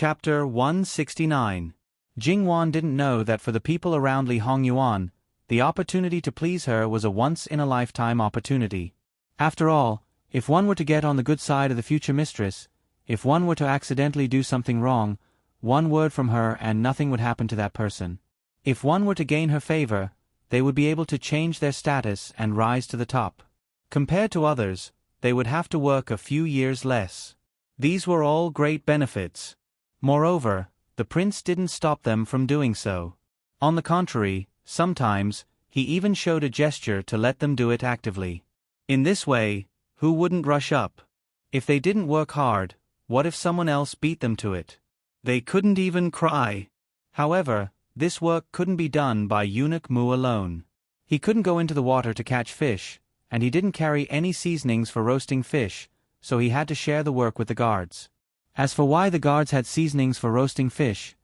Chapter 169. Jingwan didn't know that for the people around Li Hongyuan, the opportunity to please her was a once-in-a-lifetime opportunity. After all, if one were to get on the good side of the future mistress, if one were to accidentally do something wrong, one word from her and nothing would happen to that person. If one were to gain her favor, they would be able to change their status and rise to the top. Compared to others, they would have to work a few years less. These were all great benefits. Moreover, the prince didn't stop them from doing so. On the contrary, sometimes, he even showed a gesture to let them do it actively. In this way, who wouldn't rush up? If they didn't work hard, what if someone else beat them to it? They couldn't even cry. However, this work couldn't be done by Eunuch Mu alone. He couldn't go into the water to catch fish, and he didn't carry any seasonings for roasting fish, so he had to share the work with the guards. As for why the guards had seasonings for roasting fish,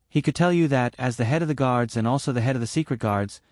he could tell you that as the head of the guards and also the head of the secret guards,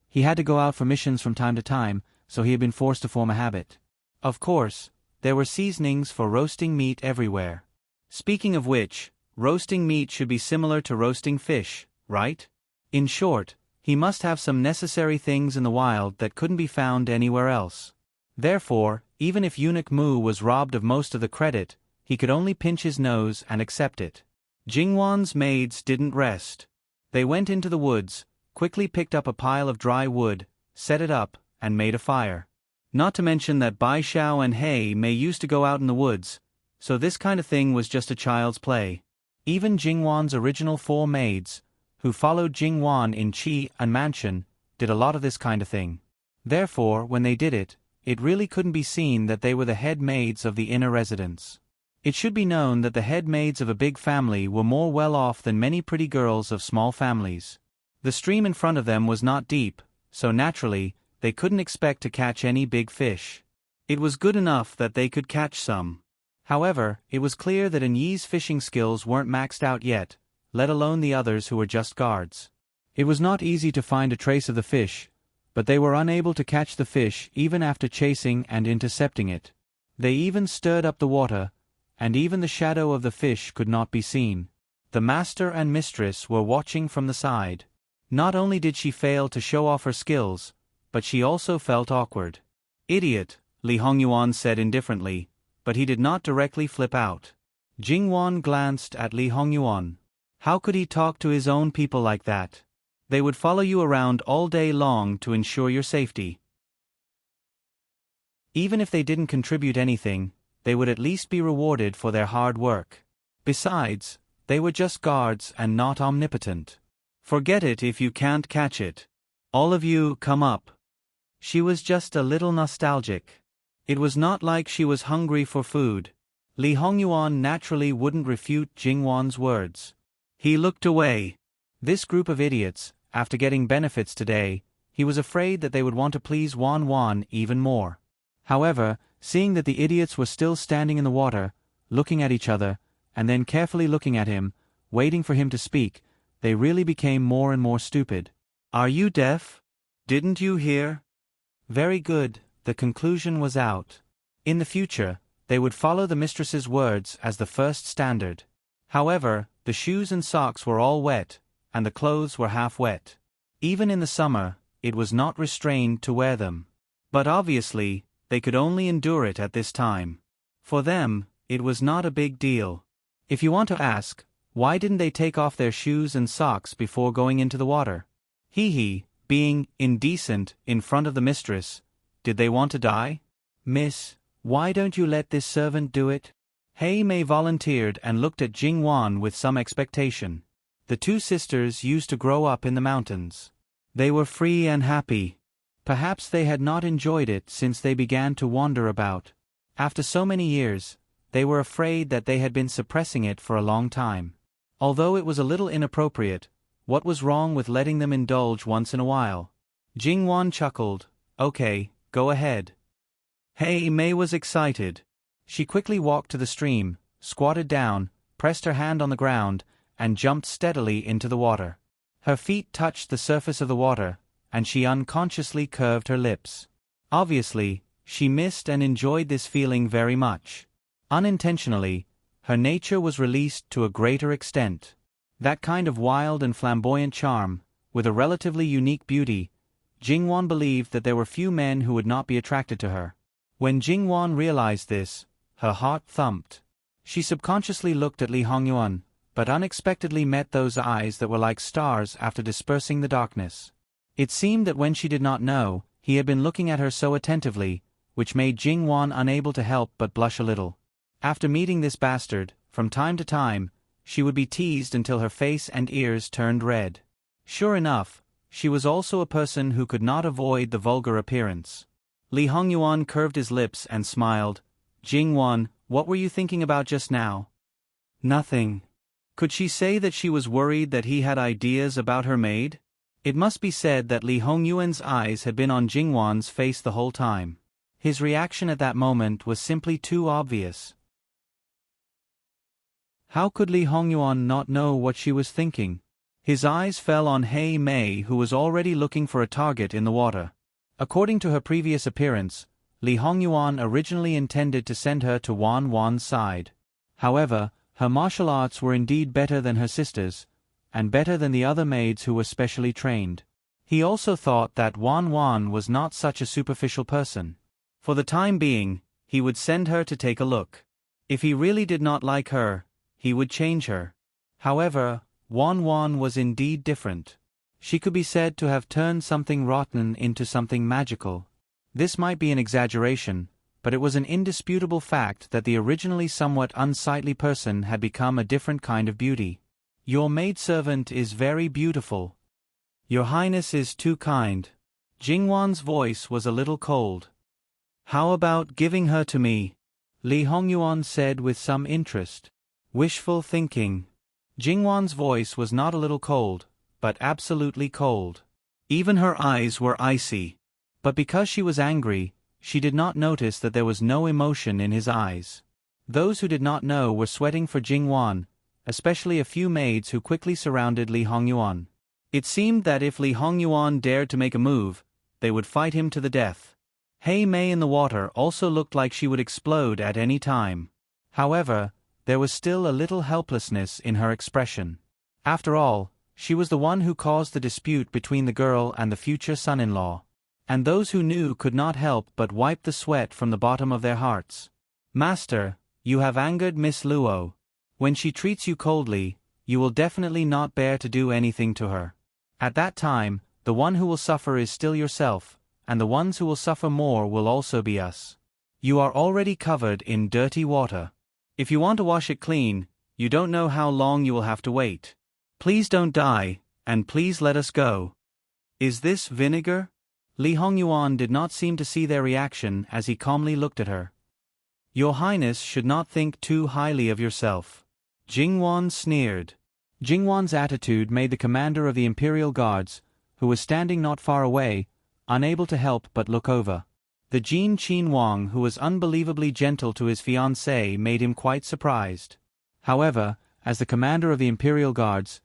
he had to go out for missions from time to time, so he had been forced to form a habit. Of course, there were seasonings for roasting meat everywhere. Speaking of which, roasting meat should be similar to roasting fish, right? In short, he must have some necessary things in the wild that couldn't be found anywhere else. Therefore, even if Eunuch Mu was robbed of most of the credit, he could only pinch his nose and accept it. Jingwan's maids didn't rest. They went into the woods, quickly picked up a pile of dry wood, set it up, and made a fire. Not to mention that Bai Xiao and He Mei used to go out in the woods, so this kind of thing was just a child's play. Even Jingwan's original 4 maids, who followed Jingwan in Qi and Mansion, did a lot of this kind of thing. Therefore, when they did it, it really couldn't be seen that they were the head maids of the inner residence. It should be known that the head maids of a big family were more well off than many pretty girls of small families. The stream in front of them was not deep, so naturally, they couldn't expect to catch any big fish. It was good enough that they could catch some. However, it was clear that Yi's fishing skills weren't maxed out yet, let alone the others who were just guards. It was not easy to find a trace of the fish, but they were unable to catch the fish even after chasing and intercepting it. They even stirred up the water, and even the shadow of the fish could not be seen. The master and mistress were watching from the side. Not only did she fail to show off her skills, but she also felt awkward. "Idiot," Li Hongyuan said indifferently, but he did not directly flip out. Jingwan glanced at Li Hongyuan. How could he talk to his own people like that? They would follow you around all day long to ensure your safety. Even if they didn't contribute anything, they would at least be rewarded for their hard work. Besides, they were just guards and not omnipotent. Forget it if you can't catch it. All of you, come up. She was just a little nostalgic. It was not like she was hungry for food. Li Hongyuan naturally wouldn't refute Jingwan's words. He looked away. This group of idiots, after getting benefits today, he was afraid that they would want to please Wan even more. However, seeing that the idiots were still standing in the water, looking at each other, and then carefully looking at him, waiting for him to speak, they really became more and more stupid. "Are you deaf? Didn't you hear?" Very good, the conclusion was out. In the future, they would follow the mistress's words as the first standard. However, the shoes and socks were all wet, and the clothes were half wet. Even in the summer, it was not restrained to wear them. But obviously, they could only endure it at this time. For them, it was not a big deal. If you want to ask, why didn't they take off their shoes and socks before going into the water? Being indecent in front of the mistress, did they want to die? "Miss, why don't you let this servant do it?" He Mei volunteered and looked at Jingwan with some expectation. The 2 sisters used to grow up in the mountains. They were free and happy. Perhaps they had not enjoyed it since they began to wander about. After so many years, they were afraid that they had been suppressing it for a long time. Although it was a little inappropriate, what was wrong with letting them indulge once in a while? Jingwan chuckled. "Okay, go ahead." He Mei was excited. She quickly walked to the stream, squatted down, pressed her hand on the ground, and jumped steadily into the water. Her feet touched the surface of the water, and she unconsciously curved her lips. Obviously, she missed and enjoyed this feeling very much. Unintentionally, Her nature was released to a greater extent. That kind of wild and flamboyant charm, with a relatively unique beauty, Jingwan believed that there were few men who would not be attracted to her. When Jingwan realized this, her heart thumped. She subconsciously looked at Li Hongyuan, but unexpectedly met those eyes that were like stars after dispersing the darkness. It seemed that when she did not know, he had been looking at her so attentively, which made Jingwan unable to help but blush a little. After meeting this bastard, from time to time, she would be teased until her face and ears turned red. Sure enough, she was also a person who could not avoid the vulgar appearance. Li Hongyuan curved his lips and smiled. Jingwan, what were you thinking about just now? Nothing. Could she say that she was worried that he had ideas about her maid? It must be said that Li Hongyuan's eyes had been on Jingwan's face the whole time. His reaction at that moment was simply too obvious. How could Li Hongyuan not know what she was thinking? His eyes fell on Hei Mei, who was already looking for a target in the water. According to her previous appearance, Li Hongyuan originally intended to send her to Wan Wan's side. However, her martial arts were indeed better than her sister's, and better than the other maids who were specially trained. He also thought that Wan Wan was not such a superficial person. For the time being, he would send her to take a look. If he really did not like her, he would change her. However, Wan Wan was indeed different. She could be said to have turned something rotten into something magical. This might be an exaggeration, but it was an indisputable fact that the originally somewhat unsightly person had become a different kind of beauty. Your maidservant is very beautiful. Your Highness is too kind. Jingwan's voice was a little cold. How about giving her to me? Li Hongyuan said with some interest. Wishful thinking. Jingwan's voice was not a little cold, but absolutely cold. Even her eyes were icy. But because she was angry, she did not notice that there was no emotion in his eyes. Those who did not know were sweating for Jingwan, especially a few maids who quickly surrounded Li Hongyuan. It seemed that if Li Hongyuan dared to make a move, they would fight him to the death. Hei Mei in the water also looked like she would explode at any time. However, there was still a little helplessness in her expression. After all, she was the one who caused the dispute between the girl and the future son-in-law. And those who knew could not help but wipe the sweat from the bottom of their hearts. Master, you have angered Miss Luo. When she treats you coldly, you will definitely not bear to do anything to her. At that time, the one who will suffer is still yourself, and the ones who will suffer more will also be us. You are already covered in dirty water. If you want to wash it clean, you don't know how long you will have to wait. Please don't die, and please let us go. Is this vinegar? Li Hongyuan did not seem to see their reaction as he calmly looked at her. Your Highness should not think too highly of yourself. Jingwan sneered. Jingwan's attitude made the commander of the Imperial Guards, who was standing not far away, unable to help but look over. The Jin Qin Wang, who was unbelievably gentle to his fiancée, made him quite surprised. However, as the commander of the Imperial Guards,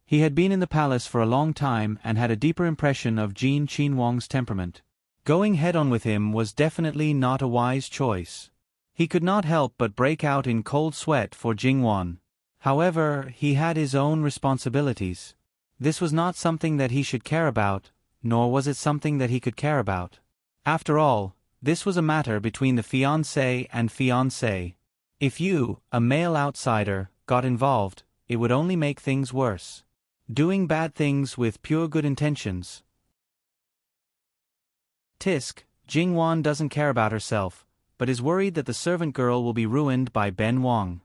he had been in the palace for a long time and had a deeper impression of Jin Qin Wang's temperament. Going head-on with him was definitely not a wise choice. He could not help but break out in cold sweat for Jingwan. However, he had his own responsibilities. This was not something that he should care about, nor was it something that he could care about. After all, this was a matter between the fiancé and fiancée. If you, a male outsider, got involved, it would only make things worse. Doing bad things with pure good intentions. Tisk, Jingwan doesn't care about herself, but is worried that the servant girl will be ruined by Ben Wang.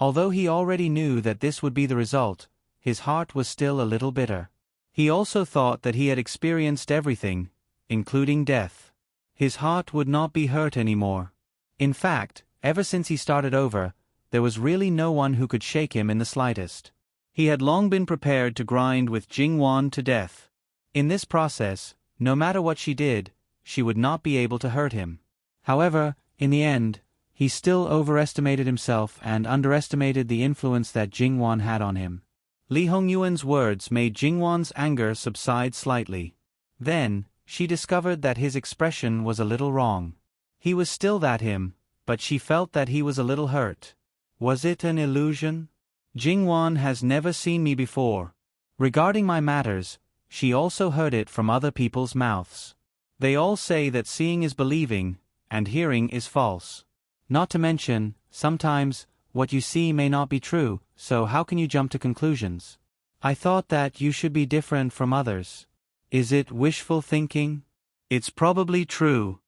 Although he already knew that this would be the result, his heart was still a little bitter. He also thought that he had experienced everything, including death. His heart would not be hurt anymore. In fact, ever since he started over, there was really no one who could shake him in the slightest. He had long been prepared to grind with Jingwan to death. In this process, no matter what she did, she would not be able to hurt him. However, in the end, he still overestimated himself and underestimated the influence that Jingwan had on him. Li Hongyuan's words made Jingwan's anger subside slightly. Then, she discovered that his expression was a little wrong. He was still him, but she felt that he was a little hurt. Was it an illusion? Jingwan has never seen me before. Regarding my matters, she also heard it from other people's mouths. They all say that seeing is believing, and hearing is false. Not to mention, sometimes, what you see may not be true, so how can you jump to conclusions? I thought that you should be different from others. Is it wishful thinking? It's probably true.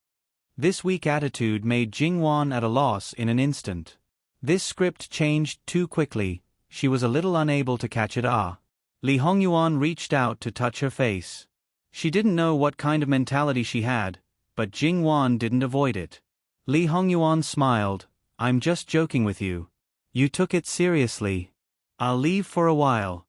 This weak attitude made Jingwan at a loss in an instant. This script changed too quickly, she was a little unable to catch it. Li Hongyuan reached out to touch her face. She didn't know what kind of mentality she had, but Jingwan didn't avoid it. Li Hongyuan smiled. I'm just joking with you. You took it seriously. I'll leave for a while.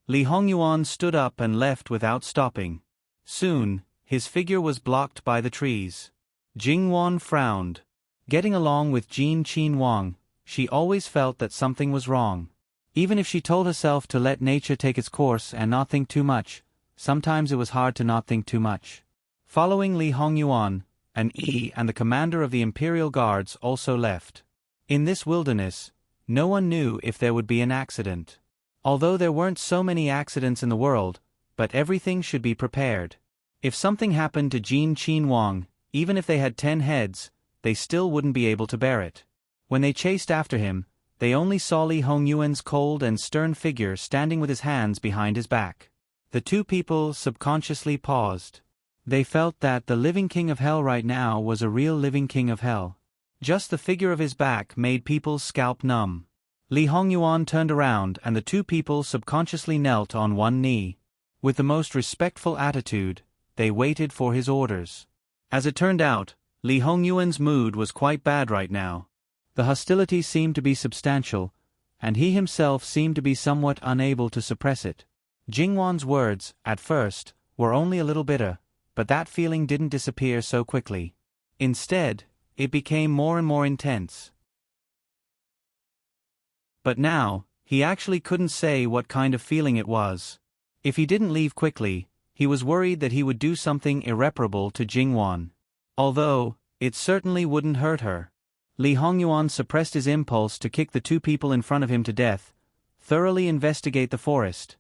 Li Hongyuan stood up and left without stopping. Soon, his figure was blocked by the trees. Jingwan frowned. Getting along with Jin Qin Wang, she always felt that something was wrong. Even if she told herself to let nature take its course and not think too much, sometimes it was hard to not think too much. Following Li Hongyuan, an Yi and the commander of the Imperial Guards also left. In this wilderness, no one knew if there would be an accident. Although there weren't so many accidents in the world, but everything should be prepared. If something happened to Jin Qin Wang, even if they had 10 heads, they still wouldn't be able to bear it. When they chased after him, they only saw Li Hongyuan's cold and stern figure standing with his hands behind his back. The two people subconsciously paused. They felt that the living king of hell right now was a real living king of hell. Just the figure of his back made people's scalp numb. Li Hongyuan turned around and the two people subconsciously knelt on one knee. With the most respectful attitude, they waited for his orders. As it turned out, Li Hongyuan's mood was quite bad right now. The hostility seemed to be substantial, and he himself seemed to be somewhat unable to suppress it. Jingwan's words, at first, were only a little bitter, but that feeling didn't disappear so quickly. Instead, it became more and more intense. But now, he actually couldn't say what kind of feeling it was. If he didn't leave quickly, he was worried that he would do something irreparable to Jingwan. Although, it certainly wouldn't hurt her. Li Hongyuan suppressed his impulse to kick the two people in front of him to death, thoroughly investigate the forest.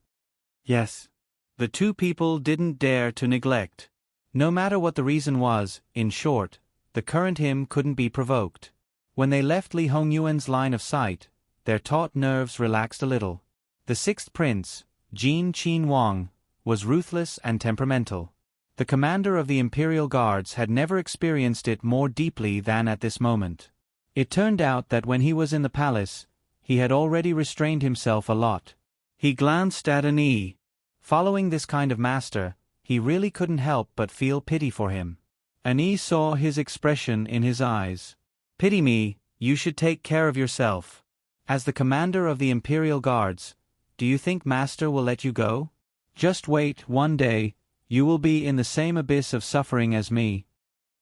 Yes. The two people didn't dare to neglect. No matter what the reason was, in short, the current him couldn't be provoked. When they left Li Hongyuan's line of sight, their taut nerves relaxed a little. The sixth prince, Jin Qin Wang, was ruthless and temperamental. The commander of the Imperial Guards had never experienced it more deeply than at this moment. It turned out that when he was in the palace, he had already restrained himself a lot. He glanced at an Yi. Following this kind of master, he really couldn't help but feel pity for him. An Yi saw his expression in his eyes. Pity me, you should take care of yourself. As the commander of the Imperial Guards, do you think master will let you go? Just wait, one day, you will be in the same abyss of suffering as me.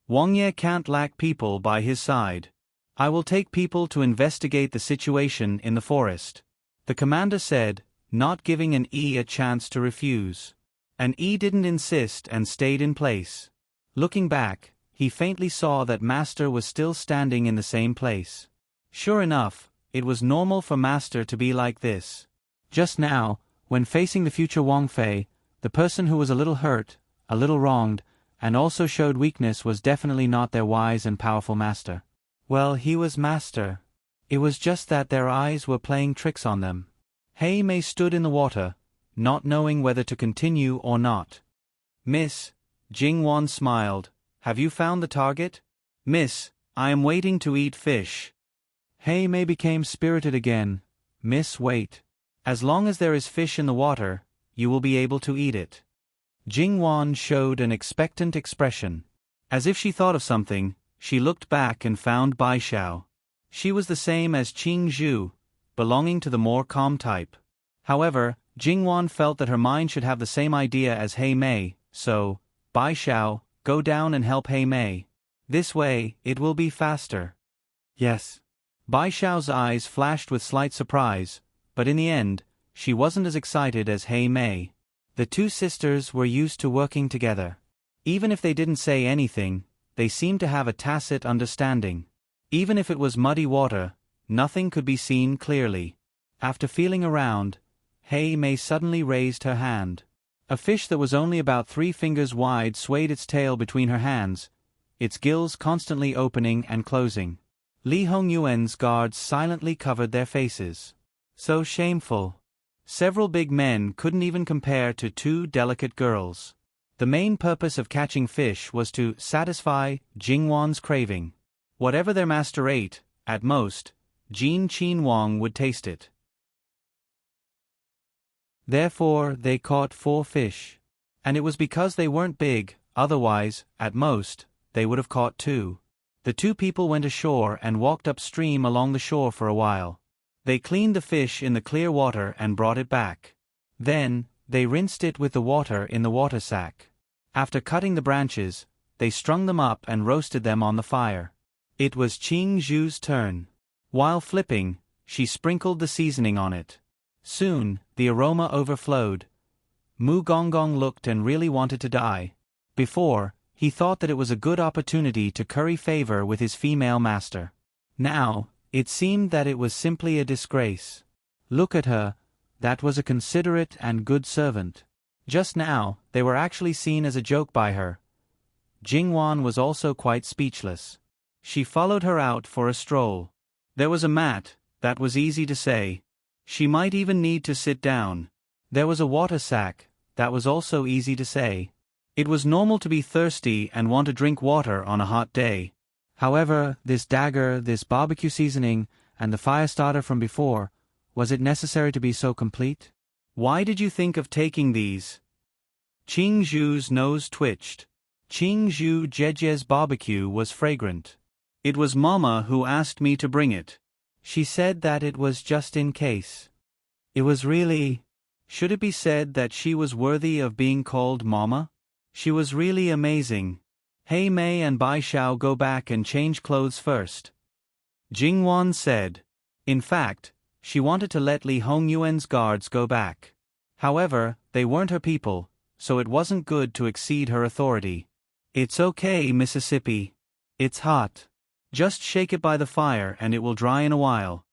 Wang Ye can't lack people by his side. I will take people to investigate the situation in the forest. The commander said, not giving an Yi a chance to refuse. An Yi didn't insist and stayed in place. Looking back, he faintly saw that master was still standing in the same place. Sure enough, it was normal for master to be like this. Just now, when facing the future Wang Fei, the person who was a little hurt, a little wronged, and also showed weakness was definitely not their wise and powerful master. Well, he was master. It was just that their eyes were playing tricks on them. Hei Mei stood in the water, not knowing whether to continue or not. Miss, Jingwan smiled, have you found the target? Miss, I am waiting to eat fish. Hei Mei became spirited again. Miss, wait. As long as there is fish in the water, you will be able to eat it. Jingwan showed an expectant expression. As if she thought of something, she looked back and found Bai Xiao. She was the same as Qing Zhu, belonging to the more calm type. However, Jingwan felt that her mind should have the same idea as Hei Mei, so, Bai Xiao, go down and help Hei Mei. This way, it will be faster. Yes. Bai Xiao's eyes flashed with slight surprise, but in the end, she wasn't as excited as Hei Mei. The two sisters were used to working together. Even if they didn't say anything, they seemed to have a tacit understanding. Even if it was muddy water, nothing could be seen clearly. After feeling around, Hei Mei suddenly raised her hand. A fish that was only about 3 fingers wide swayed its tail between her hands, its gills constantly opening and closing. Li Hongyuan's guards silently covered their faces. So shameful. Several big men couldn't even compare to 2 delicate girls. The main purpose of catching fish was to satisfy Jingwan's craving. Whatever their master ate, at most, Jin Qinhuang would taste it. Therefore, they caught 4 fish. And it was because they weren't big, otherwise, at most, they would have caught 2. The 2 people went ashore and walked upstream along the shore for a while. They cleaned the fish in the clear water and brought it back. Then, they rinsed it with the water in the water sack. After cutting the branches, they strung them up and roasted them on the fire. It was Qing Zhu's turn. While flipping, she sprinkled the seasoning on it. Soon, the aroma overflowed. Mu Gonggong looked and really wanted to die. Before, he thought that it was a good opportunity to curry favor with his female master. Now, it seemed that it was simply a disgrace. Look at her, that was a considerate and good servant. Just now, they were actually seen as a joke by her. Jingwan was also quite speechless. She followed her out for a stroll. There was a mat, that was easy to say. She might even need to sit down. There was a water sack, that was also easy to say. It was normal to be thirsty and want to drink water on a hot day. However, this dagger, this barbecue seasoning, and the fire starter from before, was it necessary to be so complete? Why did you think of taking these? Qing Zhu's nose twitched. Qing Zhu Jie's barbecue was fragrant. It was Mama who asked me to bring it. She said that it was just in case. It was really... Should it be said that she was worthy of being called Mama? She was really amazing. Hei Mei and Bai Xiao go back and change clothes first. Jingwan said. In fact, she wanted to let Li Hongyuan's guards go back. However, they weren't her people, so it wasn't good to exceed her authority. It's okay, Mississippi. It's hot. Just shake it by the fire and it will dry in a while.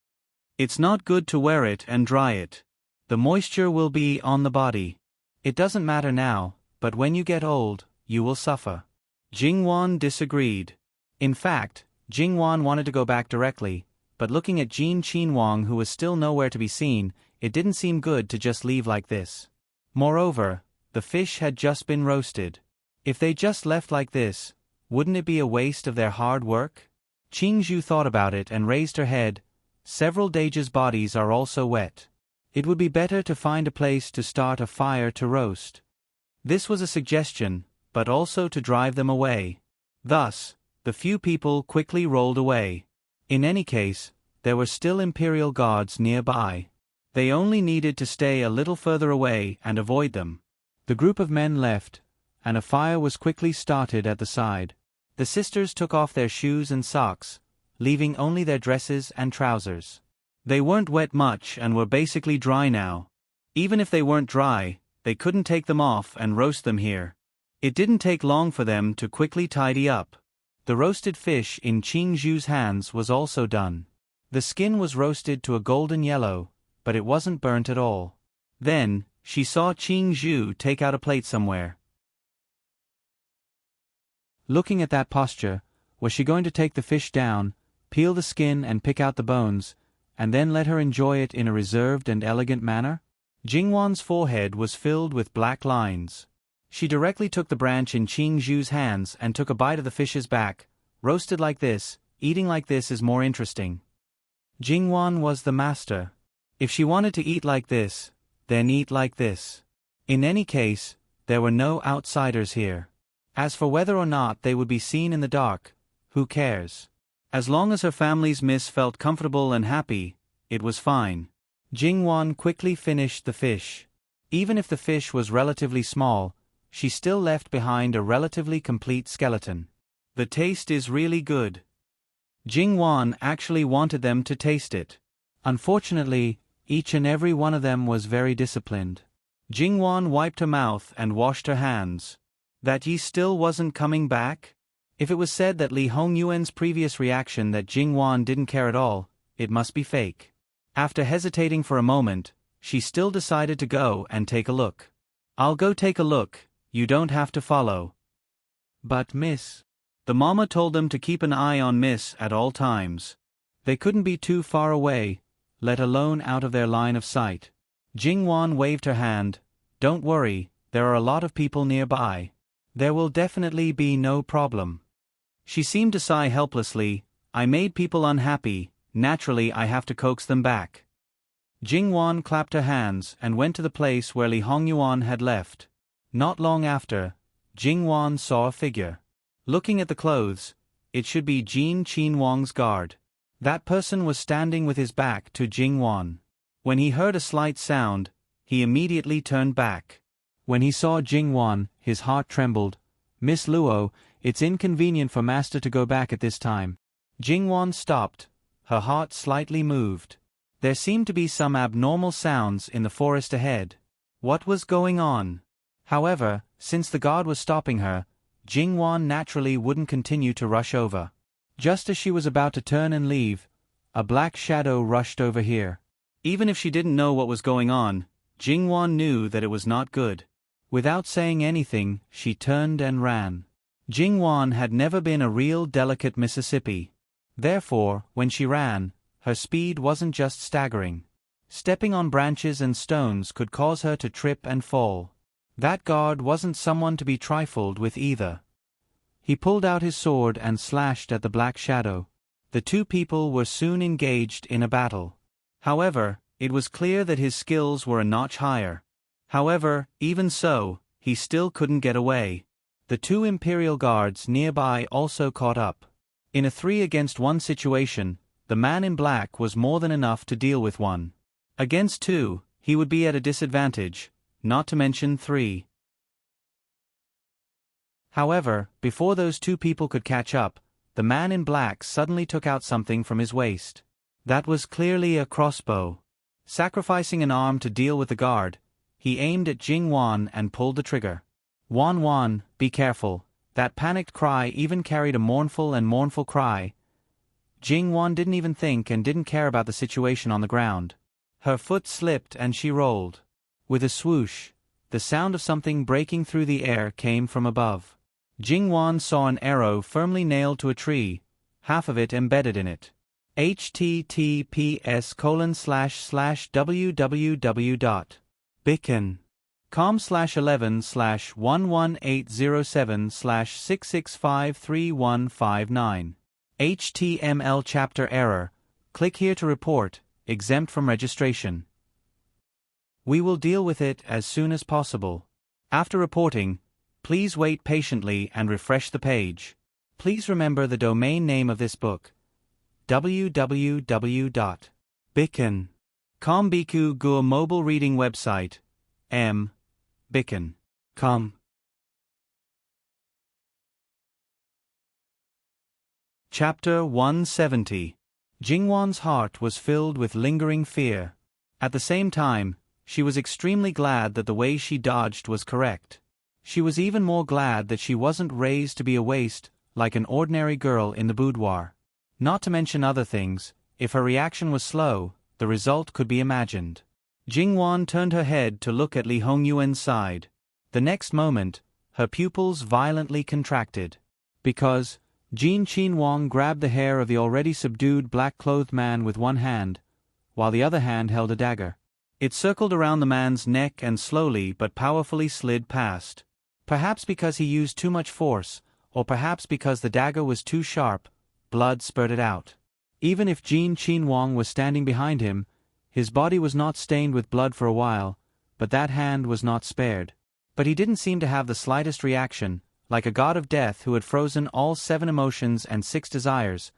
It's not good to wear it and dry it. The moisture will be on the body. It doesn't matter now, but when you get old, you will suffer. Jingwan disagreed. In fact, Jingwan wanted to go back directly, but looking at Jin Qinhuang who was still nowhere to be seen, it didn't seem good to just leave like this. Moreover, the fish had just been roasted. If they just left like this, wouldn't it be a waste of their hard work? Qing Zhu thought about it and raised her head. Several Dages' bodies are also wet. It would be better to find a place to start a fire to roast. This was a suggestion, but also to drive them away. Thus, the few people quickly rolled away. In any case, there were still imperial guards nearby. They only needed to stay a little further away and avoid them. The group of men left, and a fire was quickly started at the side. The sisters took off their shoes and socks, leaving only their dresses and trousers. They weren't wet much and were basically dry now. Even if they weren't dry, they couldn't take them off and roast them here. It didn't take long for them to quickly tidy up. The roasted fish in Qing Zhu's hands was also done. The skin was roasted to a golden yellow, but it wasn't burnt at all. Then, she saw Qing Zhu take out a plate somewhere. Looking at that posture, was she going to take the fish down, peel the skin and pick out the bones, and then let her enjoy it in a reserved and elegant manner? Jingwan's forehead was filled with black lines. She directly took the branch in Qing Zhu's hands and took a bite of the fish's back. Roasted like this, eating like this is more interesting. Jingwan was the master. If she wanted to eat like this, then eat like this. In any case, there were no outsiders here. As for whether or not they would be seen in the dark, who cares? As long as her family's miss felt comfortable and happy, it was fine. Jingwan quickly finished the fish. Even if the fish was relatively small, she still left behind a relatively complete skeleton. The taste is really good. Jingwan actually wanted them to taste it. Unfortunately, each and every one of them was very disciplined. Jingwan wiped her mouth and washed her hands. That Yi still wasn't coming back? If it was said that Li Hongyuan's previous reaction that Jingwan didn't care at all, it must be fake. After hesitating for a moment, she still decided to go and take a look. "I'll go take a look, you don't have to follow." "But Miss..." The mama told them to keep an eye on Miss at all times. They couldn't be too far away, let alone out of their line of sight. Jingwan waved her hand. "Don't worry, there are a lot of people nearby. There will definitely be no problem." She seemed to sigh helplessly. "I made people unhappy, naturally I have to coax them back." Jingwan clapped her hands and went to the place where Li Hongyuan had left. Not long after, Jingwan saw a figure. Looking at the clothes, it should be Jin Qinhuang's guard. That person was standing with his back to Jingwan. When he heard a slight sound, he immediately turned back. When he saw Jingwan, his heart trembled. "Miss Luo, it's inconvenient for master to go back at this time." Jingwan stopped, her heart slightly moved. There seemed to be some abnormal sounds in the forest ahead. What was going on? However, since the guard was stopping her, Jingwan naturally wouldn't continue to rush over. Just as she was about to turn and leave, a black shadow rushed over here. Even if she didn't know what was going on, Jingwan knew that it was not good. Without saying anything, she turned and ran. Jingwan had never been a real delicate Mississippi. Therefore, when she ran, her speed wasn't just staggering. Stepping on branches and stones could cause her to trip and fall. That guard wasn't someone to be trifled with either. He pulled out his sword and slashed at the black shadow. The two people were soon engaged in a battle. However, it was clear that his skills were a notch higher. However, even so, he still couldn't get away. The two Imperial guards nearby also caught up. In a 3-against-1 situation, the man in black was more than enough to deal with one. Against two, he would be at a disadvantage, not to mention 3. However, before those two people could catch up, the man in black suddenly took out something from his waist. That was clearly a crossbow. Sacrificing an arm to deal with the guard, he aimed at Jingwan and pulled the trigger. "Wan, be careful." That panicked cry even carried a mournful cry. Jingwan didn't even think and didn't care about the situation on the ground. Her foot slipped and she rolled. With a swoosh, the sound of something breaking through the air came from above. Jingwan saw an arrow firmly nailed to a tree, half of it embedded in it. https://www.beacon.com/11/11807/6653159 HTML chapter error. Click here to report, exempt from registration. We will deal with it as soon as possible. After reporting, please wait patiently and refresh the page. Please remember the domain name of this book: www.beacon.com. Biku Gur mobile reading website beacon.com. Chapter 170. Jingwan's heart was filled with lingering fear. At the same time, she was extremely glad that the way she dodged was correct. She was even more glad that she wasn't raised to be a waste, like an ordinary girl in the boudoir. Not to mention other things, if her reaction was slow, the result could be imagined. Jingwan turned her head to look at Li Hongyuan's side. The next moment, her pupils violently contracted. Because Jin Qinhuang grabbed the hair of the already subdued black-clothed man with one hand, while the other hand held a dagger. It circled around the man's neck and slowly but powerfully slid past. Perhaps because he used too much force, or perhaps because the dagger was too sharp, blood spurted out. Even if Jin Qinhuang was standing behind him, his body was not stained with blood for a while, but that hand was not spared. But he didn't seem to have the slightest reaction, like a god of death who had frozen all 7 emotions and 6 desires,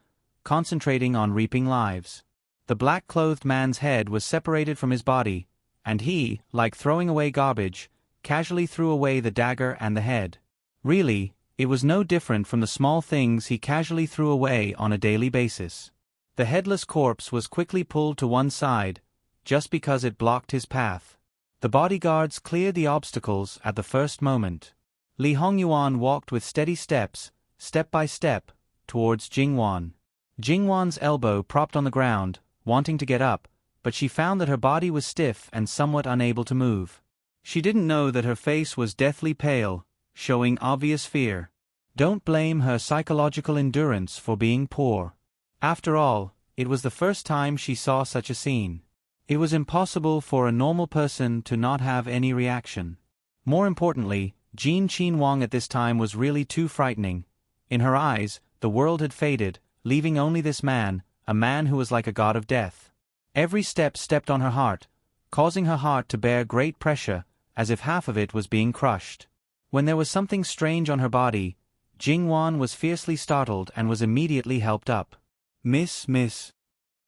concentrating on reaping lives. The black-clothed man's head was separated from his body, and he, like throwing away garbage, casually threw away the dagger and the head. Really, it was no different from the small things he casually threw away on a daily basis. The headless corpse was quickly pulled to one side, just because it blocked his path. The bodyguards cleared the obstacles at the first moment. Li Hongyuan walked with steady steps, step by step, towards Jingwan. Jingwan's elbow propped on the ground, wanting to get up, but she found that her body was stiff and somewhat unable to move. She didn't know that her face was deathly pale, showing obvious fear. Don't blame her psychological endurance for being poor. After all, it was the first time she saw such a scene. It was impossible for a normal person to not have any reaction. More importantly, Jean Qin-Wang at this time was really too frightening. In her eyes, the world had faded, leaving only this man, a man who was like a god of death. Every step stepped on her heart, causing her heart to bear great pressure, as if half of it was being crushed. When there was something strange on her body, Jing-Wan was fiercely startled and was immediately helped up. Miss.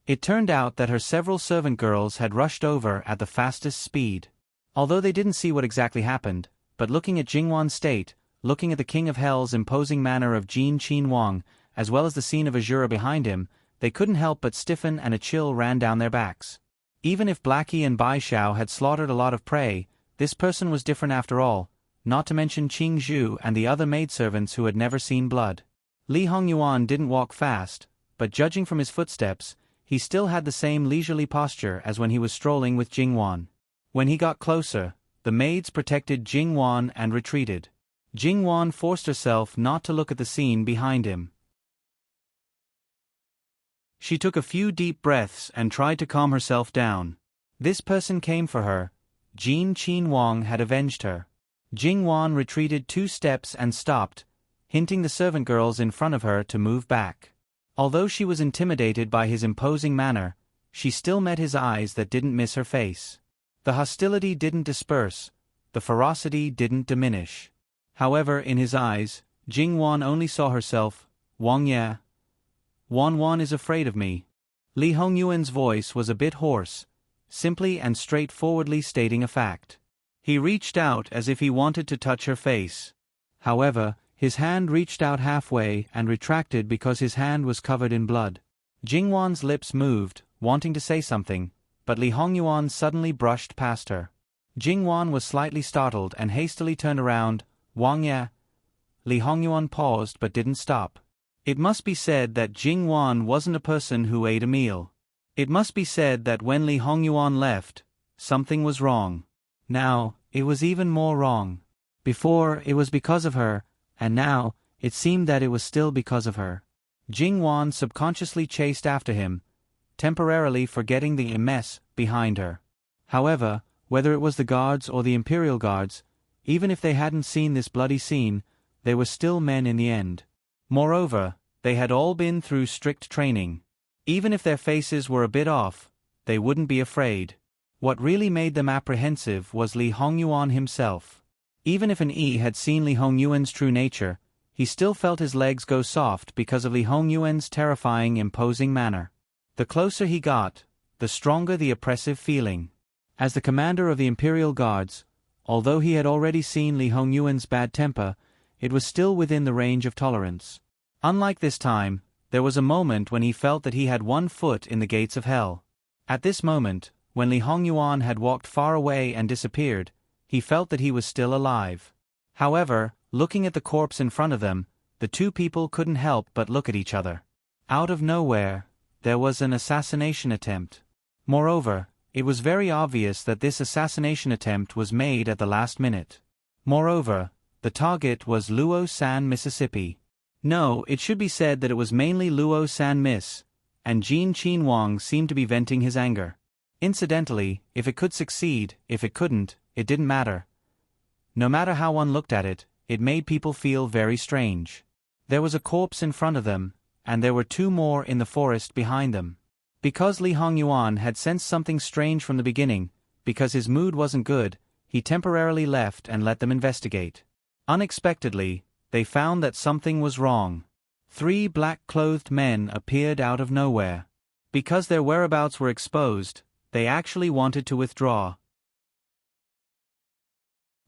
It turned out that her several servant girls had rushed over at the fastest speed. Although they didn't see what exactly happened, but looking at Jing-Wan's state, looking at the King of Hell's imposing manner of Jean Qin-Wang, as well as the scene of Azura behind him, they couldn't help but stiffen and a chill ran down their backs. Even if Blackie and Bai Xiao had slaughtered a lot of prey, this person was different after all, not to mention Qing Zhu and the other maidservants who had never seen blood. Li Hongyuan didn't walk fast, but judging from his footsteps, he still had the same leisurely posture as when he was strolling with Jing-Wan. When he got closer, the maids protected Jing-Wan and retreated. Jing-Wan forced herself not to look at the scene behind him. She took a few deep breaths and tried to calm herself down. This person came for her. Jean Qin-Wang had avenged her. Jing-Wan retreated 2 steps and stopped, hinting the servant girls in front of her to move back. Although she was intimidated by his imposing manner, she still met his eyes that didn't miss her face. The hostility didn't disperse, the ferocity didn't diminish. However, in his eyes, Jing-Wan only saw herself. Wang Ye. Wan is afraid of me. Li Hongyuan's voice was a bit hoarse, simply and straightforwardly stating a fact. He reached out as if he wanted to touch her face. However, his hand reached out halfway and retracted because his hand was covered in blood. Jing-Wan's lips moved, wanting to say something, but Li Hongyuan suddenly brushed past her. Jing-Wan was slightly startled and hastily turned around. Wang Ye. Li Hongyuan paused but didn't stop. It must be said that Jing-Wan wasn't a person who ate a meal. It must be said that when Li Hongyuan left, something was wrong. Now, it was even more wrong. Before, it was because of her, and now, it seemed that it was still because of her. Jing-Wan subconsciously chased after him, temporarily forgetting the mess behind her. However, whether it was the guards or the Imperial Guards, even if they hadn't seen this bloody scene, they were still men in the end. Moreover, they had all been through strict training. Even if their faces were a bit off, they wouldn't be afraid. What really made them apprehensive was Li Hongyuan himself. Even if an E had seen Li Hongyuan's true nature, he still felt his legs go soft because of Li Hongyuan's terrifying, imposing manner. The closer he got, the stronger the oppressive feeling. As the commander of the Imperial Guards, although he had already seen Li Hongyuan's bad temper, it was still within the range of tolerance. Unlike this time, there was a moment when he felt that he had one foot in the gates of hell. At this moment, when Li Hongyuan had walked far away and disappeared, he felt that he was still alive. However, looking at the corpse in front of them, the two people couldn't help but look at each other. Out of nowhere, there was an assassination attempt. Moreover, it was very obvious that this assassination attempt was made at the last minute. Moreover, the target was Luo-san, Mississippi. No, it should be said that it was mainly Luo-san Miss, and Jean Qin-Wang seemed to be venting his anger. Incidentally, if it could succeed, if it couldn't, it didn't matter. No matter how one looked at it, it made people feel very strange. There was a corpse in front of them, and there were 2 more in the forest behind them. Because Li Hongyuan had sensed something strange from the beginning, because his mood wasn't good, he temporarily left and let them investigate. Unexpectedly, they found that something was wrong. 3 black-clothed men appeared out of nowhere. Because their whereabouts were exposed, they actually wanted to withdraw.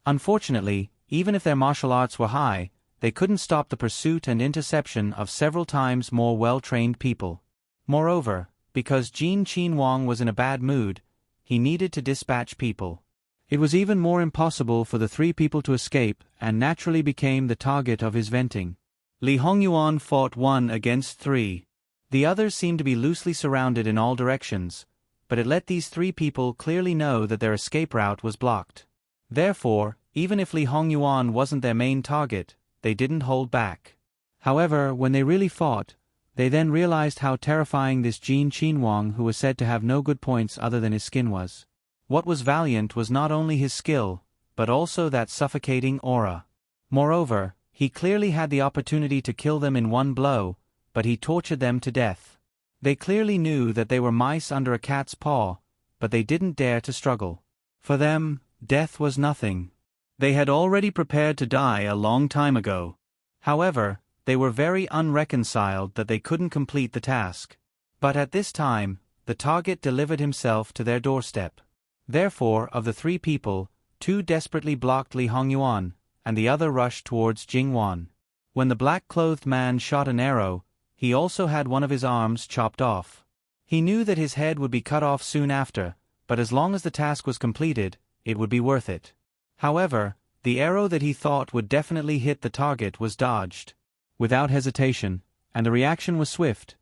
Unfortunately, even if their martial arts were high, they couldn't stop the pursuit and interception of several times more well-trained people. Moreover, because Jean Qin-Wang was in a bad mood, he needed to dispatch people. It was even more impossible for the 3 people to escape, and naturally became the target of his venting. Li Hongyuan fought 1 against 3. The others seemed to be loosely surrounded in all directions, but it let these 3 people clearly know that their escape route was blocked. Therefore, even if Li Hongyuan wasn't their main target, they didn't hold back. However, when they really fought, they then realized how terrifying this Jin Qinhuang, who was said to have no good points other than his skin, was. What was valiant was not only his skill, but also that suffocating aura. Moreover, he clearly had the opportunity to kill them in one blow, but he tortured them to death. They clearly knew that they were mice under a cat's paw, but they didn't dare to struggle. For them, death was nothing. They had already prepared to die a long time ago. However, they were very unreconciled that they couldn't complete the task. But at this time, the target delivered himself to their doorstep. Therefore, of the 3 people, 2 desperately blocked Li Hongyuan, and the other rushed towards Jingwan. When the black-clothed man shot an arrow, he also had one of his arms chopped off. He knew that his head would be cut off soon after, but as long as the task was completed, it would be worth it. However, the arrow that he thought would definitely hit the target was dodged. Without hesitation, and the reaction was swift.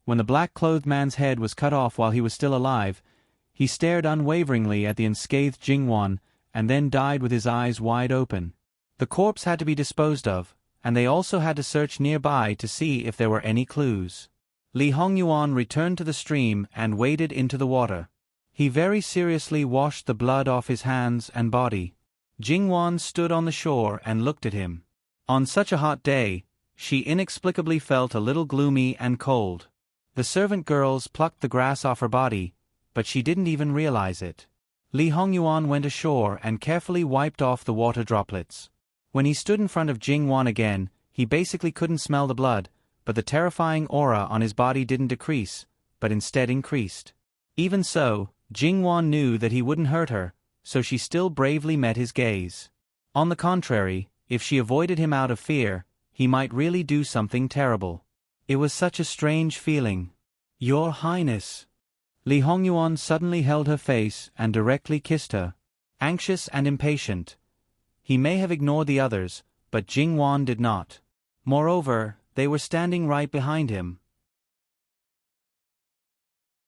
When the black-clothed man's head was cut off while he was still alive, he stared unwaveringly at the unscathed Jingwan, and then died with his eyes wide open. The corpse had to be disposed of, and they also had to search nearby to see if there were any clues. Li Hongyuan returned to the stream and waded into the water. He very seriously washed the blood off his hands and body. Jingwan stood on the shore and looked at him. On such a hot day, she inexplicably felt a little gloomy and cold. The servant girls plucked the grass off her body, but she didn't even realize it. Li Hongyuan went ashore and carefully wiped off the water droplets. When he stood in front of Jingwan again, he basically couldn't smell the blood, but the terrifying aura on his body didn't decrease, but instead increased. Even so, Jingwan knew that he wouldn't hurt her, so she still bravely met his gaze. On the contrary, if she avoided him out of fear, he might really do something terrible. It was such a strange feeling. "Your Highness." Li Hongyuan suddenly held her face and directly kissed her. Anxious and impatient. He may have ignored the others, but Jingwan did not. Moreover, they were standing right behind him.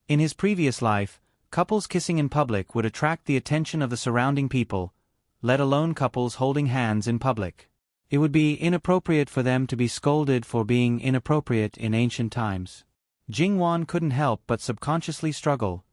In his previous life, couples kissing in public would attract the attention of the surrounding people, let alone couples holding hands in public. It would be inappropriate for them to be scolded for being inappropriate in ancient times. Jingwan couldn't help but subconsciously struggle.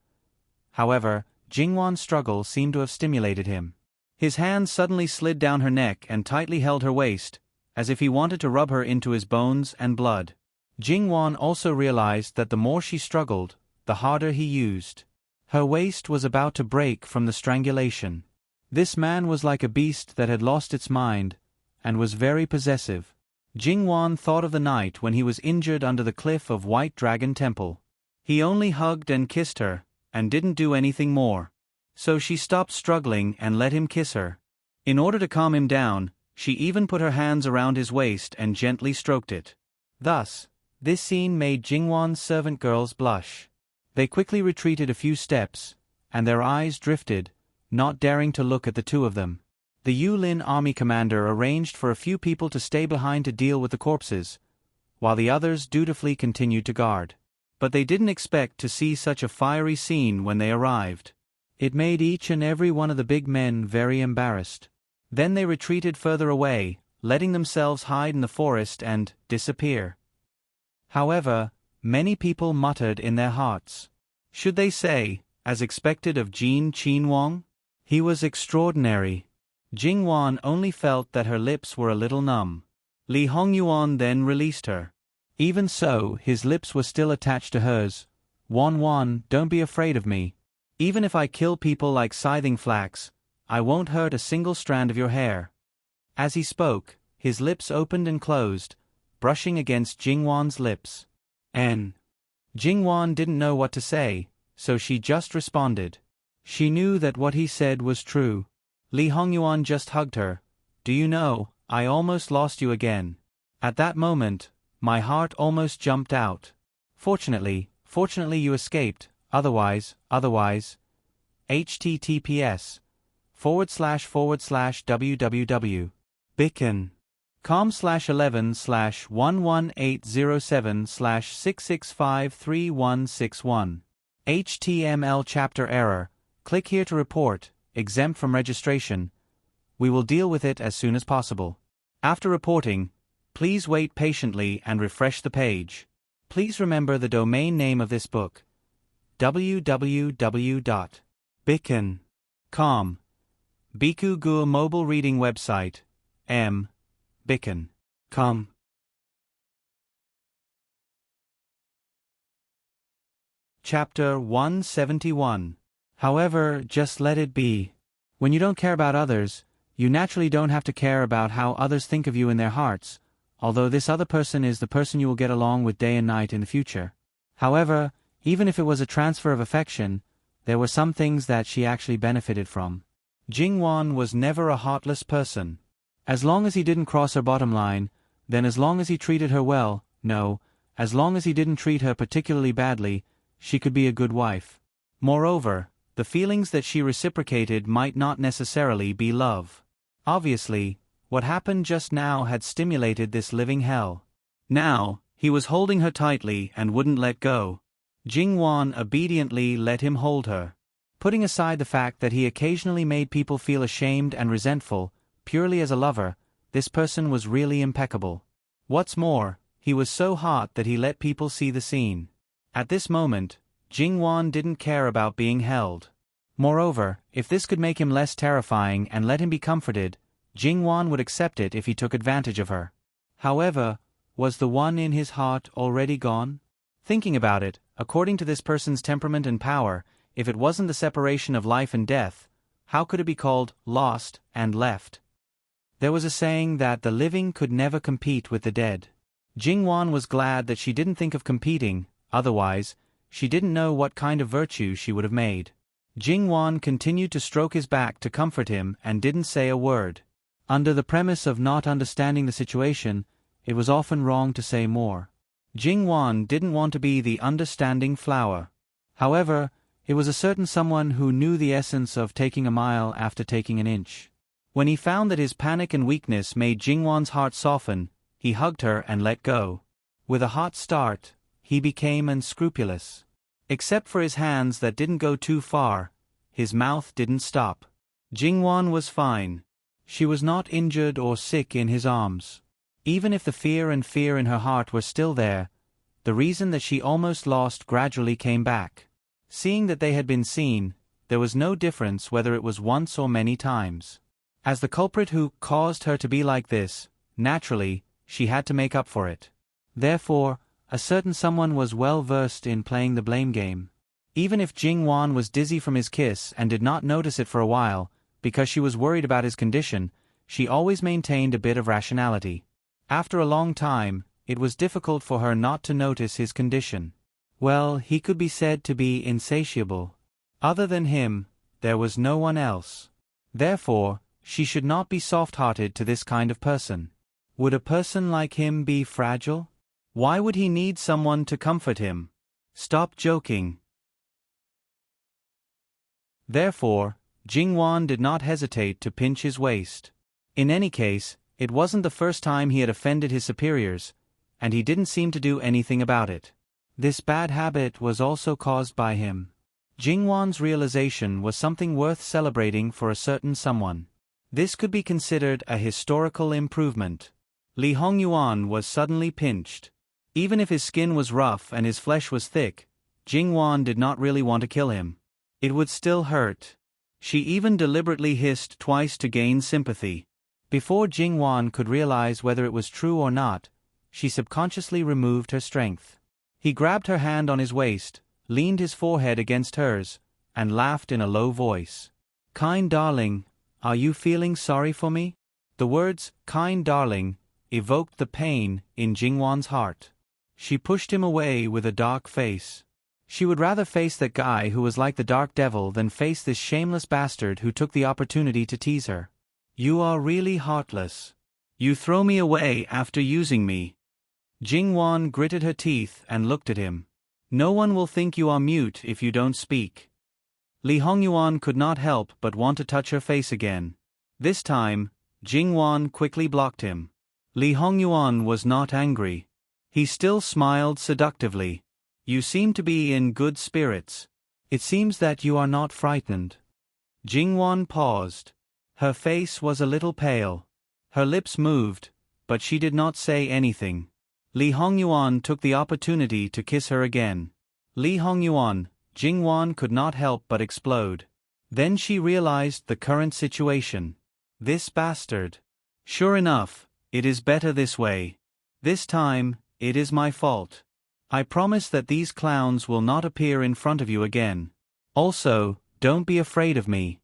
However, Jingwan's struggle seemed to have stimulated him. His hand suddenly slid down her neck and tightly held her waist, as if he wanted to rub her into his bones and blood. Jingwan also realized that the more she struggled, the harder he used. Her waist was about to break from the strangulation. This man was like a beast that had lost its mind, and was very possessive. Jingwan thought of the night when he was injured under the cliff of White Dragon Temple. He only hugged and kissed her, and didn't do anything more. So she stopped struggling and let him kiss her. In order to calm him down, she even put her hands around his waist and gently stroked it. Thus, this scene made Jingwan's servant girls blush. They quickly retreated a few steps, and their eyes drifted, not daring to look at the 2 of them. The Yulin army commander arranged for a few people to stay behind to deal with the corpses, while the others dutifully continued to guard. But they didn't expect to see such a fiery scene when they arrived. It made each and every one of the big men very embarrassed. Then they retreated further away, letting themselves hide in the forest and disappear. However, many people muttered in their hearts. Should they say, as expected of Jin Qinhuang? He was extraordinary. Jingwan only felt that her lips were a little numb. Li Hongyuan then released her. Even so, his lips were still attached to hers. "Wan, don't be afraid of me. Even if I kill people like scything flax, I won't hurt a single strand of your hair." As he spoke, his lips opened and closed, brushing against Jingwan's lips. Jingwan didn't know what to say, so she just responded. She knew that what he said was true. Li Hongyuan just hugged her. "Do you know, I almost lost you again. At that moment, my heart almost jumped out. Fortunately you escaped, otherwise, https://www. Bicken. com/11/11807/6653161. HTML chapter error. Click here to report, exempt from registration. We will deal with it as soon as possible. After reporting, please wait patiently and refresh the page. Please remember the domain name of this book: www.bicken.com. Biku Gur mobile reading website, bicken.com. Chapter 171. However, just let it be. When you don't care about others, you naturally don't have to care about how others think of you in their hearts, although this other person is the person you will get along with day and night in the future. However, even if it was a transfer of affection, there were some things that she actually benefited from. Jingwan was never a heartless person. As long as he didn't cross her bottom line, then as long as he treated her well, no, as long as he didn't treat her particularly badly, she could be a good wife. Moreover, the feelings that she reciprocated might not necessarily be love. Obviously, what happened just now had stimulated this living hell. Now, he was holding her tightly and wouldn't let go. Jingwan obediently let him hold her. Putting aside the fact that he occasionally made people feel ashamed and resentful, purely as a lover, this person was really impeccable. What's more, he was so hot that he let people see the scene. At this moment, Jingwan didn't care about being held. Moreover, if this could make him less terrifying and let him be comforted, Jingwan would accept it if he took advantage of her. However, was the one in his heart already gone? Thinking about it, according to this person's temperament and power, if it wasn't the separation of life and death, how could it be called lost and left? There was a saying that the living could never compete with the dead. Jingwan was glad that she didn't think of competing, otherwise, she didn't know what kind of virtue she would have made. Jingwan continued to stroke his back to comfort him and didn't say a word. Under the premise of not understanding the situation, it was often wrong to say more. Jingwan didn't want to be the understanding flower. However, it was a certain someone who knew the essence of taking a mile after taking an inch. When he found that his panic and weakness made Jingwan's heart soften, he hugged her and let go. With a hot start, he became unscrupulous. Except for his hands that didn't go too far, his mouth didn't stop. Jingwan was fine. She was not injured or sick in his arms. Even if the fear in her heart were still there, the reason that she almost lost gradually came back. Seeing that they had been seen, there was no difference whether it was once or many times. As the culprit who caused her to be like this, naturally, she had to make up for it. Therefore, a certain someone was well versed in playing the blame game. Even if Jingwan was dizzy from his kiss and did not notice it for a while, because she was worried about his condition, she always maintained a bit of rationality. After a long time, it was difficult for her not to notice his condition. Well, he could be said to be insatiable. Other than him, there was no one else. Therefore, she should not be soft-hearted to this kind of person. Would a person like him be fragile? Why would he need someone to comfort him? Stop joking. Therefore, Jingwan did not hesitate to pinch his waist. In any case, it wasn't the first time he had offended his superiors, and he didn't seem to do anything about it. This bad habit was also caused by him. Jingwan's realization was something worth celebrating for a certain someone. This could be considered a historical improvement. Li Hongyuan was suddenly pinched. Even if his skin was rough and his flesh was thick, Jingwan did not really want to kill him. It would still hurt. She even deliberately hissed twice to gain sympathy. Before Jingwan could realize whether it was true or not, she subconsciously removed her strength. He grabbed her hand on his waist, leaned his forehead against hers, and laughed in a low voice. "Kind darling, are you feeling sorry for me?" The words, "kind darling," evoked the pain in Jingwan's heart. She pushed him away with a dark face. She would rather face that guy who was like the dark devil than face this shameless bastard who took the opportunity to tease her. "You are really heartless. You throw me away after using me." Jingwan gritted her teeth and looked at him. "No one will think you are mute if you don't speak." Li Hongyuan could not help but want to touch her face again. This time, Jingwan quickly blocked him. Li Hongyuan was not angry. He still smiled seductively. You seem to be in good spirits. It seems that you are not frightened. Jingwan paused. Her face was a little pale. Her lips moved, but she did not say anything. Li Hongyuan took the opportunity to kiss her again. Li Hongyuan, Jingwan could not help but explode. Then she realized the current situation. This bastard. Sure enough, it is better this way. This time, it is my fault. I promise that these clowns will not appear in front of you again. Also, don't be afraid of me.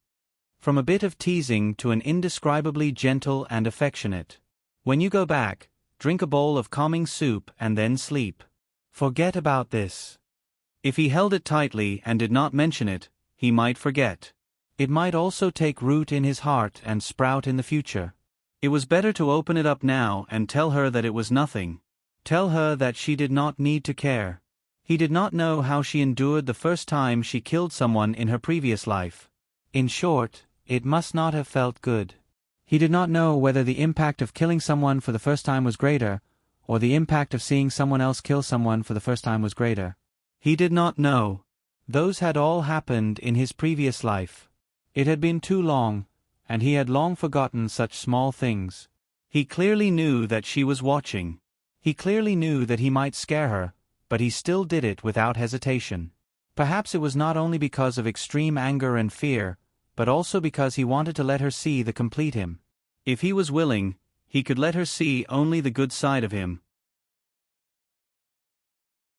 From a bit of teasing to an indescribably gentle and affectionate. When you go back, drink a bowl of calming soup and then sleep. Forget about this. If he held it tightly and did not mention it, he might forget. It might also take root in his heart and sprout in the future. It was better to open it up now and tell her that it was nothing. Tell her that she did not need to care. He did not know how she endured the first time she killed someone in her previous life. In short, it must not have felt good. He did not know whether the impact of killing someone for the first time was greater, or the impact of seeing someone else kill someone for the first time was greater. He did not know. Those had all happened in his previous life. It had been too long, and he had long forgotten such small things. He clearly knew that she was watching. He clearly knew that he might scare her, but he still did it without hesitation. Perhaps it was not only because of extreme anger and fear, but also because he wanted to let her see the complete him. If he was willing, he could let her see only the good side of him.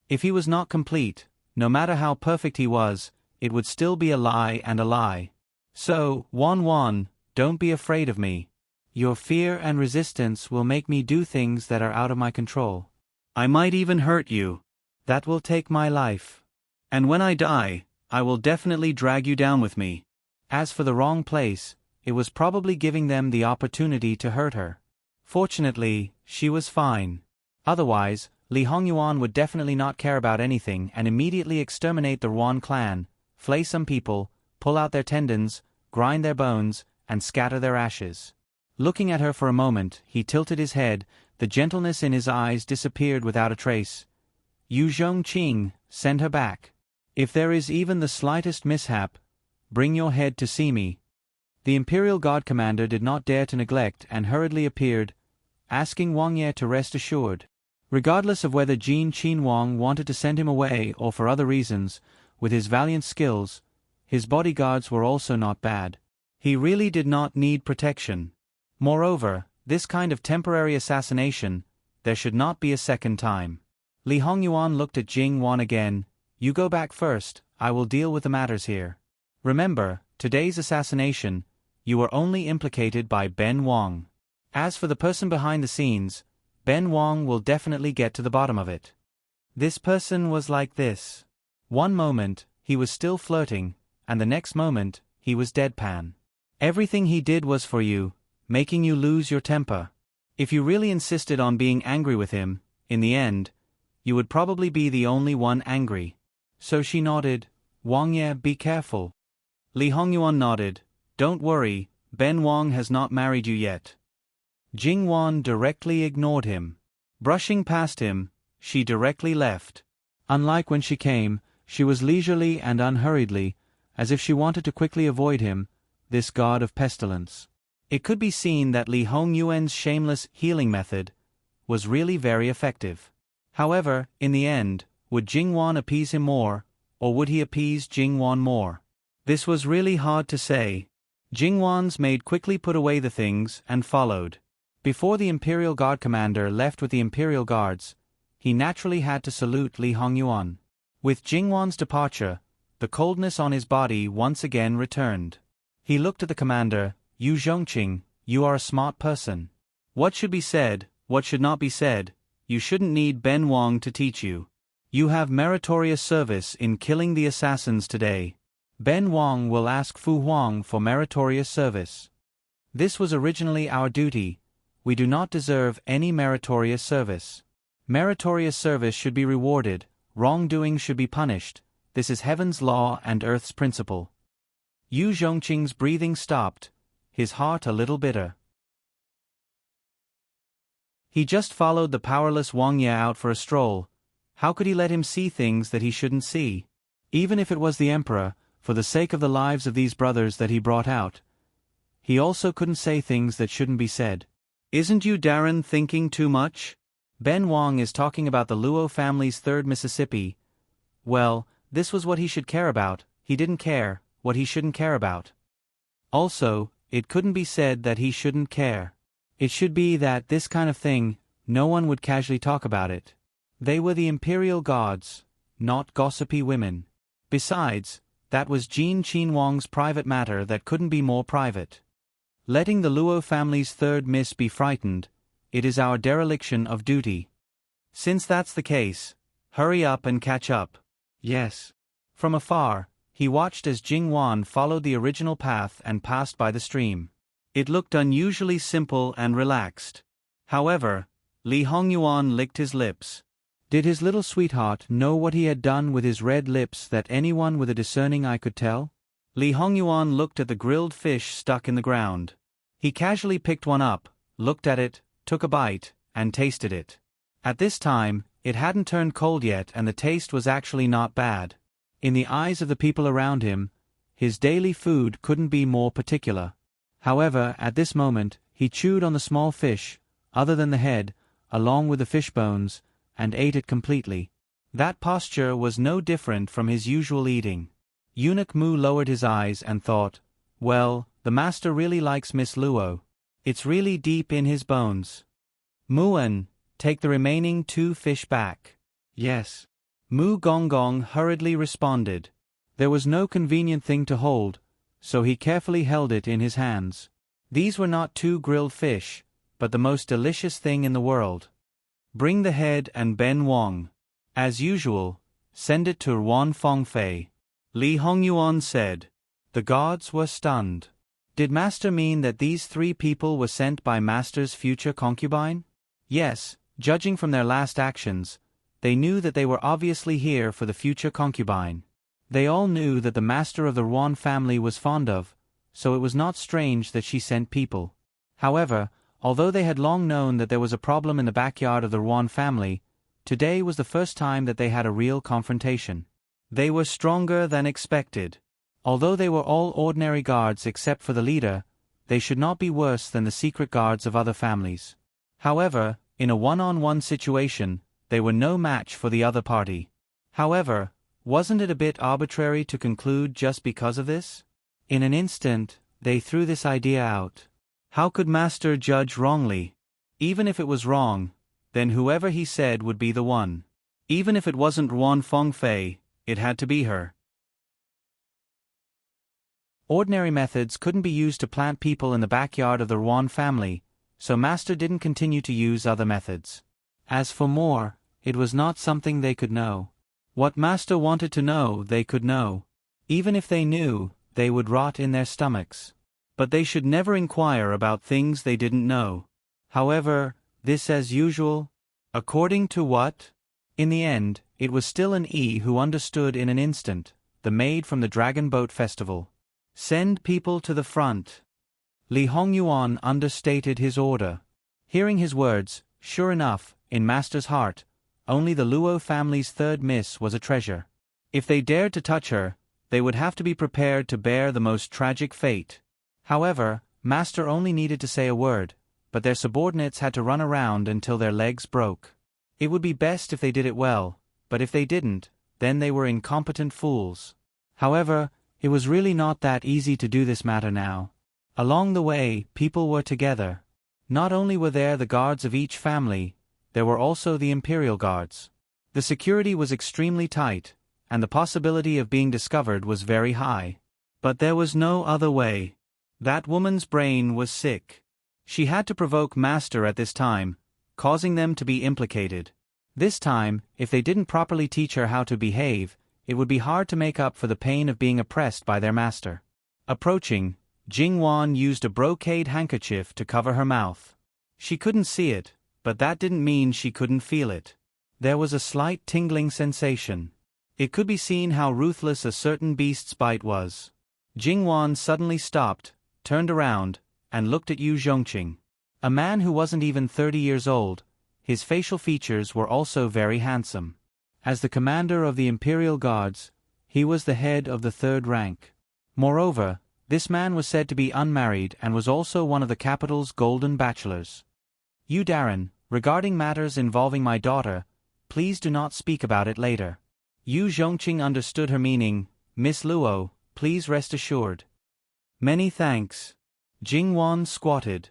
If he was not complete, no matter how perfect he was, it would still be a lie and a lie. So, Wan, don't be afraid of me. Your fear and resistance will make me do things that are out of my control. I might even hurt you. That will take my life. And when I die, I will definitely drag you down with me. As for the wrong place, it was probably giving them the opportunity to hurt her. Fortunately, she was fine. Otherwise, Li Hongyuan would definitely not care about anything and immediately exterminate the Ruan clan, flay some people, pull out their tendons, grind their bones, and scatter their ashes. Looking at her for a moment, he tilted his head, the gentleness in his eyes disappeared without a trace. Yu Zhongqing, send her back. If there is even the slightest mishap, bring your head to see me. The Imperial Guard commander did not dare to neglect and hurriedly appeared, asking Wang Ye to rest assured. Regardless of whether Jin Qinhuang wanted to send him away or for other reasons, with his valiant skills, his bodyguards were also not bad. He really did not need protection. Moreover, this kind of temporary assassination, there should not be a second time. Li Hongyuan looked at Jing Wan again. You go back first, I will deal with the matters here. Remember, today's assassination, you were only implicated by Ben Wang. As for the person behind the scenes, Ben Wang will definitely get to the bottom of it. This person was like this. One moment, he was still flirting, and the next moment, he was deadpan. Everything he did was for you, making you lose your temper. If you really insisted on being angry with him, in the end, you would probably be the only one angry. So she nodded. Wang Ye, be careful. Li Hongyuan nodded. Don't worry, Ben Wang has not married you yet. Jing Wan directly ignored him. Brushing past him, she directly left. Unlike when she came, she was leisurely and unhurriedly, as if she wanted to quickly avoid him, this god of pestilence. It could be seen that Li Hongyuan's shameless healing method was really very effective. However, in the end, would Jing Wan appease him more, or would he appease Jing Wan more? This was really hard to say. Jing Wan's maid quickly put away the things and followed. Before the Imperial Guard commander left with the Imperial Guards, he naturally had to salute Li Hongyuan. With Jing Wan's departure, the coldness on his body once again returned. He looked at the commander. Yu Zhongqing, you are a smart person. What should be said, what should not be said, you shouldn't need Ben Wang to teach you. You have meritorious service in killing the assassins today. Ben Wang will ask Fu Huang for meritorious service. This was originally our duty. We do not deserve any meritorious service. Meritorious service should be rewarded, wrongdoing should be punished. This is heaven's law and earth's principle. Yu Zhongqing's breathing stopped, his heart a little bitter. He just followed the powerless Wang Ye out for a stroll. How could he let him see things that he shouldn't see? Even if it was the emperor, for the sake of the lives of these brothers that he brought out, he also couldn't say things that shouldn't be said. Isn't you Darren thinking too much? Ben Wang is talking about the Luo family's third Mississippi. Well, this was what he should care about. He didn't care what he shouldn't care about. Also, it couldn't be said that he shouldn't care. It should be that this kind of thing, no one would casually talk about it. They were the imperial gods, not gossipy women. Besides, that was Jin Qinhuang's private matter that couldn't be more private. Letting the Luo family's third miss be frightened, it is our dereliction of duty. Since that's the case, hurry up and catch up. Yes. From afar, he watched as Jing Wan followed the original path and passed by the stream. It looked unusually simple and relaxed. However, Li Hongyuan licked his lips. Did his little sweetheart know what he had done with his red lips that anyone with a discerning eye could tell? Li Hongyuan looked at the grilled fish stuck in the ground. He casually picked one up, looked at it, took a bite, and tasted it. At this time, it hadn't turned cold yet and the taste was actually not bad. In the eyes of the people around him, his daily food couldn't be more particular. However, at this moment, he chewed on the small fish, other than the head, along with the fish bones, and ate it completely. That posture was no different from his usual eating. Eunuch Mu lowered his eyes and thought, well, the master really likes Miss Luo. It's really deep in his bones. Muan, take the remaining 2 fish back. Yes. Mu Gonggong hurriedly responded. There was no convenient thing to hold, so he carefully held it in his hands. These were not 2 grilled fish, but the most delicious thing in the world. Bring the head and Ben Wang. As usual, send it to Ruan Fengfei. Li Hongyuan said. The gods were stunned. Did Master mean that these 3 people were sent by Master's future concubine? Yes, judging from their last actions, they knew that they were obviously here for the future concubine. They all knew that the master of the Ruan family was fond of, so it was not strange that she sent people. However, although they had long known that there was a problem in the backyard of the Ruan family, today was the first time that they had a real confrontation. They were stronger than expected. Although they were all ordinary guards except for the leader, they should not be worse than the secret guards of other families. However, in a one-on-one situation, they were no match for the other party. However, wasn't it a bit arbitrary to conclude just because of this? In an instant, they threw this idea out. How could Master judge wrongly? Even if it was wrong, then whoever he said would be the one. Even if it wasn't Ruan Fengfei, it had to be her. Ordinary methods couldn't be used to plant people in the backyard of the Ruan family, so Master didn't continue to use other methods. As for more, it was not something they could know. What Master wanted to know, they could know. Even if they knew, they would rot in their stomachs. But they should never inquire about things they didn't know. However, this as usual? According to what? In the end, it was still an E who understood in an instant, the maid from the Dragon Boat Festival. Send people to the front. Li Hongyuan understated his order. Hearing his words, sure enough, in Master's heart, only the Luo family's third miss was a treasure. If they dared to touch her, they would have to be prepared to bear the most tragic fate. However, Master only needed to say a word, but their subordinates had to run around until their legs broke. It would be best if they did it well, but if they didn't, then they were incompetent fools. However, it was really not that easy to do this matter now. Along the way, people were together. Not only were there the guards of each family, there were also the imperial guards. The security was extremely tight, and the possibility of being discovered was very high. But there was no other way. That woman's brain was sick. She had to provoke Master at this time, causing them to be implicated. This time, if they didn't properly teach her how to behave, it would be hard to make up for the pain of being oppressed by their master. Approaching, Jing Wan used a brocade handkerchief to cover her mouth. She couldn't see it, but that didn't mean she couldn't feel it. There was a slight tingling sensation. It could be seen how ruthless a certain beast's bite was. Jing Wan suddenly stopped, turned around, and looked at Yu Zhongqing. A man who wasn't even 30 years old, his facial features were also very handsome. As the commander of the Imperial Guards, he was the head of the third rank. Moreover, this man was said to be unmarried and was also one of the capital's golden bachelors. You Darren, regarding matters involving my daughter, please do not speak about it later. Yu Zhongqing understood her meaning. Miss Luo, please rest assured. Many thanks. Jing Wan squatted.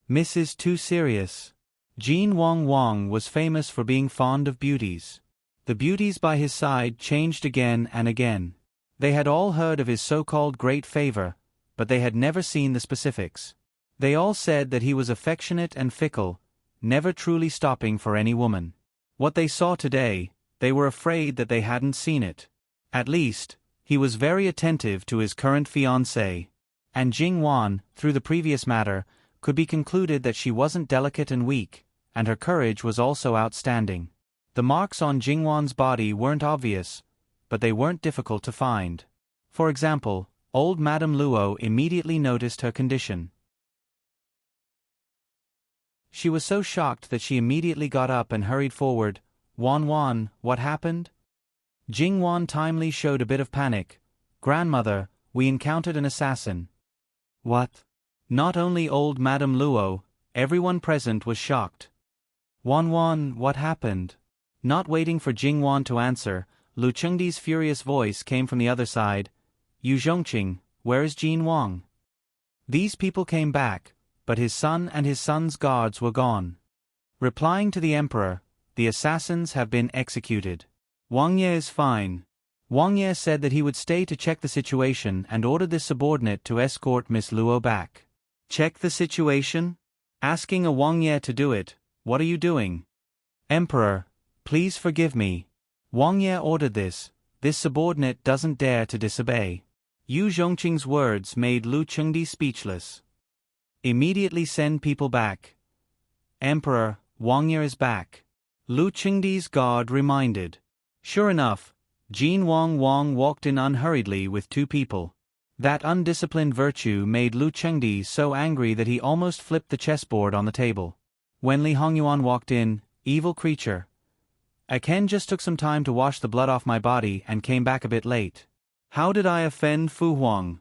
Miss is too serious. Jin Wang was famous for being fond of beauties. The beauties by his side changed again and again. They had all heard of his so-called great favor, but they had never seen the specifics. They all said that he was affectionate and fickle, never truly stopping for any woman. What they saw today, they were afraid that they hadn't seen it. At least, he was very attentive to his current fiancée. And Jing Wan, through the previous matter, could be concluded that she wasn't delicate and weak, and her courage was also outstanding. The marks on Jing Wan's body weren't obvious, but they weren't difficult to find. For example, old Madame Luo immediately noticed her condition. She was so shocked that she immediately got up and hurried forward. Wan, what happened? Jing Wan timely showed a bit of panic. Grandmother, we encountered an assassin. What? Not only old Madame Luo, everyone present was shocked. Wan, what happened? Not waiting for Jing Wan to answer, Lu Chengdi's furious voice came from the other side. Yu Zhongqing, where is Jin Wang? These people came back, but his son and his son's guards were gone. Replying to the emperor, the assassins have been executed. Wang Ye is fine. Wang Ye said that he would stay to check the situation and ordered this subordinate to escort Miss Luo back. Check the situation? Asking a Wang Ye to do it, what are you doing? Emperor, please forgive me. Wang Ye ordered this subordinate doesn't dare to disobey. Yu Zhongqing's words made Lu Chengdi speechless. Immediately send people back. Emperor, Wang Ye is back. Lu Chengdi's guard reminded. Sure enough, Jin Wang walked in unhurriedly with two people. That undisciplined virtue made Lu Chengdi so angry that he almost flipped the chessboard on the table. When Li Hongyuan walked in, evil creature. I Ken just took some time to wash the blood off my body and came back a bit late. How did I offend Fu Huang?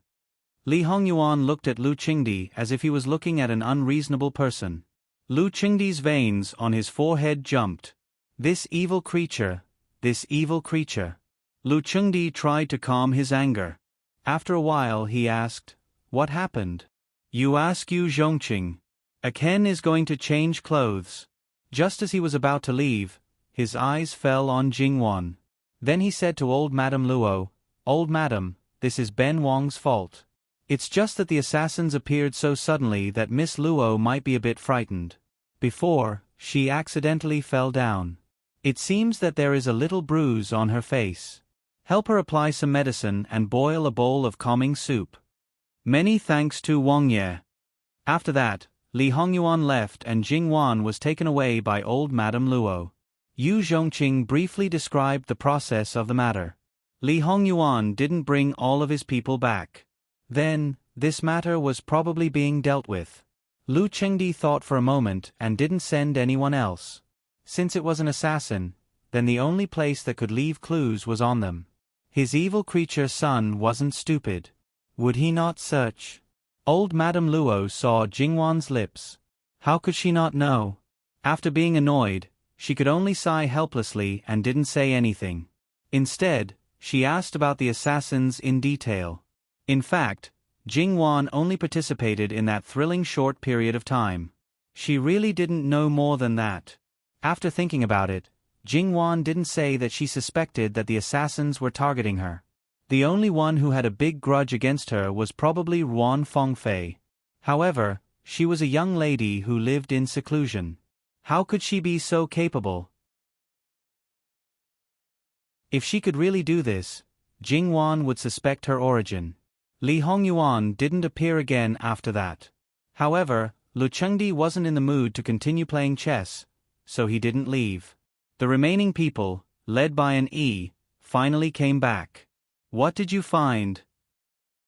Li Hongyuan looked at Lu Chengdi as if he was looking at an unreasonable person. Lu Chengdi's veins on his forehead jumped. This evil creature. Lu Chengdi tried to calm his anger. After a while he asked, what happened? You ask Yu Zhongqing. Aken is going to change clothes. Just as he was about to leave, his eyes fell on Jing Wan. Then he said to old Madame Luo, Old Madam, this is Ben Wang's fault. It's just that the assassins appeared so suddenly that Miss Luo might be a bit frightened. Before, she accidentally fell down. It seems that there is a little bruise on her face. Help her apply some medicine and boil a bowl of calming soup. Many thanks to Wang Ye. After that, Li Hongyuan left and Jing Wan was taken away by old Madame Luo. Yu Zhongqing briefly described the process of the matter. Li Hongyuan didn't bring all of his people back. Then, this matter was probably being dealt with. Lu Chengdi thought for a moment and didn't send anyone else. Since it was an assassin, then the only place that could leave clues was on them. His evil creature son wasn't stupid. Would he not search? Old Madame Luo saw Jingwan's lips. How could she not know? After being annoyed, she could only sigh helplessly and didn't say anything. Instead, she asked about the assassins in detail. In fact, Jingwan only participated in that thrilling short period of time. She really didn't know more than that. After thinking about it, Jingwan didn't say that she suspected that the assassins were targeting her. The only one who had a big grudge against her was probably Ruan Fengfei. However, she was a young lady who lived in seclusion. How could she be so capable? If she could really do this, Jingwan would suspect her origin. Li Hongyuan didn't appear again after that. However, Lu Chengdi wasn't in the mood to continue playing chess, so he didn't leave. The remaining people, led by an E, finally came back. What did you find?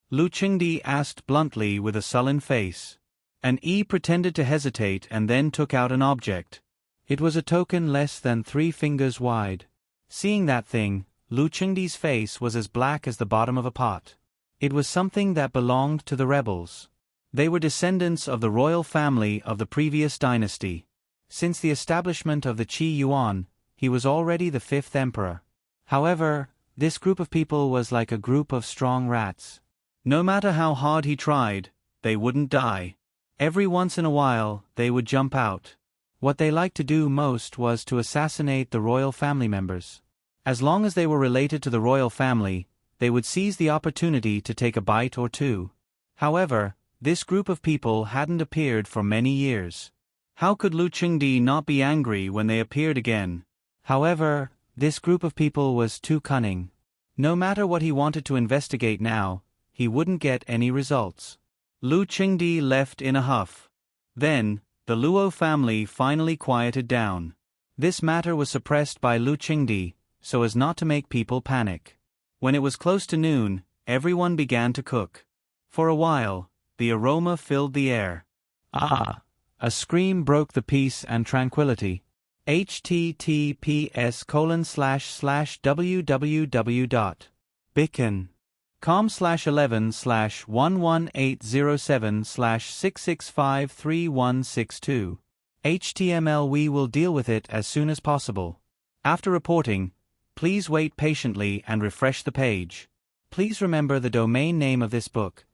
Lu Chengdi asked bluntly with a sullen face. An E pretended to hesitate and then took out an object. It was a token less than 3 fingers wide. Seeing that thing, Lu Chengdi's face was as black as the bottom of a pot. It was something that belonged to the rebels. They were descendants of the royal family of the previous dynasty. Since the establishment of the Qi Yuan, he was already the 5th emperor. However, this group of people was like a group of strong rats. No matter how hard he tried, they wouldn't die. Every once in a while, they would jump out. What they liked to do most was to assassinate the royal family members. As long as they were related to the royal family, they would seize the opportunity to take a bite or two. However, this group of people hadn't appeared for many years. How could Lu Chengdi not be angry when they appeared again? However, this group of people was too cunning. No matter what he wanted to investigate now, he wouldn't get any results. Lu Chengdi left in a huff. Then, the Luo family finally quieted down. This matter was suppressed by Lu Chengdi, so as not to make people panic. When it was close to noon, everyone began to cook. For a while, the aroma filled the air. Ah! A scream broke the peace and tranquility. https://www.bicken.com/11/11807/6653162. HTML. We will deal with it as soon as possible. After reporting, please wait patiently and refresh the page. Please remember the domain name of this book: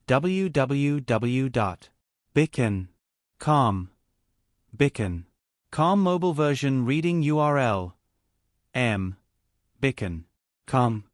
www.bicken.com. Bicken.com. Mobile version reading URL bicken.com.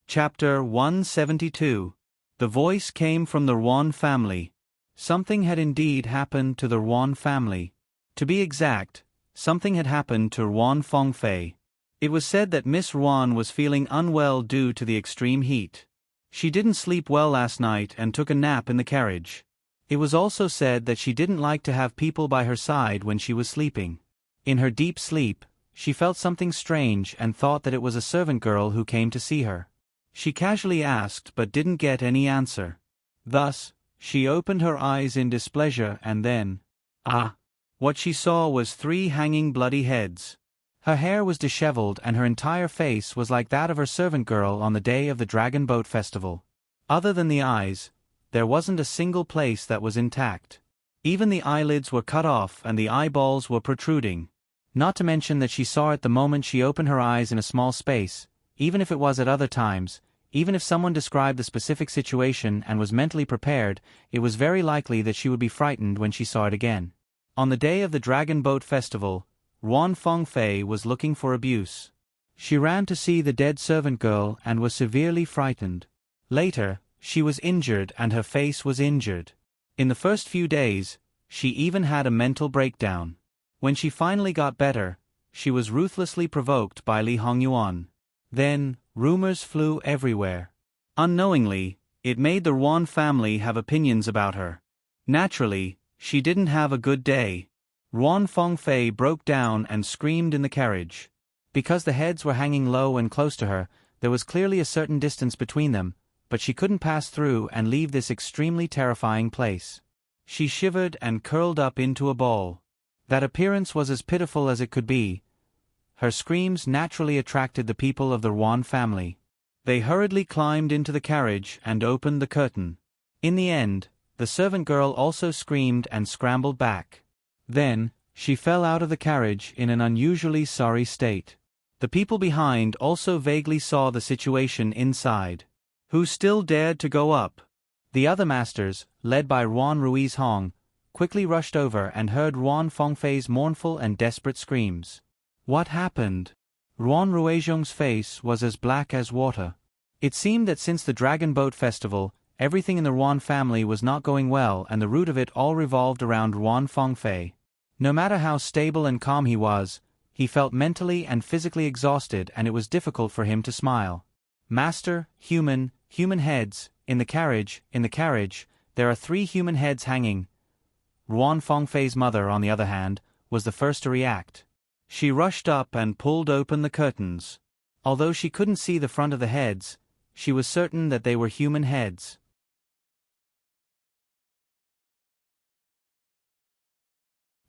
Chapter 172. The voice came from the Ruan family. Something had indeed happened to the Ruan family. To be exact, something had happened to Ruan Fengfei. It was said that Miss Ruan was feeling unwell due to the extreme heat. She didn't sleep well last night and took a nap in the carriage. It was also said that she didn't like to have people by her side when she was sleeping. In her deep sleep, she felt something strange and thought that it was a servant girl who came to see her. She casually asked but didn't get any answer. Thus, she opened her eyes in displeasure and then, what she saw was 3 hanging bloody heads. Her hair was disheveled and her entire face was like that of her servant girl on the day of the Dragon Boat Festival. Other than the eyes, there wasn't a single place that was intact. Even the eyelids were cut off and the eyeballs were protruding. Not to mention that she saw it the moment she opened her eyes in a small space, even if it was at other times. Even if someone described the specific situation and was mentally prepared, it was very likely that she would be frightened when she saw it again. On the day of the Dragon Boat Festival, Ruan Fengfei was looking for abuse. She ran to see the dead servant girl and was severely frightened. Later, she was injured and her face was injured. In the first few days, she even had a mental breakdown. When she finally got better, she was ruthlessly provoked by Li Hongyuan. Then, rumors flew everywhere. Unknowingly, it made the Ruan family have opinions about her. Naturally, she didn't have a good day. Ruan Fengfei broke down and screamed in the carriage. Because the heads were hanging low and close to her, there was clearly a certain distance between them, but she couldn't pass through and leave this extremely terrifying place. She shivered and curled up into a ball. That appearance was as pitiful as it could be. Her screams naturally attracted the people of the Ruan family. They hurriedly climbed into the carriage and opened the curtain. In the end, the servant girl also screamed and scrambled back. Then, she fell out of the carriage in an unusually sorry state. The people behind also vaguely saw the situation inside. Who still dared to go up? The other masters, led by Ruan Ruiz Hong, quickly rushed over and heard Ruan Fengfei's mournful and desperate screams. What happened? Ruan Ruizhong's face was as black as water. It seemed that since the Dragon Boat Festival, everything in the Ruan family was not going well and the root of it all revolved around Ruan Fengfei. No matter how stable and calm he was, he felt mentally and physically exhausted and it was difficult for him to smile. Master, human heads, in the carriage, there are 3 human heads hanging. Ruan Fengfei's mother, on the other hand, was the first to react. She rushed up and pulled open the curtains. Although she couldn't see the front of the heads, she was certain that they were human heads.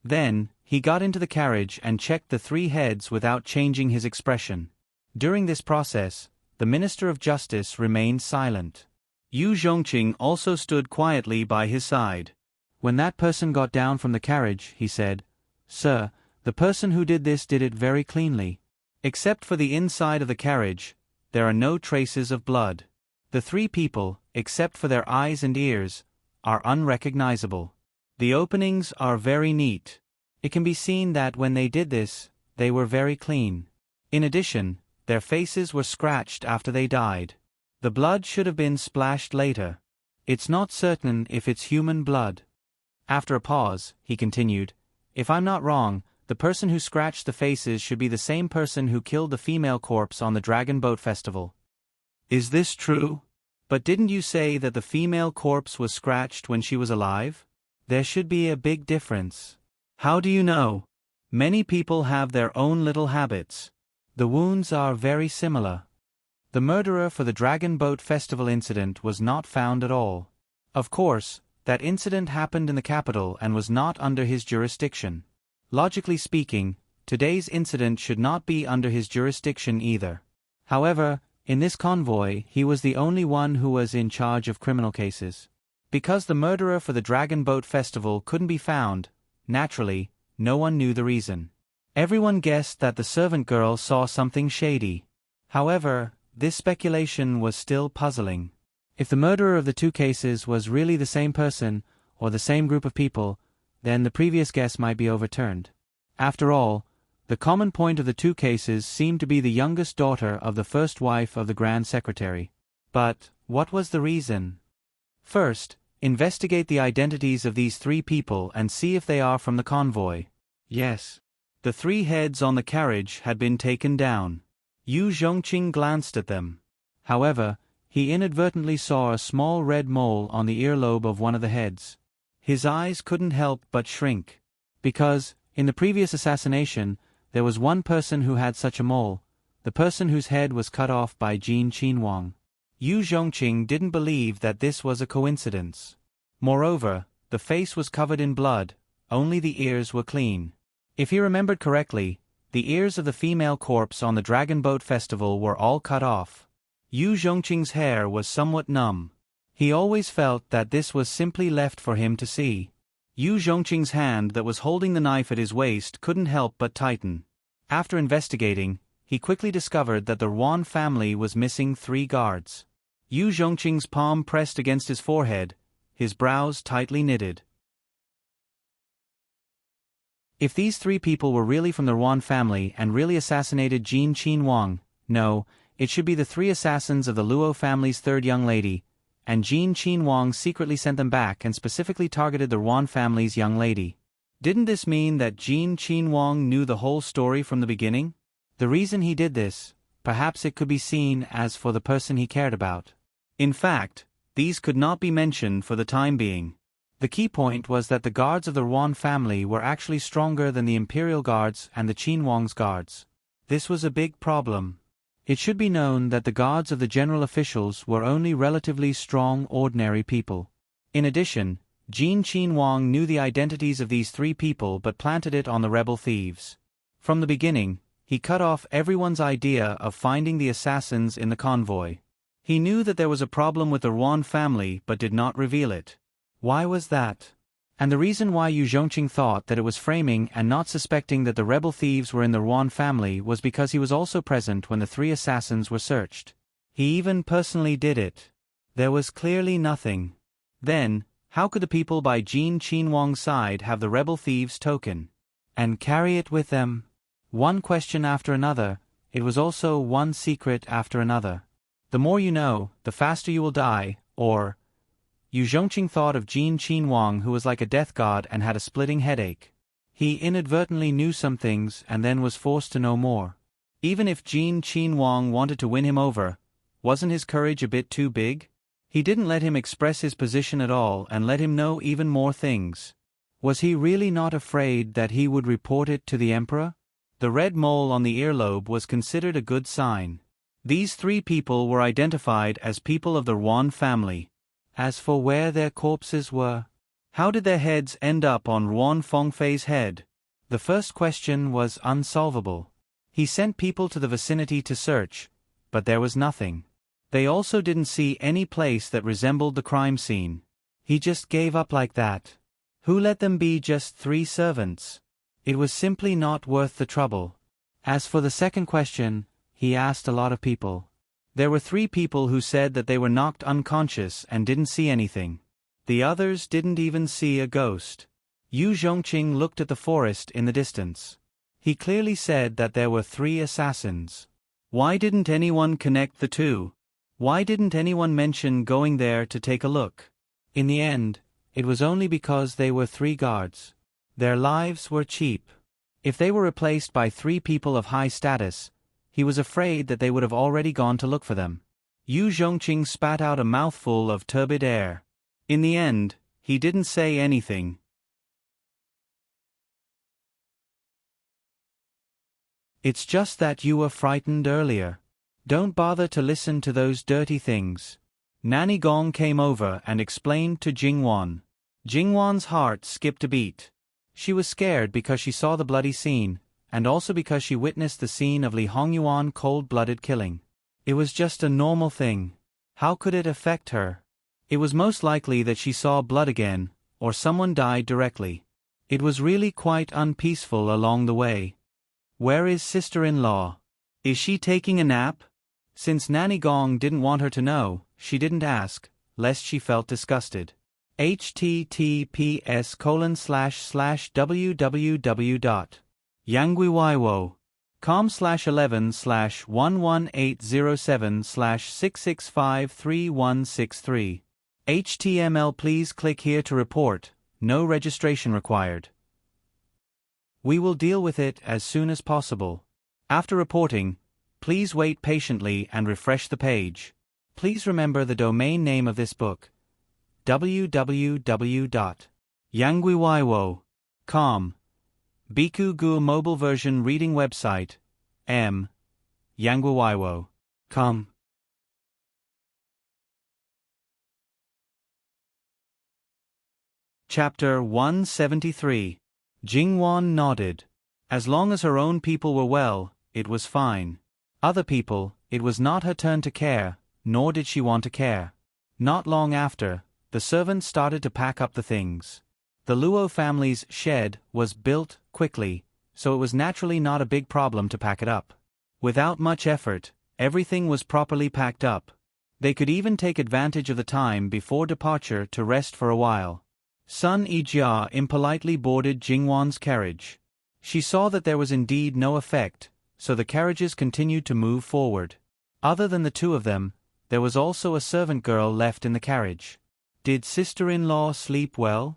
Then, he got into the carriage and checked the 3 heads without changing his expression. During this process, the Minister of Justice remained silent. Yu Zhongqing also stood quietly by his side. When that person got down from the carriage, he said, "Sir, the person who did this did it very cleanly. Except for the inside of the carriage, there are no traces of blood. The 3 people, except for their eyes and ears, are unrecognizable. The openings are very neat. It can be seen that when they did this, they were very clean. In addition, their faces were scratched after they died. The blood should have been splashed later. It's not certain if it's human blood." After a pause, he continued, "If I'm not wrong, the person who scratched the faces should be the same person who killed the female corpse on the Dragon Boat Festival." "Is this true? But didn't you say that the female corpse was scratched when she was alive? There should be a big difference." "How do you know?" "Many people have their own little habits. The wounds are very similar." The murderer for the Dragon Boat Festival incident was not found at all. Of course, that incident happened in the capital and was not under his jurisdiction. Logically speaking, today's incident should not be under his jurisdiction either. However, in this convoy, he was the only one who was in charge of criminal cases. Because the murderer for the Dragon Boat Festival couldn't be found, naturally, no one knew the reason. Everyone guessed that the servant girl saw something shady. However, this speculation was still puzzling. If the murderer of the 2 cases was really the same person, or the same group of people, then the previous guess might be overturned. After all, the common point of the 2 cases seemed to be the youngest daughter of the first wife of the Grand Secretary. But, what was the reason? First, investigate the identities of these 3 people and see if they are from the convoy. Yes. The 3 heads on the carriage had been taken down. Yu Zhongqing glanced at them. However, he inadvertently saw a small red mole on the earlobe of one of the heads. His eyes couldn't help but shrink. Because, in the previous assassination, there was one person who had such a mole, the person whose head was cut off by Jin Qinhuang. Yu Zhongqing didn't believe that this was a coincidence. Moreover, the face was covered in blood, only the ears were clean. If he remembered correctly, the ears of the female corpse on the Dragon Boat Festival were all cut off. Yu Zhongqing's hair was somewhat numb. He always felt that this was simply left for him to see. Yu Zhongqing's hand that was holding the knife at his waist couldn't help but tighten. After investigating, he quickly discovered that the Ruan family was missing 3 guards. Yu Zhongqing's palm pressed against his forehead, his brows tightly knitted. If these 3 people were really from the Ruan family and really assassinated Jin Qinhuang, no, it should be the 3 assassins of the Luo family's 3rd young lady, and Jin Qinhuang secretly sent them back and specifically targeted the Ruan family's young lady. Didn't this mean that Jin Qinhuang knew the whole story from the beginning? The reason he did this, perhaps it could be seen as for the person he cared about. In fact, these could not be mentioned for the time being. The key point was that the guards of the Ruan family were actually stronger than the Imperial Guards and the Qinhuang's guards. This was a big problem. It should be known that the guards of the general officials were only relatively strong ordinary people. In addition, Jin Qinhuang knew the identities of these 3 people but planted it on the rebel thieves. From the beginning, he cut off everyone's idea of finding the assassins in the convoy. He knew that there was a problem with the Ruan family but did not reveal it. Why was that? And the reason why Yu Zhongqing thought that it was framing and not suspecting that the rebel thieves were in the Ruan family was because he was also present when the 3 assassins were searched. He even personally did it. There was clearly nothing. Then, how could the people by Jin Qinhuang's side have the rebel thieves' token and carry it with them? One question after another, it was also one secret after another. The more you know, the faster you will die, or... Yu Zhongqing thought of Jin Qinhuang, who was like a death god and had a splitting headache. He inadvertently knew some things and then was forced to know more. Even if Jin Qinhuang wanted to win him over, wasn't his courage a bit too big? He didn't let him express his position at all and let him know even more things. Was he really not afraid that he would report it to the emperor? The red mole on the earlobe was considered a good sign. These 3 people were identified as people of the Ruan family. As for where their corpses were, how did their heads end up on Ruan Fengfei's head? The first question was unsolvable. He sent people to the vicinity to search, but there was nothing. They also didn't see any place that resembled the crime scene. He just gave up like that. Who let them be just 3 servants? It was simply not worth the trouble. As for the second question, he asked a lot of people. There were 3 people who said that they were knocked unconscious and didn't see anything. The others didn't even see a ghost. Yu Zhongqing looked at the forest in the distance. He clearly said that there were 3 assassins. Why didn't anyone connect the 2? Why didn't anyone mention going there to take a look? In the end, it was only because they were 3 guards. Their lives were cheap. If they were replaced by 3 people of high status, he was afraid that they would have already gone to look for them. Yu Zhongqing spat out a mouthful of turbid air. In the end, he didn't say anything. It's just that you were frightened earlier. Don't bother to listen to those dirty things. Nanny Gong came over and explained to Jingwan. Jingwan's heart skipped a beat. She was scared because she saw the bloody scene, and also because she witnessed the scene of Li Hongyuan cold-blooded killing. It was just a normal thing. How could it affect her? It was most likely that she saw blood again, or someone died directly. It was really quite unpeaceful along the way. Where is sister-in-law? Is she taking a nap? Since Nanny Gong didn't want her to know, she didn't ask, lest she felt disgusted. https://www.yangguiwaiwo.com/11/11807/6653163. HTML. Please click here to report, no registration required. We will deal with it as soon as possible. After reporting, please wait patiently and refresh the page. Please remember the domain name of this book: www.yangguiwaiwo.com. Biku Gu mobile version reading website: yangguiwaiwo.com. Chapter 173. Jingwan nodded. As long as her own people were well, it was fine. Other people, it was not her turn to care, nor did she want to care. Not long after, the servants started to pack up the things. The Luo family's shed was built quickly, so it was naturally not a big problem to pack it up. Without much effort, everything was properly packed up. They could even take advantage of the time before departure to rest for a while. Sun Yijia impolitely boarded Jingwan's carriage. She saw that there was indeed no effect, so the carriages continued to move forward. Other than the 2 of them, there was also a servant girl left in the carriage. Did sister-in-law sleep well?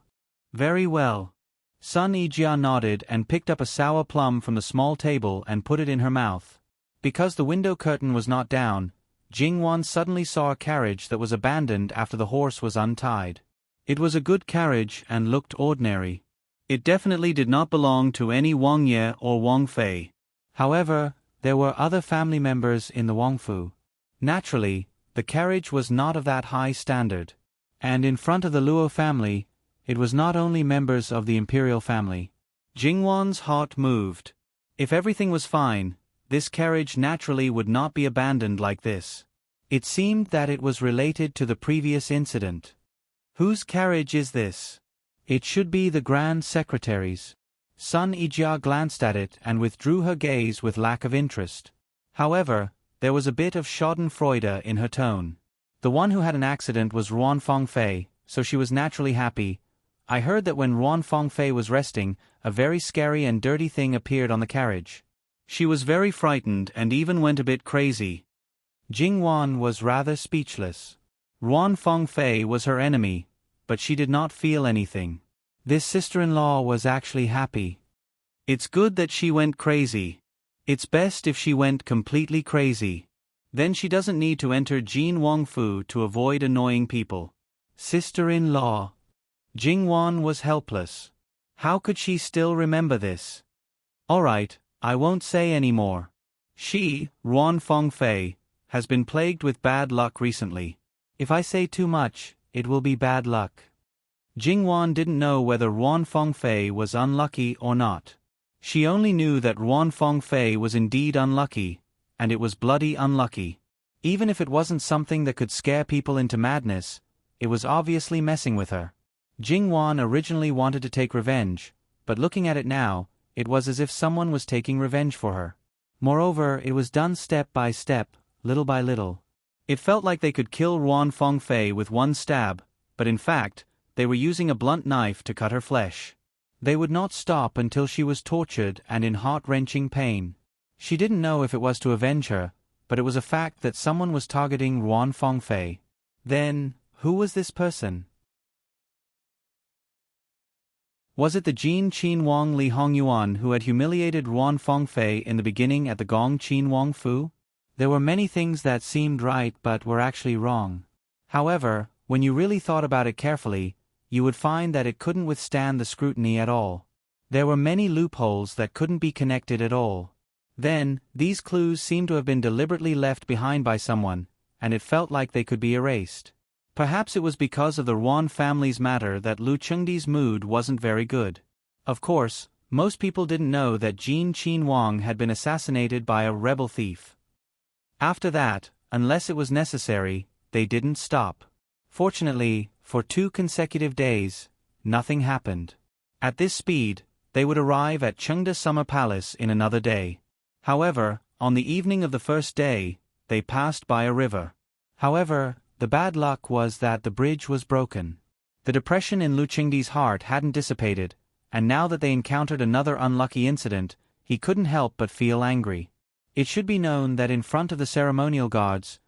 Very well. Sun Yijia nodded and picked up a sour plum from the small table and put it in her mouth. Because the window curtain was not down, Jingwan suddenly saw a carriage that was abandoned after the horse was untied. It was a good carriage and looked ordinary. It definitely did not belong to any Wang Ye or Wang Fei. However, there were other family members in the Wangfu. Naturally, the carriage was not of that high standard. And in front of the Luo family, it was not only members of the imperial family. Jingwan's heart moved. If everything was fine, this carriage naturally would not be abandoned like this. It seemed that it was related to the previous incident. Whose carriage is this? It should be the Grand Secretary's. Sun Yijia glanced at it and withdrew her gaze with lack of interest. However, there was a bit of schadenfreude in her tone. The one who had an accident was Ruan Fengfei, so she was naturally happy. I heard that when Ruan Fengfei was resting, a very scary and dirty thing appeared on the carriage. She was very frightened and even went a bit crazy. Jingwan was rather speechless. Ruan Fengfei was her enemy, but she did not feel anything. This sister-in-law was actually happy. It's good that she went crazy. It's best if she went completely crazy. Then she doesn't need to enter Jin Wangfu to avoid annoying people. Sister-in-law. Jingwan was helpless. How could she still remember this? Alright, I won't say any more. She, Ruan Fengfei, has been plagued with bad luck recently. If I say too much, it will be bad luck. Jingwan didn't know whether Ruan Fengfei was unlucky or not. She only knew that Ruan Fengfei was indeed unlucky, and it was bloody unlucky. Even if it wasn't something that could scare people into madness, it was obviously messing with her. Jingwan originally wanted to take revenge, but looking at it now, it was as if someone was taking revenge for her. Moreover, it was done step by step, little by little. It felt like they could kill Ruan Fengfei with one stab, but in fact, they were using a blunt knife to cut her flesh. They would not stop until she was tortured and in heart-wrenching pain. She didn't know if it was to avenge her, but it was a fact that someone was targeting Ruan Fengfei. Then, who was this person? Was it the Jin Qin Wang Li Hongyuan who had humiliated Ruan Fengfei in the beginning at the Gong Qin Wang Fu? There were many things that seemed right but were actually wrong. However, when you really thought about it carefully, you would find that it couldn't withstand the scrutiny at all. There were many loopholes that couldn't be connected at all. Then, these clues seemed to have been deliberately left behind by someone, and it felt like they could be erased. Perhaps it was because of the Ruan family's matter that Lu Chengdi's mood wasn't very good. Of course, most people didn't know that Jin Qin Wang had been assassinated by a rebel thief. After that, unless it was necessary, they didn't stop. Fortunately, for 2 consecutive days, nothing happened. At this speed, they would arrive at Chengde Summer Palace in another day. However, on the evening of the first day, they passed by a river. However, the bad luck was that the bridge was broken. The depression in Lu Chengdi's heart hadn't dissipated, and now that they encountered another unlucky incident, he couldn't help but feel angry. It should be known that in front of the ceremonial guards,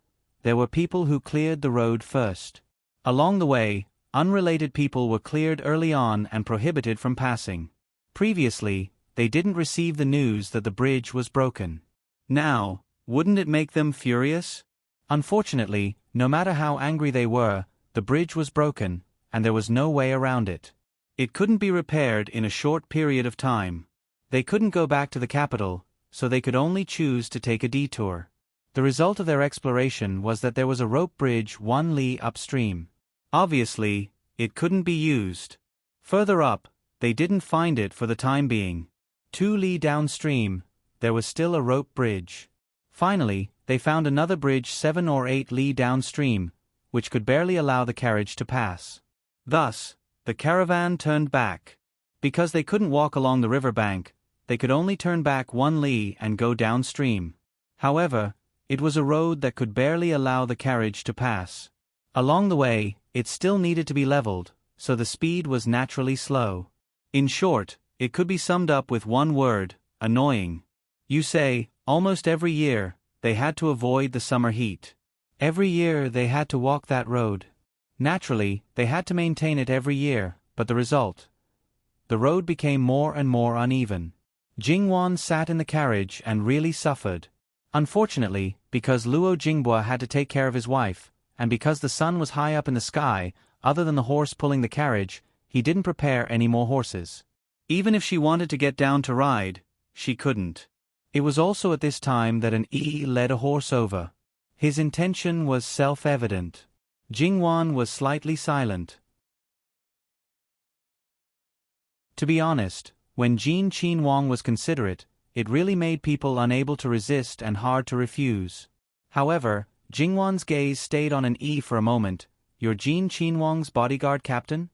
there were people who cleared the road first. Along the way, unrelated people were cleared early on and prohibited from passing. Previously, they didn't receive the news that the bridge was broken. Now, wouldn't it make them furious? Unfortunately, no matter how angry they were, the bridge was broken, and there was no way around it. It couldn't be repaired in a short period of time. They couldn't go back to the capital, so they could only choose to take a detour. The result of their exploration was that there was a rope bridge 1 li upstream. Obviously, it couldn't be used. Further up, they didn't find it for the time being. 2 li downstream, there was still a rope bridge. Finally, they found another bridge 7 or 8 li downstream, which could barely allow the carriage to pass. Thus, the caravan turned back. Because they couldn't walk along the river bank, they could only turn back 1 li and go downstream. However, it was a road that could barely allow the carriage to pass. Along the way, it still needed to be leveled, so the speed was naturally slow. In short, it could be summed up with one word: annoying. You say, almost every year, they had to avoid the summer heat. Every year they had to walk that road. Naturally, they had to maintain it every year, but the result? The road became more and more uneven. Jingwan sat in the carriage and really suffered. Unfortunately, because Luo Jingbua had to take care of his wife, and because the sun was high up in the sky, other than the horse pulling the carriage, he didn't prepare any more horses. Even if she wanted to get down to ride, she couldn't. It was also at this time that an Yi led a horse over. His intention was self-evident. Jingwan was slightly silent. To be honest, when Jin Qin Wang was considerate, it really made people unable to resist and hard to refuse. However, Jingwan's gaze stayed on an Yi for a moment. "You're Jin Qin Wang's bodyguard captain?"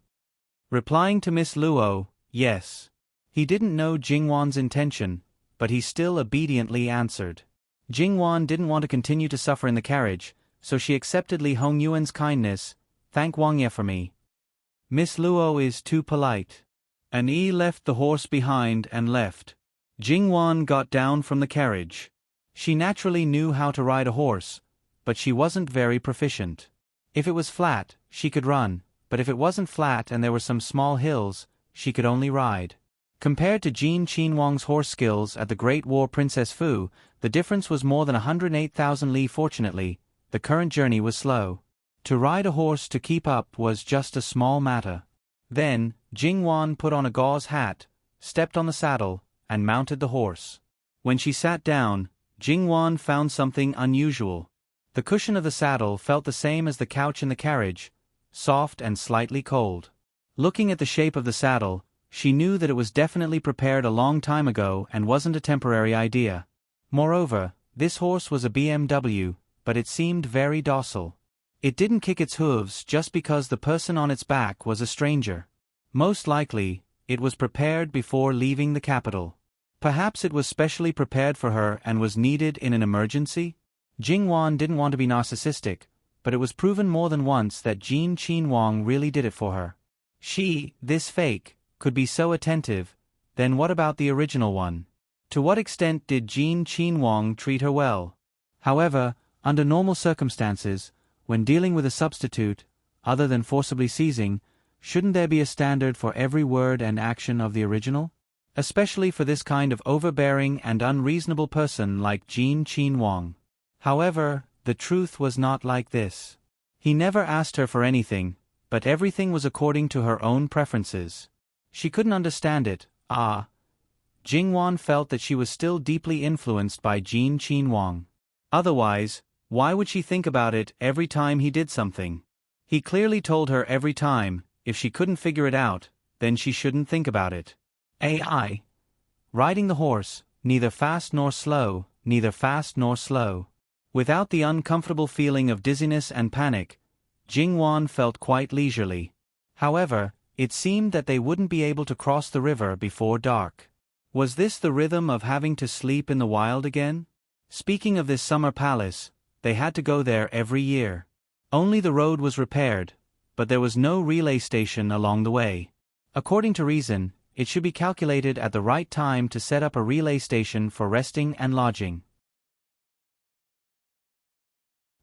Replying to Miss Luo, "Yes." He didn't know Jingwan's intention, but he still obediently answered. Jingwan didn't want to continue to suffer in the carriage, so she accepted Li Hongyuan's kindness. "Thank Wang Ye for me. Miss Luo is too polite." An Yi left the horse behind and left. Jingwan got down from the carriage. She naturally knew how to ride a horse, but she wasn't very proficient. If it was flat, she could run, but if it wasn't flat and there were some small hills, she could only ride. Compared to Jin Qin Wang's horse skills at the Great War Princess Fu, the difference was more than 108,000 li. Fortunately, the current journey was slow. To ride a horse to keep up was just a small matter. Then, Jingwan put on a gauze hat, stepped on the saddle, and mounted the horse. When she sat down, Jingwan found something unusual. The cushion of the saddle felt the same as the couch in the carriage, soft and slightly cold. Looking at the shape of the saddle, she knew that it was definitely prepared a long time ago and wasn't a temporary idea. Moreover, this horse was a BMW, but it seemed very docile. It didn't kick its hooves just because the person on its back was a stranger. Most likely, it was prepared before leaving the capital. Perhaps it was specially prepared for her and was needed in an emergency? Jingwan didn't want to be narcissistic, but it was proven more than once that Jin Qinhuang really did it for her. She, this fake, could be so attentive, then what about the original one? To what extent did Jin Qinhuang treat her well? However, under normal circumstances, when dealing with a substitute, other than forcibly seizing, shouldn't there be a standard for every word and action of the original? Especially for this kind of overbearing and unreasonable person like Jin Qinhuang. However, the truth was not like this. He never asked her for anything, but everything was according to her own preferences. She couldn't understand it. Jingwan felt that she was still deeply influenced by Jin Qinhuang. Otherwise, why would she think about it every time he did something? He clearly told her every time, if she couldn't figure it out, then she shouldn't think about it. Riding the horse, neither fast nor slow, neither fast nor slow. Without the uncomfortable feeling of dizziness and panic, Jingwan felt quite leisurely. However, it seemed that they wouldn't be able to cross the river before dark. Was this the rhythm of having to sleep in the wild again? Speaking of this summer palace, they had to go there every year. Only the road was repaired, but there was no relay station along the way. According to reason, it should be calculated at the right time to set up a relay station for resting and lodging.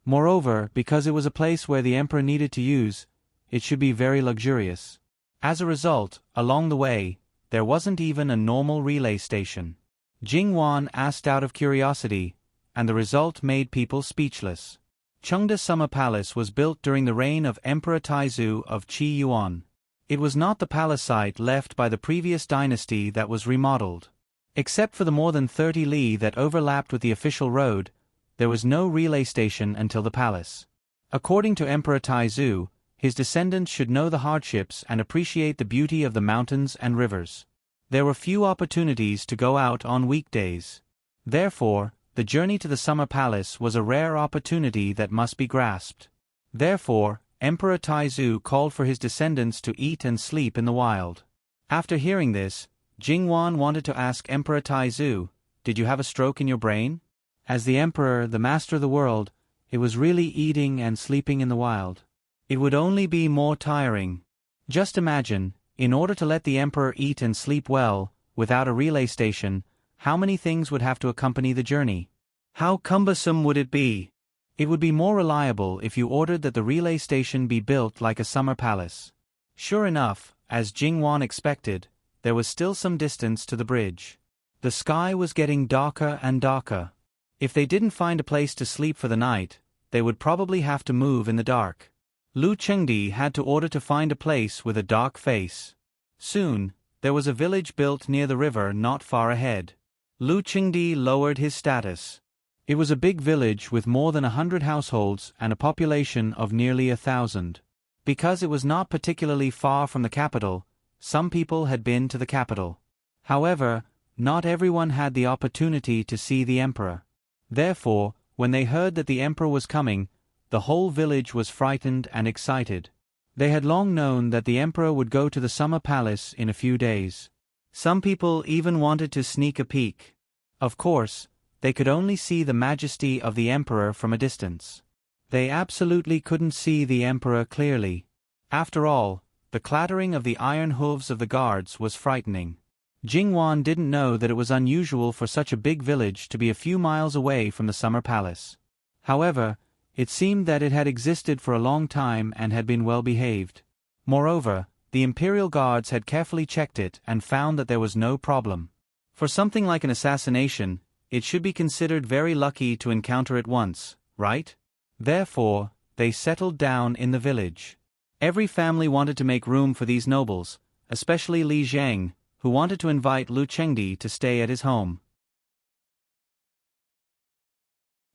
Moreover, because it was a place where the emperor needed to use, it should be very luxurious. As a result, along the way, there wasn't even a normal relay station. Jingwan asked out of curiosity, and the result made people speechless. Chengde Summer Palace was built during the reign of Emperor Taizu of Qi Yuan. It was not the palace site left by the previous dynasty that was remodeled. Except for the more than 30 li that overlapped with the official road, there was no relay station until the palace. According to Emperor Taizu, his descendants should know the hardships and appreciate the beauty of the mountains and rivers. There were few opportunities to go out on weekdays. Therefore, the journey to the summer palace was a rare opportunity that must be grasped. Therefore, Emperor Taizu called for his descendants to eat and sleep in the wild. After hearing this, Jingwan wanted to ask Emperor Taizu, "Did you have a stroke in your brain?" As the emperor, the master of the world, it was really eating and sleeping in the wild. It would only be more tiring. Just imagine, in order to let the emperor eat and sleep well, without a relay station, how many things would have to accompany the journey? How cumbersome would it be? It would be more reliable if you ordered that the relay station be built like a summer palace. Sure enough, as Jingwan expected, there was still some distance to the bridge. The sky was getting darker and darker. If they didn't find a place to sleep for the night, they would probably have to move in the dark. Lu Chengdi had to order to find a place with a dark face. Soon, there was a village built near the river not far ahead. Lu Chengdi lowered his status. It was a big village with more than 100 households and a population of nearly 1,000. Because it was not particularly far from the capital, some people had been to the capital. However, not everyone had the opportunity to see the emperor. Therefore, when they heard that the emperor was coming, the whole village was frightened and excited. They had long known that the emperor would go to the summer palace in a few days. Some people even wanted to sneak a peek. Of course, they could only see the majesty of the emperor from a distance. They absolutely couldn't see the emperor clearly. After all, the clattering of the iron hooves of the guards was frightening. Jingwan didn't know that it was unusual for such a big village to be a few miles away from the summer palace. However, it seemed that it had existed for a long time and had been well behaved. Moreover, the imperial guards had carefully checked it and found that there was no problem. For something like an assassination, it should be considered very lucky to encounter it once, right? Therefore, they settled down in the village. Every family wanted to make room for these nobles, especially Li Zhang, who wanted to invite Lu Chengdi to stay at his home.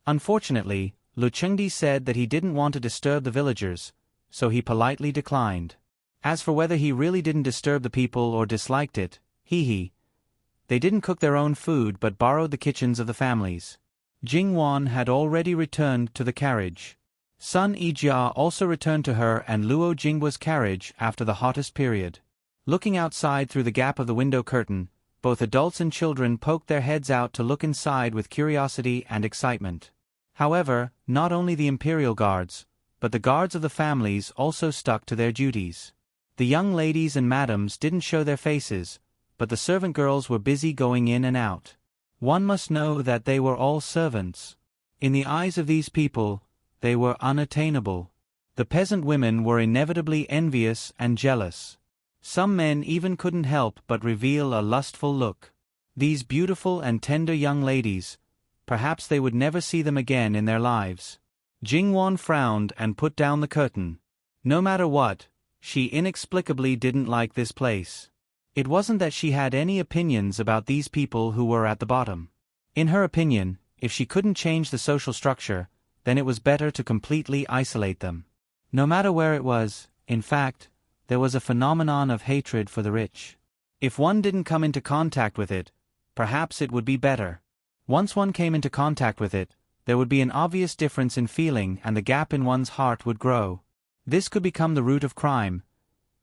Unfortunately, Lu Chengdi said that he didn't want to disturb the villagers, so he politely declined. As for whether he really didn't disturb the people or disliked it, they didn't cook their own food but borrowed the kitchens of the families. Jingwan had already returned to the carriage. Sun Yijia also returned to her and Luo Jinghua's carriage after the hottest period. Looking outside through the gap of the window curtain, both adults and children poked their heads out to look inside with curiosity and excitement. However, not only the imperial guards, but the guards of the families also stuck to their duties. The young ladies and madams didn't show their faces, but the servant girls were busy going in and out. One must know that they were all servants. In the eyes of these people, they were unattainable. The peasant women were inevitably envious and jealous. Some men even couldn't help but reveal a lustful look. These beautiful and tender young ladies, perhaps they would never see them again in their lives. Jingwan frowned and put down the curtain. No matter what, she inexplicably didn't like this place. It wasn't that she had any opinions about these people who were at the bottom. In her opinion, if she couldn't change the social structure, then it was better to completely isolate them. No matter where it was, in fact, there was a phenomenon of hatred for the rich. If one didn't come into contact with it, perhaps it would be better. Once one came into contact with it, there would be an obvious difference in feeling and the gap in one's heart would grow. This could become the root of crime.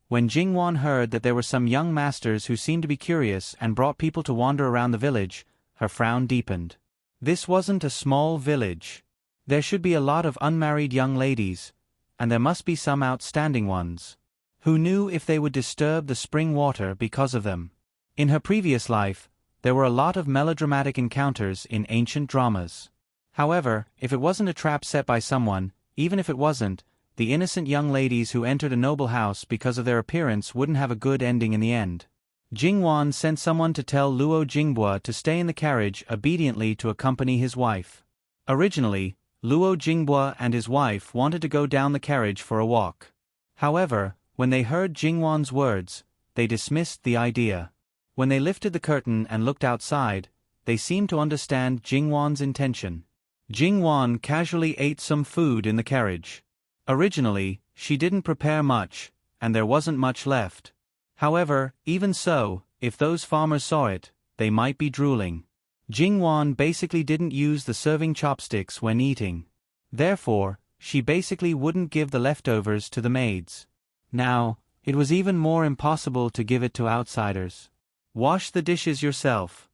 When Jingwan heard that there were some young masters who seemed to be curious and brought people to wander around the village, her frown deepened. This wasn't a small village. There should be a lot of unmarried young ladies, and there must be some outstanding ones. Who knew if they would disturb the spring water because of them? In her previous life, there were a lot of melodramatic encounters in ancient dramas. However, if it wasn't a trap set by someone, even if it wasn't, the innocent young ladies who entered a noble house because of their appearance wouldn't have a good ending in the end. Jingwan sent someone to tell Luo Jinghua to stay in the carriage obediently to accompany his wife. Originally, Luo Jinghua and his wife wanted to go down the carriage for a walk. However, when they heard Jingwan's words, they dismissed the idea. When they lifted the curtain and looked outside, they seemed to understand Jingwan's intention. Jingwan casually ate some food in the carriage. Originally, she didn't prepare much, and there wasn't much left. However, even so, if those farmers saw it, they might be drooling. Jingwan basically didn't use the serving chopsticks when eating. Therefore, she basically wouldn't give the leftovers to the maids. Now, it was even more impossible to give it to outsiders. Wash the dishes yourself.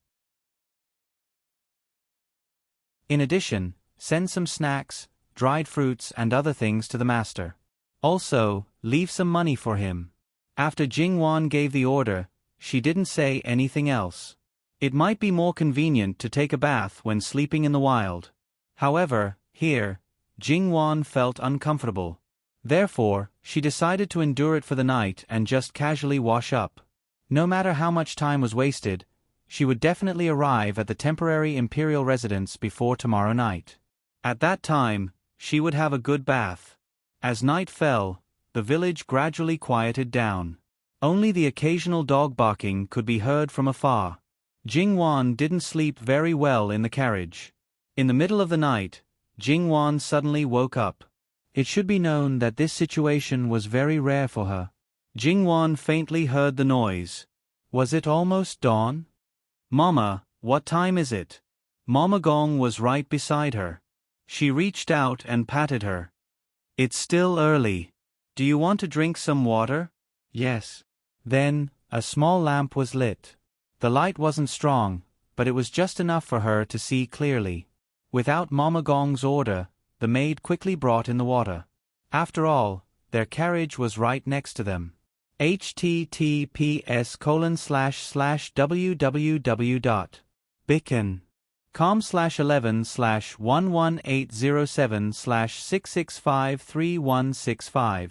In addition, send some snacks, dried fruits and other things to the master. Also, leave some money for him. After Jingwan gave the order, she didn't say anything else. It might be more convenient to take a bath when sleeping in the wild. However, here, Jingwan felt uncomfortable. Therefore, she decided to endure it for the night and just casually wash up. No matter how much time was wasted, she would definitely arrive at the temporary imperial residence before tomorrow night. At that time, she would have a good bath. As night fell, the village gradually quieted down. Only the occasional dog barking could be heard from afar. Jingwan didn't sleep very well in the carriage. In the middle of the night, Jingwan suddenly woke up. It should be known that this situation was very rare for her. Jingwan faintly heard the noise. Was it almost dawn? Mama, what time is it? Mama Gong was right beside her. She reached out and patted her. It's still early. Do you want to drink some water? Yes. Then, a small lamp was lit. The light wasn't strong, but it was just enough for her to see clearly. Without Mama Gong's order, the maid quickly brought in the water. After all, their carriage was right next to them. https://www.bicken.com/11/11807/6653165.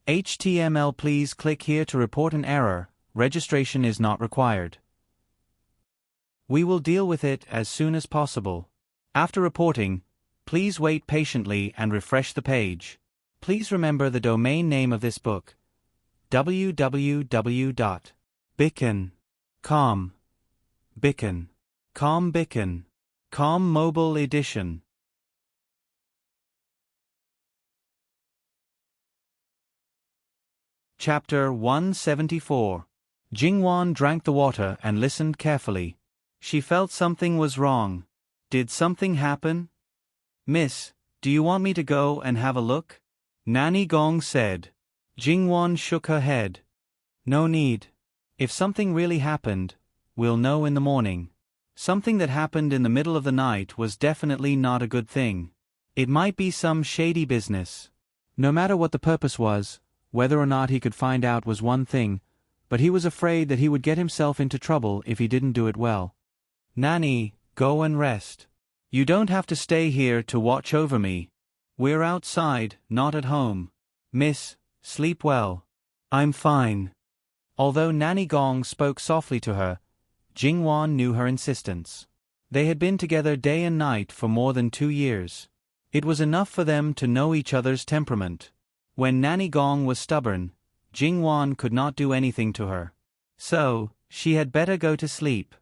HTML. Please click here to report an error. Registration is not required. We will deal with it as soon as possible. After reporting, please wait patiently and refresh the page. Please remember the domain name of this book: www.bicken.com. Bicken. Com Bicken. Com Mobile Edition. Chapter 174. Jingwan drank the water and listened carefully. She felt something was wrong. Did something happen? Miss, do you want me to go and have a look? Nanny Gong said. Jingwan shook her head. No need. If something really happened, we'll know in the morning. Something that happened in the middle of the night was definitely not a good thing. It might be some shady business. No matter what the purpose was, whether or not he could find out was one thing, but he was afraid that he would get himself into trouble if he didn't do it well. Nanny, go and rest. You don't have to stay here to watch over me. We're outside, not at home. Miss, sleep well. I'm fine. Although Nanny Gong spoke softly to her, Jingwan knew her insistence. They had been together day and night for more than 2 years. It was enough for them to know each other's temperament. When Nanny Gong was stubborn, Jingwan could not do anything to her. So, she had better go to sleep.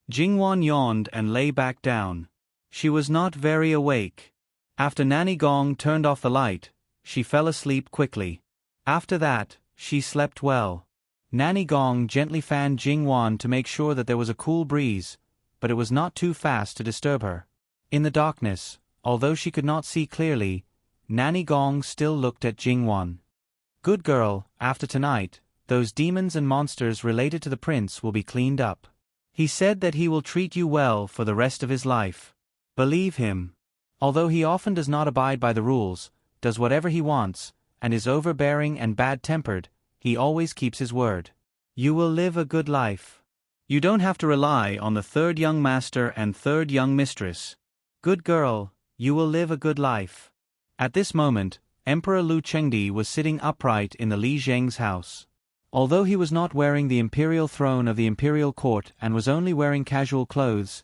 Jingwan yawned and lay back down. She was not very awake. After Nanny Gong turned off the light, she fell asleep quickly. After that, she slept well. Nanny Gong gently fanned Jingwan to make sure that there was a cool breeze, but it was not too fast to disturb her. In the darkness, although she could not see clearly, Nanny Gong still looked at Jingwan. Good girl, after tonight, those demons and monsters related to the prince will be cleaned up. He said that he will treat you well for the rest of his life. Believe him. Although he often does not abide by the rules, does whatever he wants, and is overbearing and bad-tempered, he always keeps his word. You will live a good life. You don't have to rely on the third young master and third young mistress. Good girl, you will live a good life. At this moment, Emperor Lu Chengdi was sitting upright in the Li Zheng's house. Although he was not wearing the imperial throne of the imperial court and was only wearing casual clothes,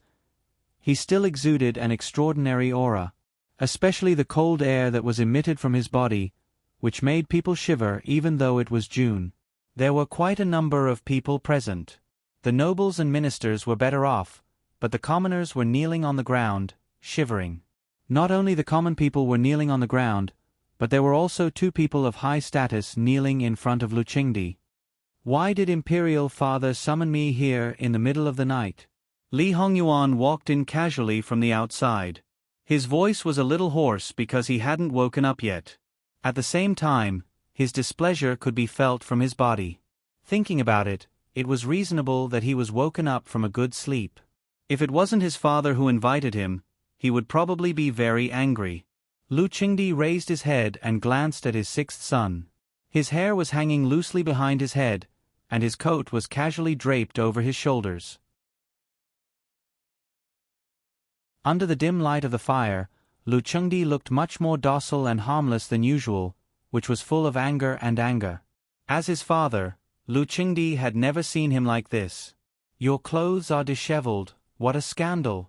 he still exuded an extraordinary aura, especially the cold air that was emitted from his body, which made people shiver even though it was June. There were quite a number of people present. The nobles and ministers were better off, but the commoners were kneeling on the ground, shivering. Not only the common people were kneeling on the ground, but there were also 2 people of high status kneeling in front of Lu Chengdi. Why did Imperial Father summon me here in the middle of the night? Li Hongyuan walked in casually from the outside. His voice was a little hoarse because he hadn't woken up yet. At the same time, his displeasure could be felt from his body. Thinking about it, it was reasonable that he was woken up from a good sleep. If it wasn't his father who invited him, he would probably be very angry. Lu Chengdi raised his head and glanced at his 6th son. His hair was hanging loosely behind his head, and his coat was casually draped over his shoulders. Under the dim light of the fire, Lu Chengdi looked much more docile and harmless than usual, which was full of anger and anger. As his father, Lu Chengdi had never seen him like this. Your clothes are disheveled, what a scandal!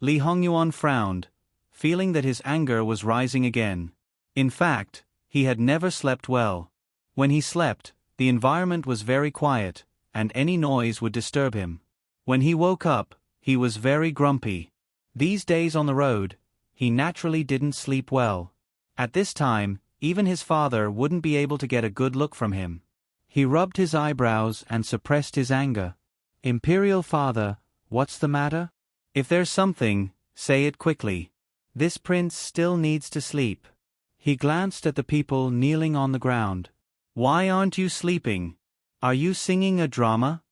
Li Hongyuan frowned, feeling that his anger was rising again. In fact, he had never slept well. When he slept, the environment was very quiet, and any noise would disturb him. When he woke up, he was very grumpy. These days on the road, he naturally didn't sleep well. At this time, even his father wouldn't be able to get a good look from him. He rubbed his eyebrows and suppressed his anger. Imperial Father, what's the matter? If there's something, say it quickly. This prince still needs to sleep. He glanced at the people kneeling on the ground. Why aren't you sleeping? Are you singing a drama?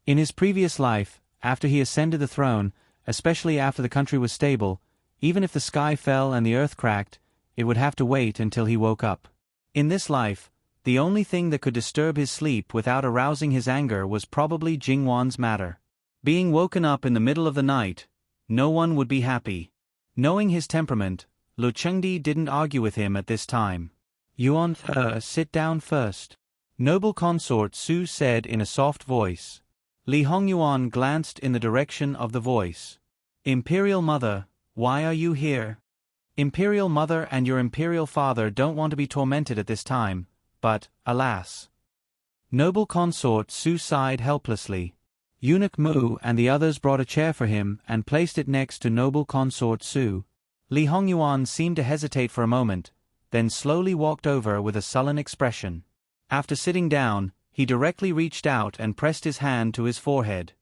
In his previous life, after he ascended the throne, especially after the country was stable, even if the sky fell and the earth cracked, it would have to wait until he woke up. In this life, the only thing that could disturb his sleep without arousing his anger was probably Jingwan's matter. Being woken up in the middle of the night, no one would be happy. Knowing his temperament, Lu Chengdi didn't argue with him at this time. Yuan, sit down first. Noble consort Su said in a soft voice. Li Hongyuan glanced in the direction of the voice. Imperial Mother, why are you here? Imperial Mother and your Imperial Father don't want to be tormented at this time, but, alas. Noble consort Su sighed helplessly. Eunuch Mu and the others brought a chair for him and placed it next to noble consort Su. Li Hongyuan seemed to hesitate for a moment, then slowly walked over with a sullen expression. After sitting down, he directly reached out and pressed his hand to his forehead.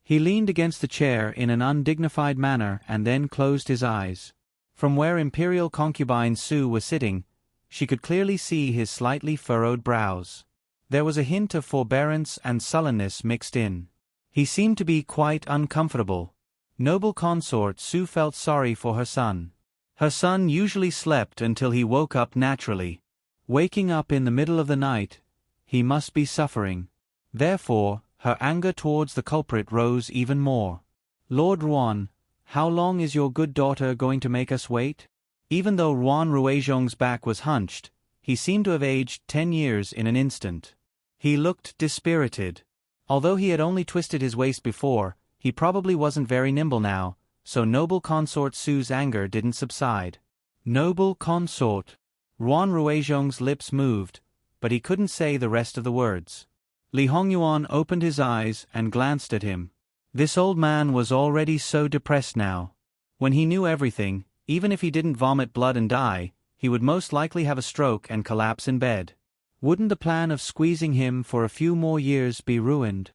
He leaned against the chair in an undignified manner and then closed his eyes. From where imperial concubine Su was sitting, she could clearly see his slightly furrowed brows. There was a hint of forbearance and sullenness mixed in. He seemed to be quite uncomfortable. Noble consort Su felt sorry for her son. Her son usually slept until he woke up naturally. Waking up in the middle of the night, he must be suffering. Therefore, her anger towards the culprit rose even more. Lord Ruan, how long is your good daughter going to make us wait? Even though Ruan Ruizhong's back was hunched, he seemed to have aged 10 years in an instant. He looked dispirited. Although he had only twisted his waist before, he probably wasn't very nimble now, so noble consort Su's anger didn't subside. Noble consort. Ruan Ruizhong's lips moved, but he couldn't say the rest of the words. Li Hongyuan opened his eyes and glanced at him. This old man was already so depressed now. When he knew everything, even if he didn't vomit blood and die, he would most likely have a stroke and collapse in bed. Wouldn't the plan of squeezing him for a few more years be ruined?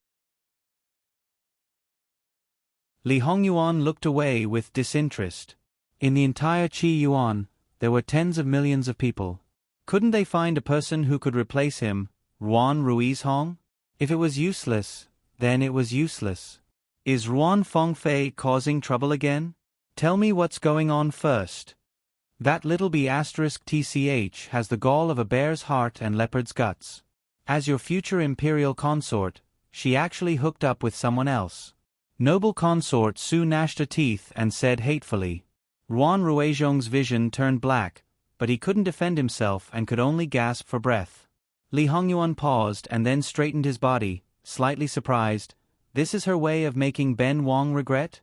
Li Hongyuan looked away with disinterest. In the entire Qi Yuan, there were tens of millions of people. Couldn't they find a person who could replace him, Ruan Ruizhong? If it was useless, then it was useless. Is Ruan Fengfei causing trouble again? Tell me what's going on first. That little B**TCH has the gall of a bear's heart and leopard's guts. As your future imperial consort, she actually hooked up with someone else. Noble consort Su gnashed her teeth and said hatefully. Ruan Ruizhong's vision turned black, but he couldn't defend himself and could only gasp for breath. Li Hongyuan paused and then straightened his body, slightly surprised. This is her way of making Ben Wang regret?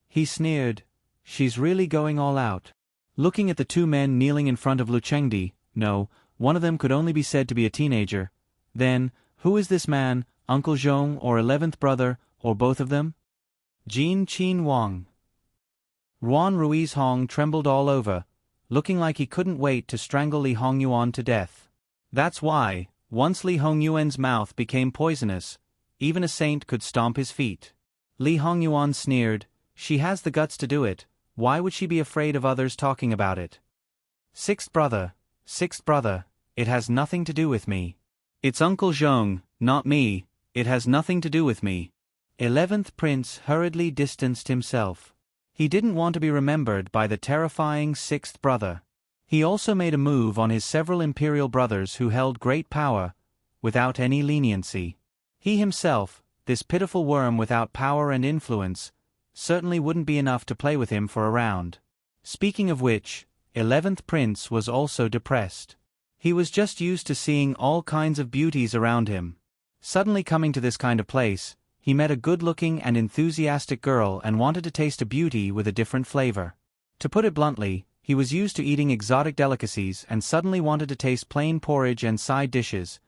He sneered. She's really going all out. Looking at the two men kneeling in front of Lu Chengdi, no, one of them could only be said to be a teenager. Then, who is this man, Uncle Zhong or 11th brother, or both of them? Jin Qin Wang. Ruan Ruizhong trembled all over, looking like he couldn't wait to strangle Li Hongyuan to death. That's why, once Li Hongyuan's mouth became poisonous, even a saint could stomp his feet. Li Hongyuan sneered, she has the guts to do it, why would she be afraid of others talking about it? Sixth brother, it has nothing to do with me. It's Uncle Zhong, not me, it has nothing to do with me. 11th Prince hurriedly distanced himself. He didn't want to be remembered by the terrifying sixth brother. He also made a move on his several imperial brothers who held great power, without any leniency. He himself, this pitiful worm without power and influence, certainly wouldn't be enough to play with him for a round. Speaking of which, 11th Prince was also depressed. He was just used to seeing all kinds of beauties around him. Suddenly coming to this kind of place, he met a good-looking and enthusiastic girl and wanted to taste a beauty with a different flavor. To put it bluntly, he was used to eating exotic delicacies and suddenly wanted to taste plain porridge and side dishes,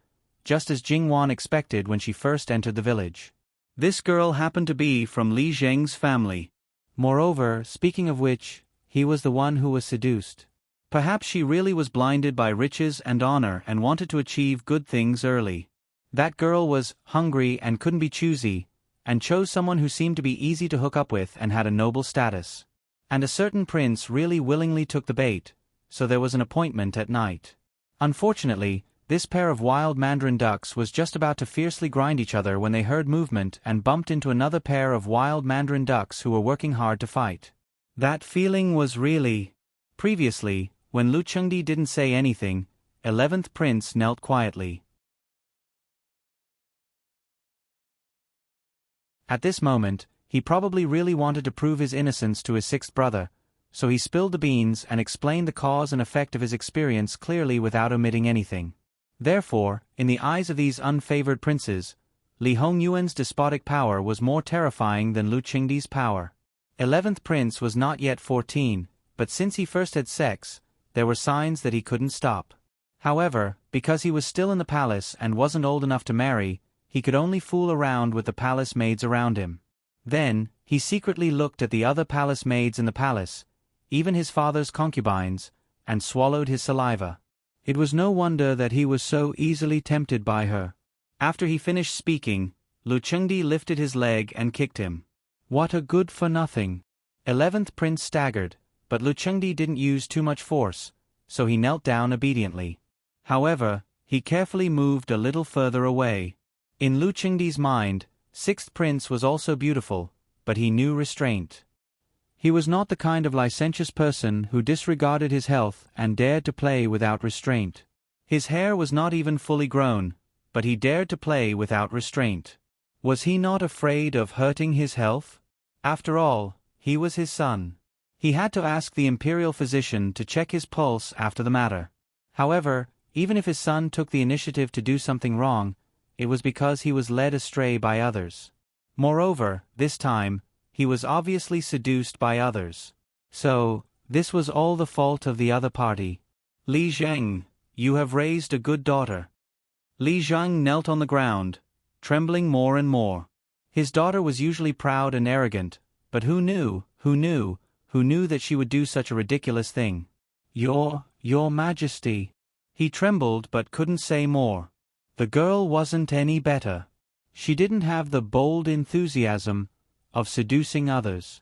just as Jingwan expected when she first entered the village. This girl happened to be from Li Zheng's family. Moreover, speaking of which, he was the one who was seduced. Perhaps she really was blinded by riches and honor and wanted to achieve good things early. That girl was hungry and couldn't be choosy, and chose someone who seemed to be easy to hook up with and had a noble status. And a certain prince really willingly took the bait, so there was an appointment at night. Unfortunately, this pair of wild mandarin ducks was just about to fiercely grind each other when they heard movement and bumped into another pair of wild mandarin ducks who were working hard to fight. That feeling was really... Previously, when Lu Chengdi didn't say anything, 11th Prince knelt quietly. At this moment, he probably really wanted to prove his innocence to his sixth brother, so he spilled the beans and explained the cause and effect of his experience clearly without omitting anything. Therefore, in the eyes of these unfavored princes, Li Hongyuan's despotic power was more terrifying than Lu Chengdi's power. 11th Prince was not yet 14, but since he first had sex, there were signs that he couldn't stop. However, because he was still in the palace and wasn't old enough to marry, he could only fool around with the palace maids around him. Then, he secretly looked at the other palace maids in the palace, even his father's concubines, and swallowed his saliva. It was no wonder that he was so easily tempted by her. After he finished speaking, Lu Chengdi lifted his leg and kicked him. What a good-for-nothing! 11th Prince staggered, but Lu Chengdi didn't use too much force, so he knelt down obediently. However, he carefully moved a little further away. In Lu Chengdi's mind, 6th Prince was also beautiful, but he knew restraint. He was not the kind of licentious person who disregarded his health and dared to play without restraint. His hair was not even fully grown, but he dared to play without restraint. Was he not afraid of hurting his health? After all, he was his son. He had to ask the imperial physician to check his pulse after the matter. However, even if his son took the initiative to do something wrong, it was because he was led astray by others. Moreover, this time, he was obviously seduced by others. So, this was all the fault of the other party. Li Zheng, you have raised a good daughter. Li Zheng knelt on the ground, trembling more and more. His daughter was usually proud and arrogant, but who knew that she would do such a ridiculous thing? Your Majesty. He trembled but couldn't say more. The girl wasn't any better. She didn't have the bold enthusiasm of seducing others.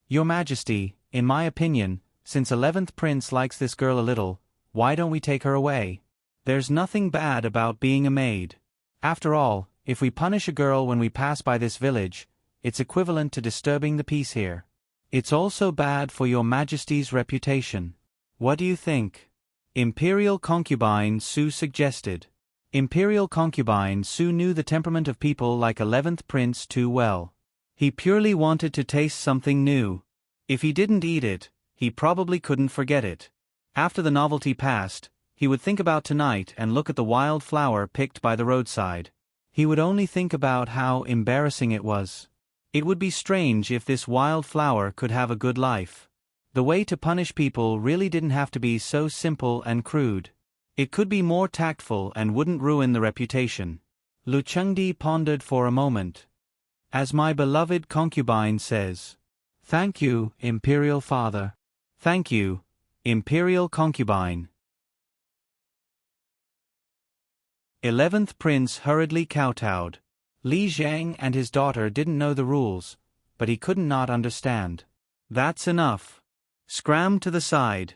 Your Majesty, in my opinion, since 11th Prince likes this girl a little, why don't we take her away? There's nothing bad about being a maid. After all, if we punish a girl when we pass by this village, it's equivalent to disturbing the peace here. It's also bad for your Majesty's reputation. What do you think? Imperial concubine Su suggested. Imperial concubine Su knew the temperament of people like 11th Prince too well. He purely wanted to taste something new. If he didn't eat it, he probably couldn't forget it. After the novelty passed, he would think about tonight and look at the wild flower picked by the roadside. He would only think about how embarrassing it was. It would be strange if this wild flower could have a good life. The way to punish people really didn't have to be so simple and crude. It could be more tactful and wouldn't ruin the reputation. Lu Chengdi pondered for a moment. As my beloved concubine says. Thank you, Imperial Father. Thank you, Imperial concubine. 11th Prince hurriedly kowtowed. Li Zhang and his daughter didn't know the rules, but he couldn't not understand. That's enough. Scram to the side.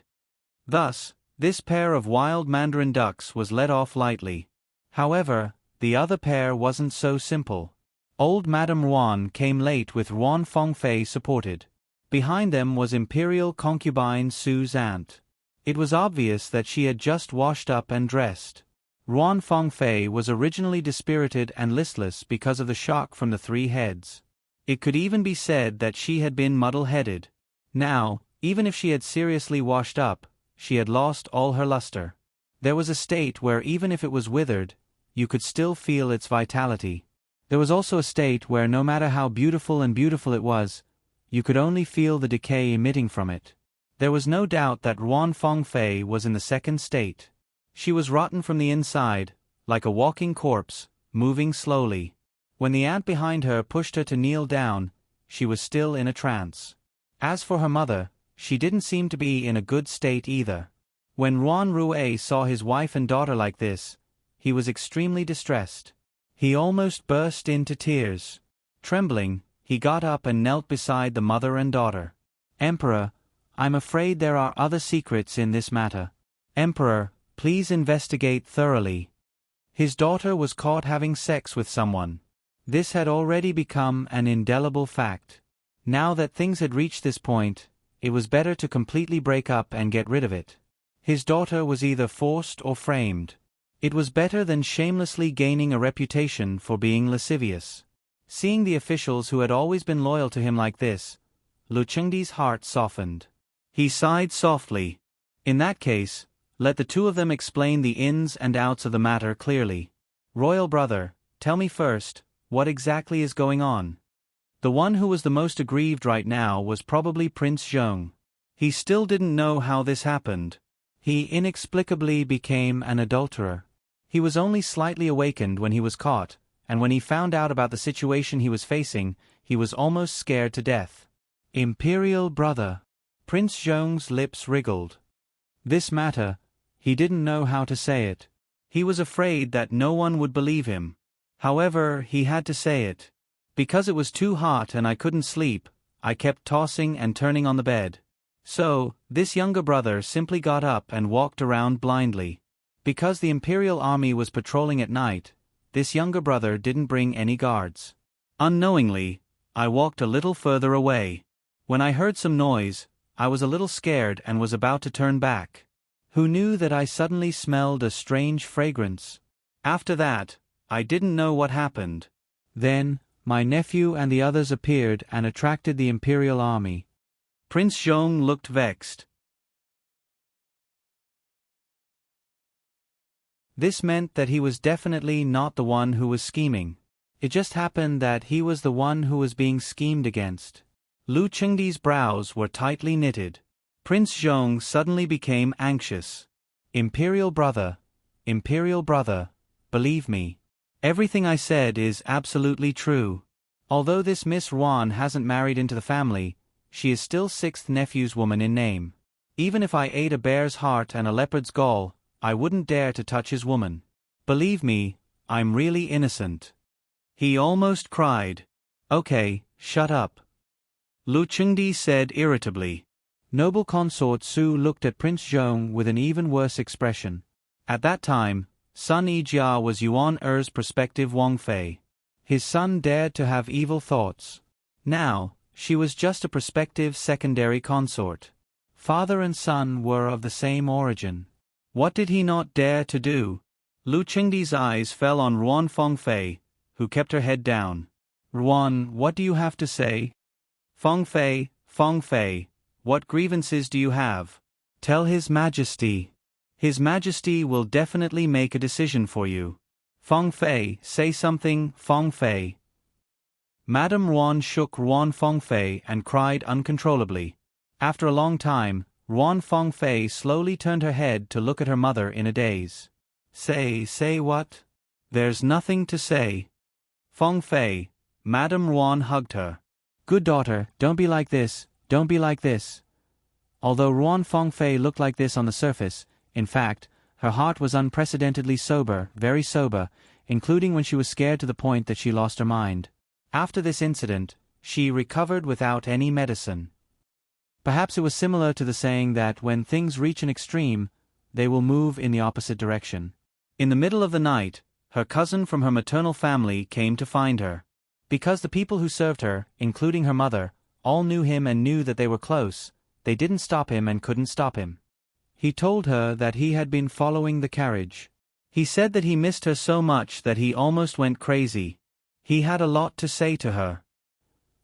Thus, this pair of wild mandarin ducks was let off lightly. However, the other pair wasn't so simple. Old Madame Ruan came late with Ruan Fengfei supported. Behind them was Imperial concubine Su's aunt. It was obvious that she had just washed up and dressed. Ruan Fengfei was originally dispirited and listless because of the shock from the 3 heads. It could even be said that she had been muddle-headed. Now, even if she had seriously washed up, she had lost all her luster. There was a state where even if it was withered, you could still feel its vitality. There was also a state where no matter how beautiful it was, you could only feel the decay emitting from it. There was no doubt that Ruan Fengfei was in the second state. She was rotten from the inside, like a walking corpse, moving slowly. When the aunt behind her pushed her to kneel down, she was still in a trance. As for her mother, she didn't seem to be in a good state either. When Ruan Rue saw his wife and daughter like this, he was extremely distressed. He almost burst into tears. Trembling, he got up and knelt beside the mother and daughter. Emperor, I'm afraid there are other secrets in this matter. Emperor, please investigate thoroughly. His daughter was caught having sex with someone. This had already become an indelible fact. Now that things had reached this point, it was better to completely break up and get rid of it. His daughter was either forced or framed. It was better than shamelessly gaining a reputation for being lascivious. Seeing the officials who had always been loyal to him like this, Lu Chengdi's heart softened. He sighed softly. In that case, let the 2 of them explain the ins and outs of the matter clearly. Royal brother, tell me first, what exactly is going on? The one who was the most aggrieved right now was probably Prince Zhong. He still didn't know how this happened. He inexplicably became an adulterer. He was only slightly awakened when he was caught, and when he found out about the situation he was facing, he was almost scared to death. Imperial brother. Prince Zhong's lips wriggled. This matter, He didn't know how to say it. He was afraid that no one would believe him. However, he had to say it. Because it was too hot and I couldn't sleep, I kept tossing and turning on the bed. So, this younger brother simply got up and walked around blindly. Because the Imperial Army was patrolling at night, this younger brother didn't bring any guards. Unknowingly, I walked a little further away. When I heard some noise, I was a little scared and was about to turn back. Who knew that I suddenly smelled a strange fragrance? After that, I didn't know what happened. Then, my nephew and the others appeared and attracted the Imperial Army. Prince Zhong looked vexed. This meant that he was definitely not the one who was scheming. It just happened that he was the one who was being schemed against. Lu Chengdi's brows were tightly knitted. Prince Zhong suddenly became anxious. Imperial brother, believe me. Everything I said is absolutely true. Although this Miss Ruan hasn't married into the family, she is still sixth nephew's woman in name. Even if I ate a bear's heart and a leopard's gall, I wouldn't dare to touch his woman. Believe me, I'm really innocent. He almost cried. Okay, shut up. Lu Chengdi said irritably. Noble consort Su looked at Prince Zhong with an even worse expression. At that time, Sun Yijia was Yuan Er's prospective Wang Fei. His son dared to have evil thoughts. Now, she was just a prospective secondary consort. Father and son were of the same origin. What did he not dare to do? Lu Chengdi's eyes fell on Ruan Fengfei, who kept her head down. Ruan, what do you have to say? Fengfei, what grievances do you have? Tell His Majesty. His Majesty will definitely make a decision for you. Fengfei, say something, Fengfei. Madame Ruan shook Ruan Fengfei and cried uncontrollably. After a long time, Ruan Fengfei slowly turned her head to look at her mother in a daze. Say what? There's nothing to say. Fengfei, Madame Ruan hugged her. Good daughter, don't be like this. Don't be like this. Although Ruan Fengfei looked like this on the surface, in fact, her heart was unprecedentedly sober, very sober, including when she was scared to the point that she lost her mind. After this incident, she recovered without any medicine. Perhaps it was similar to the saying that when things reach an extreme, they will move in the opposite direction. In the middle of the night, her cousin from her maternal family came to find her. Because the people who served her, including her mother, all knew him and knew that they were close, they didn't stop him and couldn't stop him. He told her that he had been following the carriage. He said that he missed her so much that he almost went crazy. He had a lot to say to her.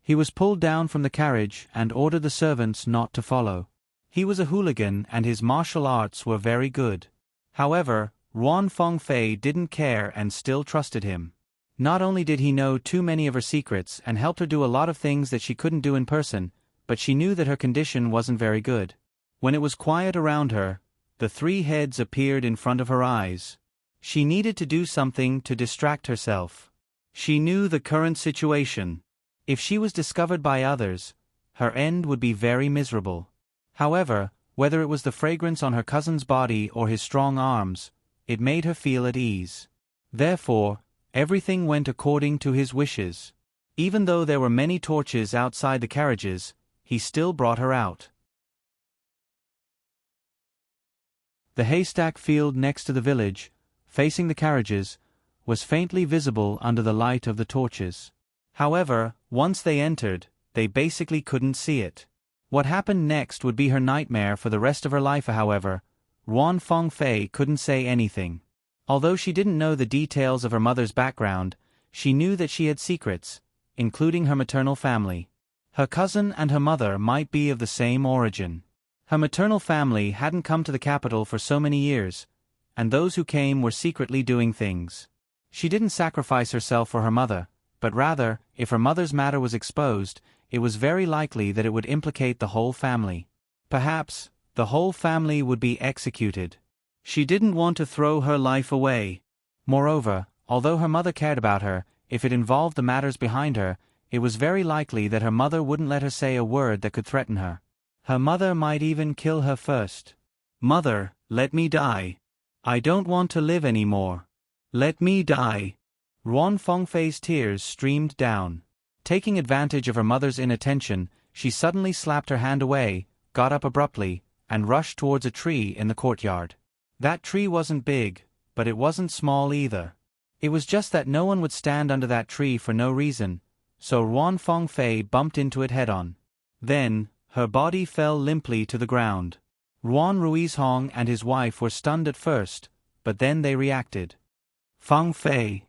He was pulled down from the carriage and ordered the servants not to follow. He was a hooligan and his martial arts were very good. However, Ruan Fengfei didn't care and still trusted him. Not only did he know too many of her secrets and helped her do a lot of things that she couldn't do in person, but she knew that her condition wasn't very good. When it was quiet around her, the three heads appeared in front of her eyes. She needed to do something to distract herself. She knew the current situation. If she was discovered by others, her end would be very miserable. However, whether it was the fragrance on her cousin's body or his strong arms, it made her feel at ease. Therefore, everything went according to his wishes. Even though there were many torches outside the carriages, he still brought her out. The haystack field next to the village, facing the carriages, was faintly visible under the light of the torches. However, once they entered, they basically couldn't see it. What happened next would be her nightmare for the rest of her life. However, Ruan Fengfei couldn't say anything. Although she didn't know the details of her mother's background, she knew that she had secrets, including her maternal family. Her cousin and her mother might be of the same origin. Her maternal family hadn't come to the capital for so many years, and those who came were secretly doing things. She didn't sacrifice herself for her mother, but rather, if her mother's matter was exposed, it was very likely that it would implicate the whole family. Perhaps, the whole family would be executed. She didn't want to throw her life away. Moreover, although her mother cared about her, if it involved the matters behind her, it was very likely that her mother wouldn't let her say a word that could threaten her. Her mother might even kill her first. Mother, Let me die. I don't want to live anymore. Let me die. Ruan Fengfei's tears streamed down. Taking advantage of her mother's inattention, she suddenly slapped her hand away, got up abruptly, and rushed towards a tree in the courtyard. That tree wasn't big, but it wasn't small either. It was just that no one would stand under that tree for no reason, so Ruan Fengfei bumped into it head-on. Then, her body fell limply to the ground. Ruan Ruizhong and his wife were stunned at first, but then they reacted. Fengfei.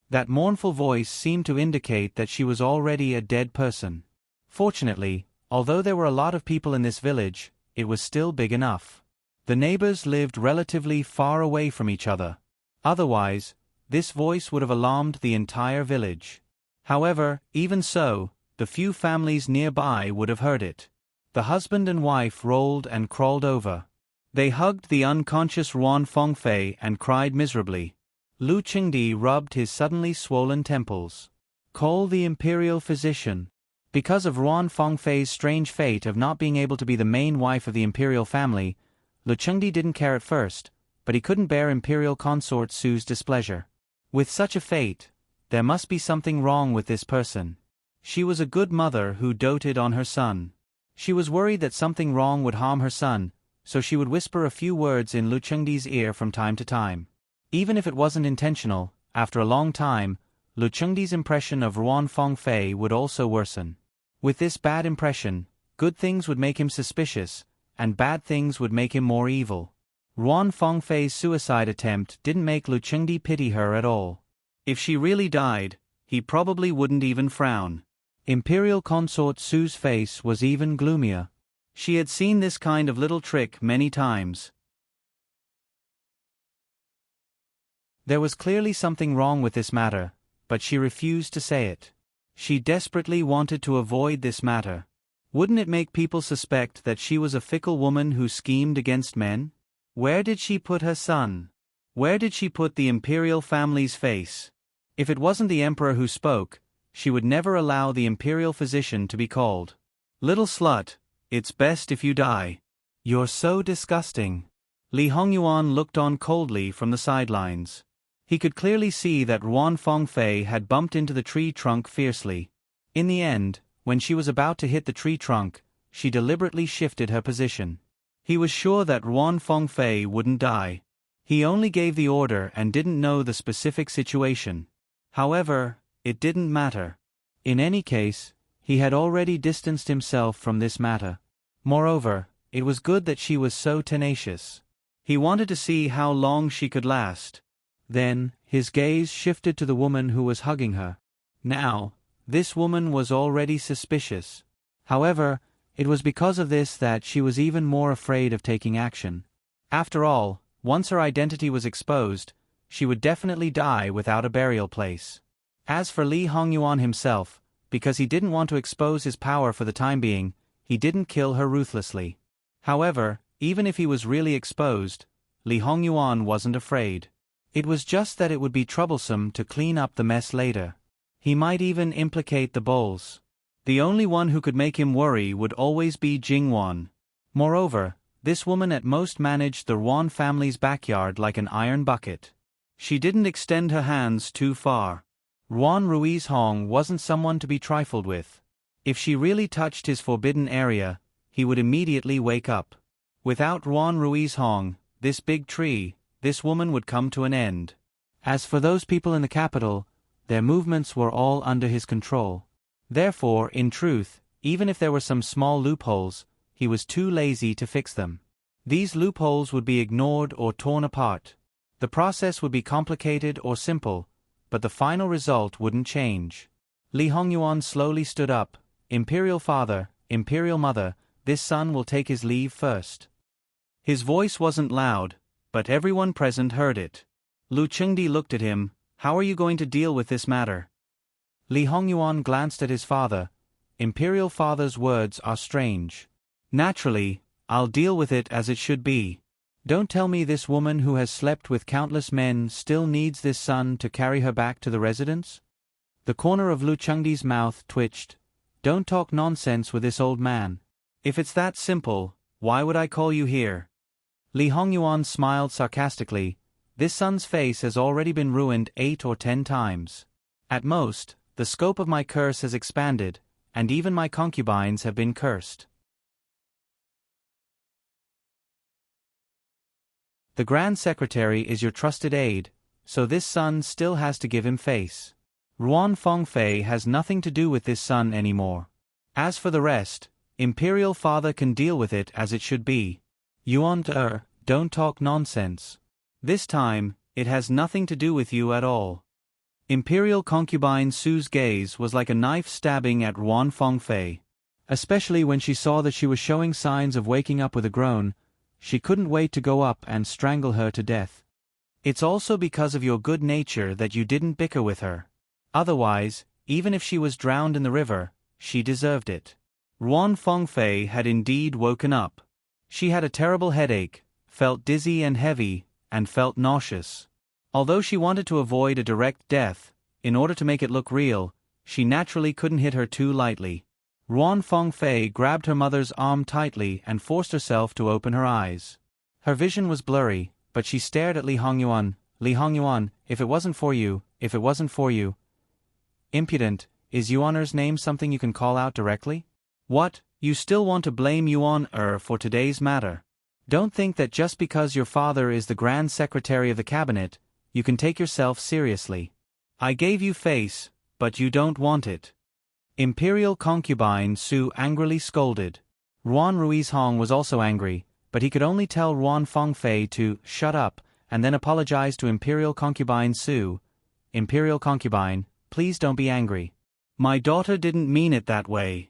That mournful voice seemed to indicate that she was already a dead person. Fortunately, although there were a lot of people in this village, it was still big enough. The neighbors lived relatively far away from each other. Otherwise, this voice would have alarmed the entire village. However, even so, the few families nearby would have heard it. The husband and wife rolled and crawled over. They hugged the unconscious Ruan Fengfei and cried miserably. Lu Qingdi rubbed his suddenly swollen temples. Call the imperial physician. Because of Ruan Fengfei's strange fate of not being able to be the main wife of the imperial family, Lu Qingdi didn't care at first, but he couldn't bear imperial consort Su's displeasure. With such a fate, there must be something wrong with this person. She was a good mother who doted on her son. She was worried that something wrong would harm her son, so she would whisper a few words in Lu Qingdi's ear from time to time. Even if it wasn't intentional, after a long time, Lu Qingdi's impression of Ruan Fengfei would also worsen. With this bad impression, good things would make him suspicious, and bad things would make him more evil. Ruan Fengfei's suicide attempt didn't make Lu Qingdi pity her at all. If she really died, he probably wouldn't even frown. Imperial consort Su's face was even gloomier. She had seen this kind of little trick many times. There was clearly something wrong with this matter, but she refused to say it. She desperately wanted to avoid this matter. Wouldn't it make people suspect that she was a fickle woman who schemed against men? Where did she put her son? Where did she put the imperial family's face? If it wasn't the emperor who spoke, she would never allow the imperial physician to be called. Little slut, it's best if you die. You're so disgusting. Li Hongyuan looked on coldly from the sidelines. He could clearly see that Ruan Fengfei had bumped into the tree trunk fiercely. In the end, when she was about to hit the tree trunk, she deliberately shifted her position. He was sure that Ruan Fengfei wouldn't die. He only gave the order and didn't know the specific situation. However, it didn't matter. In any case, he had already distanced himself from this matter. Moreover, it was good that she was so tenacious. He wanted to see how long she could last. Then, his gaze shifted to the woman who was hugging her. Now, this woman was already suspicious. However, it was because of this that she was even more afraid of taking action. After all, once her identity was exposed, she would definitely die without a burial place. As for Li Hongyuan himself, because he didn't want to expose his power for the time being, he didn't kill her ruthlessly. However, even if he was really exposed, Li Hongyuan wasn't afraid. It was just that it would be troublesome to clean up the mess later. He might even implicate the bulls. The only one who could make him worry would always be Jingwan. Moreover, this woman at most managed the Ruan family's backyard like an iron bucket. She didn't extend her hands too far. Ruan Ruizhong wasn't someone to be trifled with. If she really touched his forbidden area, he would immediately wake up. Without Ruan Ruizhong, this big tree, this woman would come to an end. As for those people in the capital, their movements were all under his control. Therefore, in truth, even if there were some small loopholes, he was too lazy to fix them. These loopholes would be ignored or torn apart. The process would be complicated or simple, but the final result wouldn't change. Li Hongyuan slowly stood up. Imperial father, Imperial mother, this son will take his leave first. His voice wasn't loud, but everyone present heard it. Lu Qingdi looked at him. How are you going to deal with this matter? Li Hongyuan glanced at his father. Imperial father's words are strange. Naturally, I'll deal with it as it should be. Don't tell me this woman who has slept with countless men still needs this son to carry her back to the residence? The corner of Lu Qingdi's mouth twitched. Don't talk nonsense with this old man. If it's that simple, why would I call you here? Li Hongyuan smiled sarcastically. This son's face has already been ruined 8 or 10 times. At most, the scope of my curse has expanded, and even my concubines have been cursed. The Grand Secretary is your trusted aide, so this son still has to give him face. Ruan Fengfei has nothing to do with this son anymore. As for the rest, Imperial Father can deal with it as it should be. Yuan, don't talk nonsense. This time, it has nothing to do with you at all. Imperial concubine Su's gaze was like a knife stabbing at Ruan Fengfei. Especially when she saw that she was showing signs of waking up with a groan, she couldn't wait to go up and strangle her to death. It's also because of your good nature that you didn't bicker with her. Otherwise, even if she was drowned in the river, she deserved it. Ruan Fengfei had indeed woken up. She had a terrible headache, felt dizzy and heavy, and felt nauseous. Although she wanted to avoid a direct death, in order to make it look real, she naturally couldn't hit her too lightly. Ruan Fengfei grabbed her mother's arm tightly and forced herself to open her eyes. Her vision was blurry, but she stared at Li Hongyuan. Li Hongyuan, if it wasn't for you. Impudent, is Yuan-er's name something you can call out directly? What, you still want to blame Yuan-er for today's matter? Don't think that just because your father is the Grand Secretary of the Cabinet, you can take yourself seriously. I gave you face, but you don't want it. Imperial concubine Su angrily scolded. Ruan Ruizhong was also angry, but he could only tell Ruan Fengfei to shut up and then apologize to Imperial concubine Su. Imperial concubine, please don't be angry. My daughter didn't mean it that way.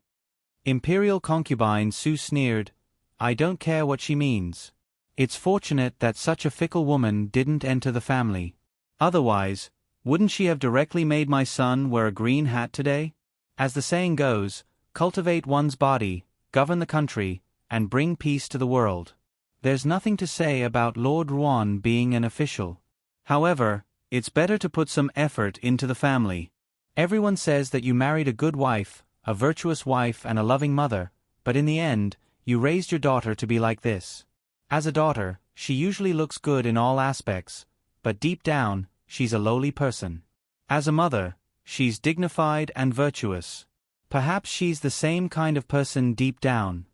Imperial concubine Su sneered. I don't care what she means. It's fortunate that such a fickle woman didn't enter the family. Otherwise, wouldn't she have directly made my son wear a green hat today? As the saying goes, cultivate one's body, govern the country, and bring peace to the world. There's nothing to say about Lord Ruan being an official. However, it's better to put some effort into the family. Everyone says that you married a good wife, a virtuous wife and a loving mother, but in the end, you raised your daughter to be like this. As a daughter, she usually looks good in all aspects, but deep down, she's a lowly person. As a mother, she's dignified and virtuous. Perhaps she's the same kind of person deep down.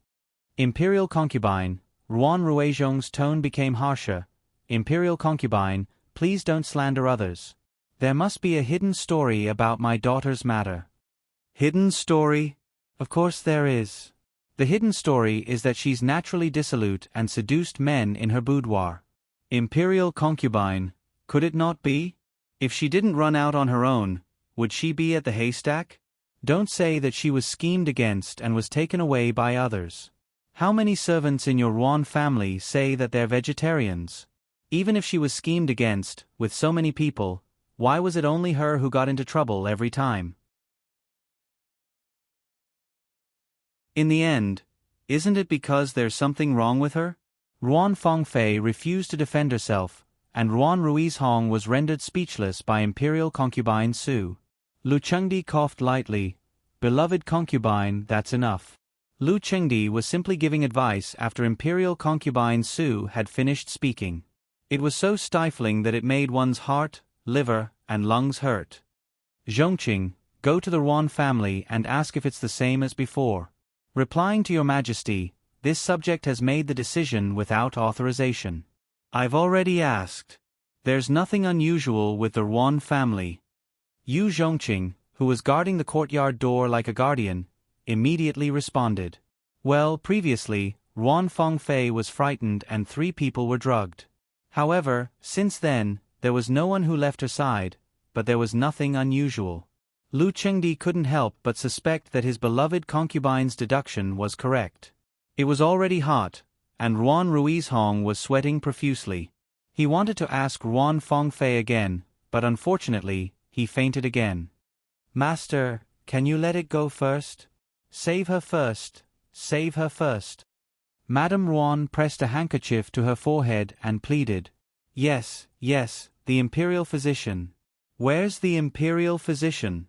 Imperial concubine, Ruan Ruizhong's tone became harsher. Imperial concubine, please don't slander others. There must be a hidden story about my daughter's matter. Hidden story? Of course there is. The hidden story is that she's naturally dissolute and seduced men in her boudoir. Imperial concubine, could it not be? If she didn't run out on her own, would she be at the haystack? Don't say that she was schemed against and was taken away by others. How many servants in your Ruan family say that they're vegetarians? Even if she was schemed against, with so many people, why was it only her who got into trouble every time? In the end, isn't it because there's something wrong with her? Ruan Fengfei refused to defend herself, and Ruan Ruizhong was rendered speechless by Imperial concubine Su. Lu Chengdi coughed lightly. Beloved concubine, that's enough. Lu Chengdi was simply giving advice after Imperial concubine Su had finished speaking. It was so stifling that it made one's heart, liver, and lungs hurt. Zhongqing, go to the Ruan family and ask if it's the same as before. Replying to your majesty, this subject has made the decision without authorization. I've already asked. There's nothing unusual with the Ruan family. Yu Zhongqing, who was guarding the courtyard door like a guardian, immediately responded. Well, previously, Ruan Fengfei was frightened and 3 people were drugged. However, since then, there was no one who left her side, but there was nothing unusual. Lu Chengdi couldn't help but suspect that his beloved concubine's deduction was correct. It was already hot, and Ruan Ruizhong was sweating profusely. He wanted to ask Ruan Fengfei again, but unfortunately, he fainted again. Master, can you let it go first? Save her first, save her first. Madame Ruan pressed a handkerchief to her forehead and pleaded. Yes, yes, the imperial physician. Where's the imperial physician?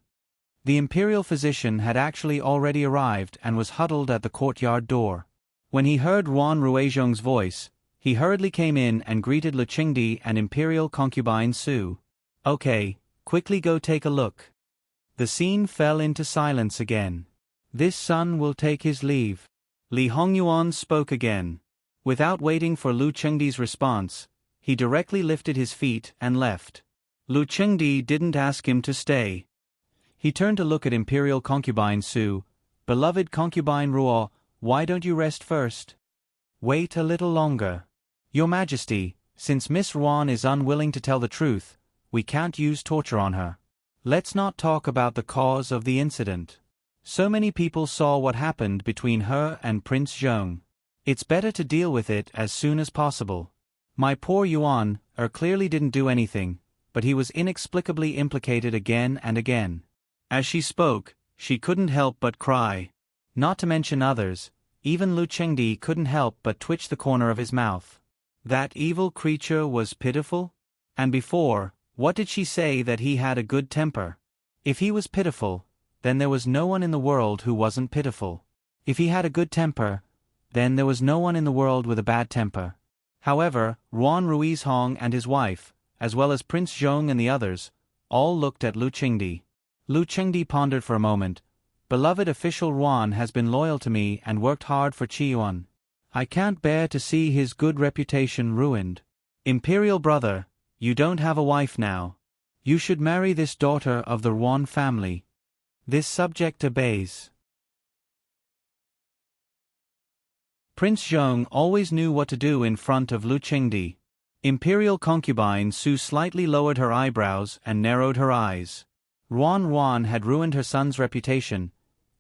The imperial physician had actually already arrived and was huddled at the courtyard door. When he heard Ruan Ruizhong's voice, He hurriedly came in and greeted Lu Qingdi and imperial concubine Su. "Okay, quickly go take a look." The scene fell into silence again. "This son will take his leave." Li Hongyuan spoke again. Without waiting for Lu Qingdi's response, he directly lifted his feet and left. Lu Qingdi didn't ask him to stay. He turned to look at imperial concubine Su. "Beloved concubine Ruo, why don't you rest first? Wait a little longer. Your Majesty, since Miss Ruan is unwilling to tell the truth, we can't use torture on her. Let's not talk about the cause of the incident. So many people saw what happened between her and Prince Zhong. It's better to deal with it as soon as possible. My poor Yuan clearly didn't do anything, but he was inexplicably implicated again and again." As she spoke, she couldn't help but cry. Not to mention others, even Lu Qingdi couldn't help but twitch the corner of his mouth. That evil creature was pitiful? And before, what did she say that he had a good temper? If he was pitiful, then there was no one in the world who wasn't pitiful. If he had a good temper, then there was no one in the world with a bad temper. However, Ruan Ruizhong and his wife, as well as Prince Zhong and the others, all looked at Lu Qingdi. Lu Qingdi pondered for a moment. "Beloved official Ruan has been loyal to me and worked hard for Qiyuan. I can't bear to see his good reputation ruined. Imperial brother, you don't have a wife now. You should marry this daughter of the Ruan family." This subject obeys. Prince Zhong always knew what to do in front of Lu Qingdi. Imperial concubine Su slightly lowered her eyebrows and narrowed her eyes. Ruan had ruined her son's reputation,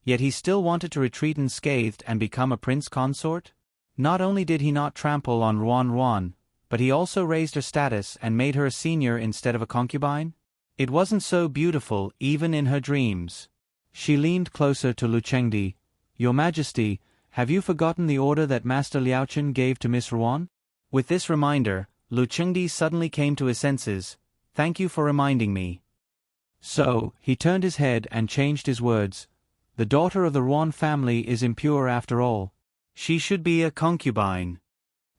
yet he still wanted to retreat unscathed and become a prince consort? Not only did he not trample on Ruan, but he also raised her status and made her a senior instead of a concubine? It wasn't so beautiful even in her dreams. She leaned closer to Lu Qingdi. "Your Majesty, have you forgotten the order that Master Liaochen gave to Miss Ruan?" With this reminder, Lu Qingdi suddenly came to his senses. "Thank you for reminding me." So, he turned his head and changed his words. "The daughter of the Ruan family is impure after all. She should be a concubine."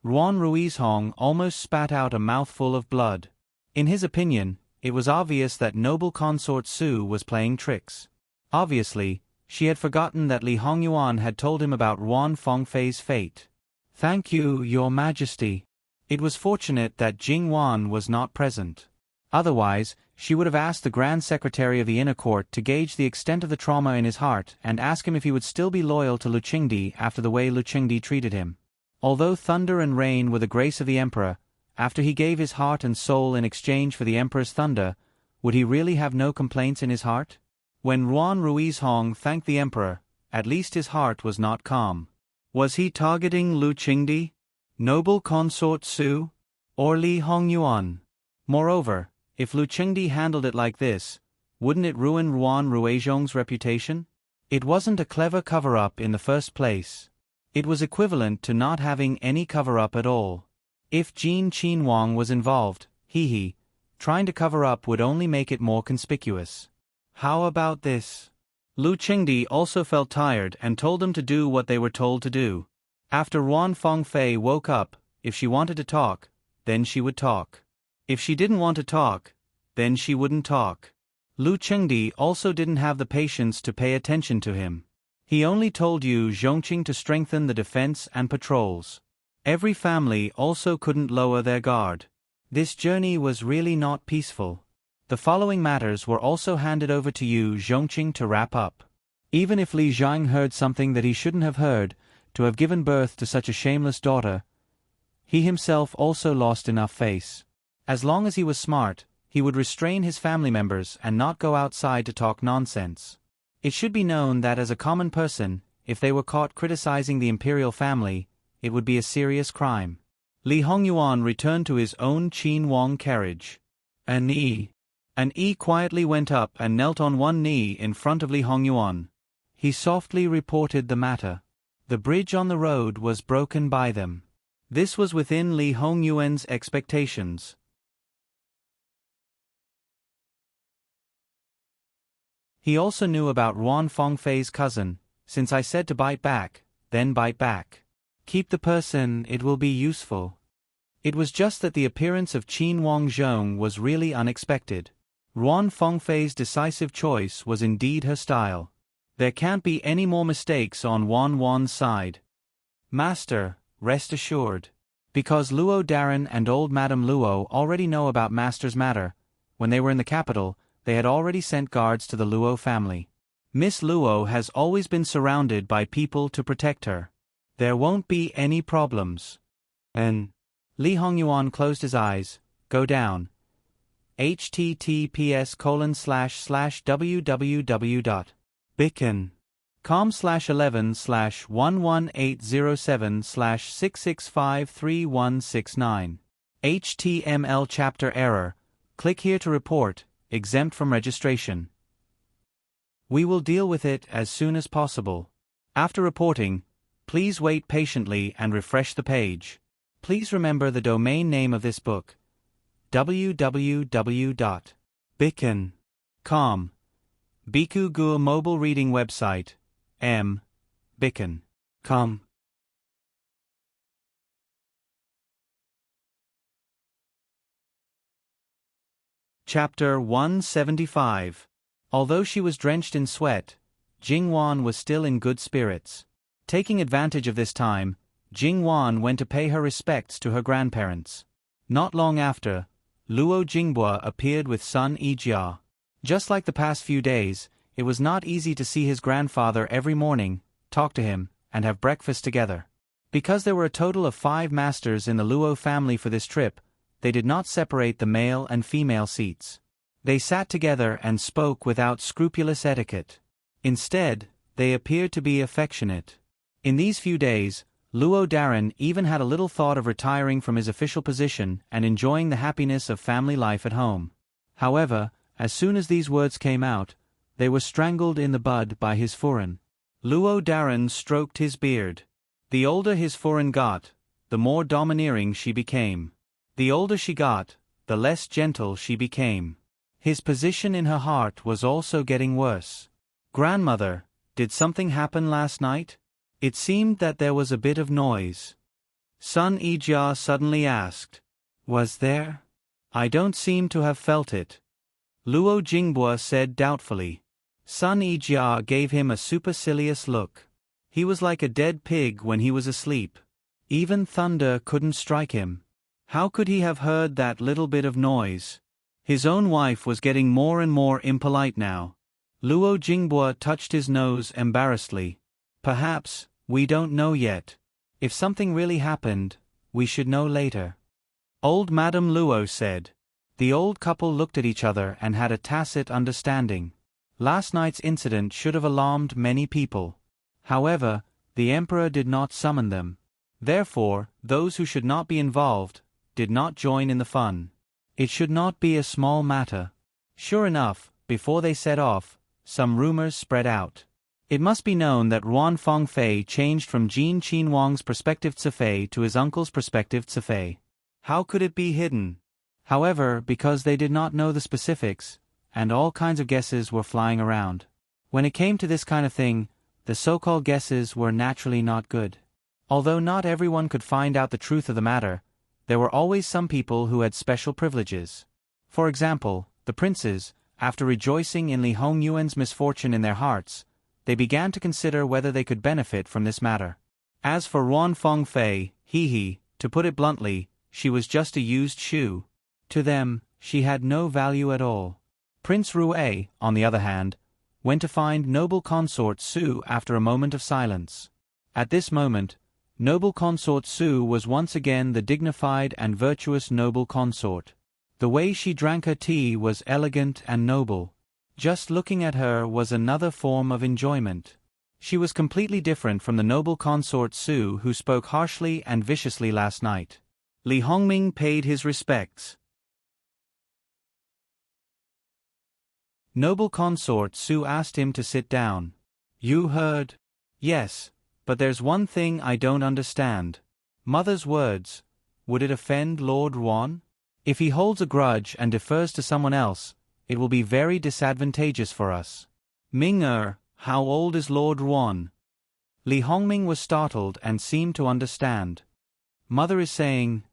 Ruan Ruizhong almost spat out a mouthful of blood. In his opinion, it was obvious that noble consort Su was playing tricks. Obviously, she had forgotten that Li Hongyuan had told him about Ruan Fengfei's fate. "Thank you, Your Majesty." It was fortunate that Jing Wan was not present. Otherwise, she would have asked the Grand Secretary of the Inner Court to gauge the extent of the trauma in his heart and ask him if he would still be loyal to Lu Qingdi after the way Lu Qingdi treated him. Although thunder and rain were the grace of the Emperor, after he gave his heart and soul in exchange for the Emperor's thunder, would he really have no complaints in his heart? When Ruan Ruizhong thanked the Emperor, at least his heart was not calm. Was he targeting Lu Qingdi, noble consort Su, or Li Hongyuan? Moreover, if Lu Qingdi handled it like this, wouldn't it ruin Ruan Ruizhong's reputation? It wasn't a clever cover-up in the first place. It was equivalent to not having any cover-up at all. If Jin Qinhuang was involved, trying to cover up would only make it more conspicuous. How about this? Lu Qingdi also felt tired and told them to do what they were told to do. After Ruan Fengfei woke up, if she wanted to talk, then she would talk. If she didn't want to talk, then she wouldn't talk. Lu Qingdi also didn't have the patience to pay attention to him. He only told Yu Zhongqing to strengthen the defense and patrols. Every family also couldn't lower their guard. This journey was really not peaceful. The following matters were also handed over to Yu Zhongqing to wrap up. Even if Li Zhang heard something that he shouldn't have heard, to have given birth to such a shameless daughter, he himself also lost enough face. As long as he was smart, he would restrain his family members and not go outside to talk nonsense. It should be known that as a common person, if they were caught criticizing the imperial family, it would be a serious crime. Li Hongyuan returned to his own Qinhuang carriage. An E quietly went up and knelt on one knee in front of Li Hongyuan. He softly reported the matter. The bridge on the road was broken by them. This was within Li Hongyuan's expectations. He also knew about Ruan Fengfei's cousin. "Since I said to bite back, then bite back. Keep the person, it will be useful." It was just that the appearance of Qin Wangzhong was really unexpected. Ruan Fengfei's decisive choice was indeed her style. There can't be any more mistakes on Wan's side. Master, rest assured. Because Luo Daran and old Madame Luo already know about Master's matter, when they were in the capital, they had already sent guards to the Luo family. Miss Luo has always been surrounded by people to protect her. There won't be any problems. And Li Hongyuan closed his eyes. Go down. https://www.bicken.com/11/11807/6653169. HTML chapter error. Click here to report, exempt from registration. We will deal with it as soon as possible. After reporting, please wait patiently and refresh the page. Please remember the domain name of this book. www.bicken.com. Biku Gu mobile reading website. Bicken.com. Chapter 175. Although she was drenched in sweat, Jingwan was still in good spirits. Taking advantage of this time, Jingwan went to pay her respects to her grandparents. Not long after, Luo Jingbua appeared with son Yijia. Just like the past few days, it was not easy to see his grandfather every morning, talk to him, and have breakfast together. Because there were a total of 5 masters in the Luo family for this trip, they did not separate the male and female seats. They sat together and spoke without scrupulous etiquette. Instead, they appeared to be affectionate. In these few days, Luo Daran even had a little thought of retiring from his official position and enjoying the happiness of family life at home. However, as soon as these words came out, they were strangled in the bud by his furin. Luo Daran stroked his beard. The older his furin got, the more domineering she became. The older she got, the less gentle she became. His position in her heart was also getting worse. Grandmother, did something happen last night? It seemed that there was a bit of noise. Son Yijia suddenly asked. Was there? I don't seem to have felt it. Luo Jingbua said doubtfully. Son Yijia gave him a supercilious look. He was like a dead pig when he was asleep. Even thunder couldn't strike him. How could he have heard that little bit of noise? His own wife was getting more and more impolite now. Luo Jingbua touched his nose embarrassedly. Perhaps, we don't know yet. If something really happened, we should know later. Old Madame Luo said. The old couple looked at each other and had a tacit understanding. Last night's incident should have alarmed many people. However, the emperor did not summon them. Therefore, those who should not be involved did not join in the fun. It should not be a small matter. Sure enough, before they set off, some rumors spread out. It must be known that Ruan Fengfei changed from Jin Qinhuang's prospective Cifei to his uncle's prospective Cifei. How could it be hidden? However, because they did not know the specifics, and all kinds of guesses were flying around. When it came to this kind of thing, the so-called guesses were naturally not good. Although not everyone could find out the truth of the matter, there were always some people who had special privileges. For example, the princes, after rejoicing in Li Hongyuan's misfortune in their hearts, they began to consider whether they could benefit from this matter. As for Ruan Fengfei, to put it bluntly, she was just a used shoe. To them, she had no value at all. Prince Rue, on the other hand, went to find noble consort Su after a moment of silence. At this moment, noble consort Su was once again the dignified and virtuous noble consort. The way she drank her tea was elegant and noble. Just looking at her was another form of enjoyment. She was completely different from the noble consort Su who spoke harshly and viciously last night. Li Hongming paid his respects. Noble consort Su asked him to sit down. You heard? Yes, but there's one thing I don't understand. Mother's words. Would it offend Lord Ruan? If he holds a grudge and defers to someone else, it will be very disadvantageous for us. Ming how old is Lord Ruan? Li Hongming was startled and seemed to understand. Mother is saying,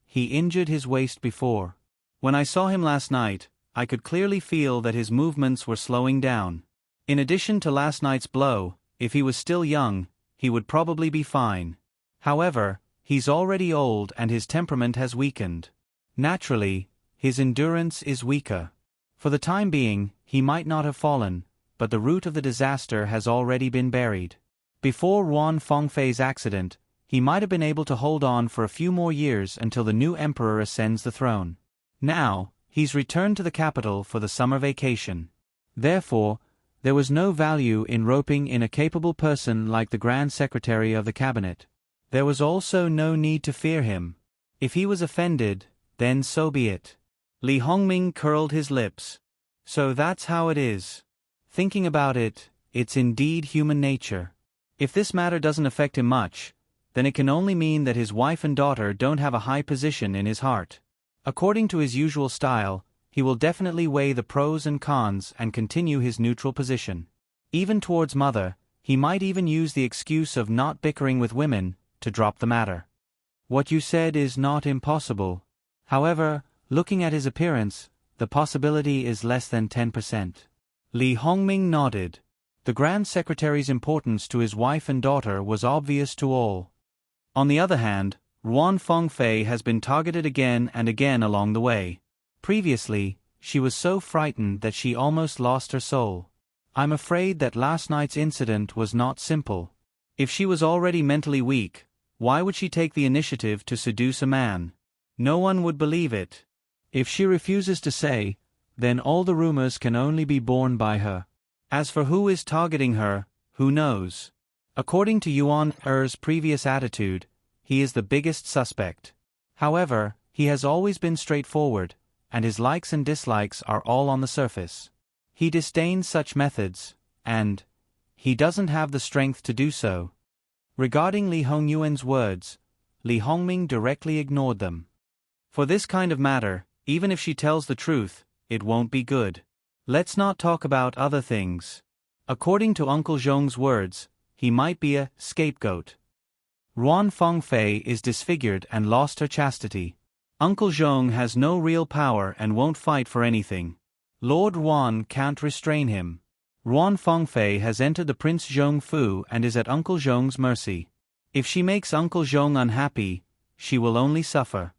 he injured his waist before. When I saw him last night, I could clearly feel that his movements were slowing down. In addition to last night's blow, if he was still young, he would probably be fine. However, he's already old and his temperament has weakened. Naturally, his endurance is weaker. For the time being, he might not have fallen, but the root of the disaster has already been buried. Before Ruan Fengfei's accident, he might have been able to hold on for a few more years until the new emperor ascends the throne. Now, he's returned to the capital for the summer vacation. Therefore, there was no value in roping in a capable person like the Grand Secretary of the Cabinet. There was also no need to fear him. If he was offended, then so be it. Li Hongming curled his lips. So that's how it is. Thinking about it, it's indeed human nature. If this matter doesn't affect him much, then it can only mean that his wife and daughter don't have a high position in his heart. According to his usual style, he will definitely weigh the pros and cons and continue his neutral position. Even towards mother, he might even use the excuse of not bickering with women to drop the matter. What you said is not impossible. However, looking at his appearance, the possibility is less than 10%. Li Hongming nodded. The Grand Secretary's importance to his wife and daughter was obvious to all. On the other hand, Ruan Fengfei has been targeted again and again along the way. Previously, she was so frightened that she almost lost her soul. I'm afraid that last night's incident was not simple. If she was already mentally weak, why would she take the initiative to seduce a man? No one would believe it. If she refuses to say, then all the rumors can only be borne by her. As for who is targeting her, who knows? According to Yuan Er's previous attitude, he is the biggest suspect. However, he has always been straightforward, and his likes and dislikes are all on the surface. He disdains such methods, and he doesn't have the strength to do so. Regarding Li Hongyuan's words, Li Hongming directly ignored them. For this kind of matter, even if she tells the truth, it won't be good. Let's not talk about other things. According to Uncle Zhong's words, he might be a scapegoat. Ruan Fengfei is disfigured and lost her chastity. Uncle Zhong has no real power and won't fight for anything. Lord Ruan can't restrain him. Ruan Fengfei has entered the Prince Zhong Fu and is at Uncle Zhong's mercy. If she makes Uncle Zhong unhappy, she will only suffer.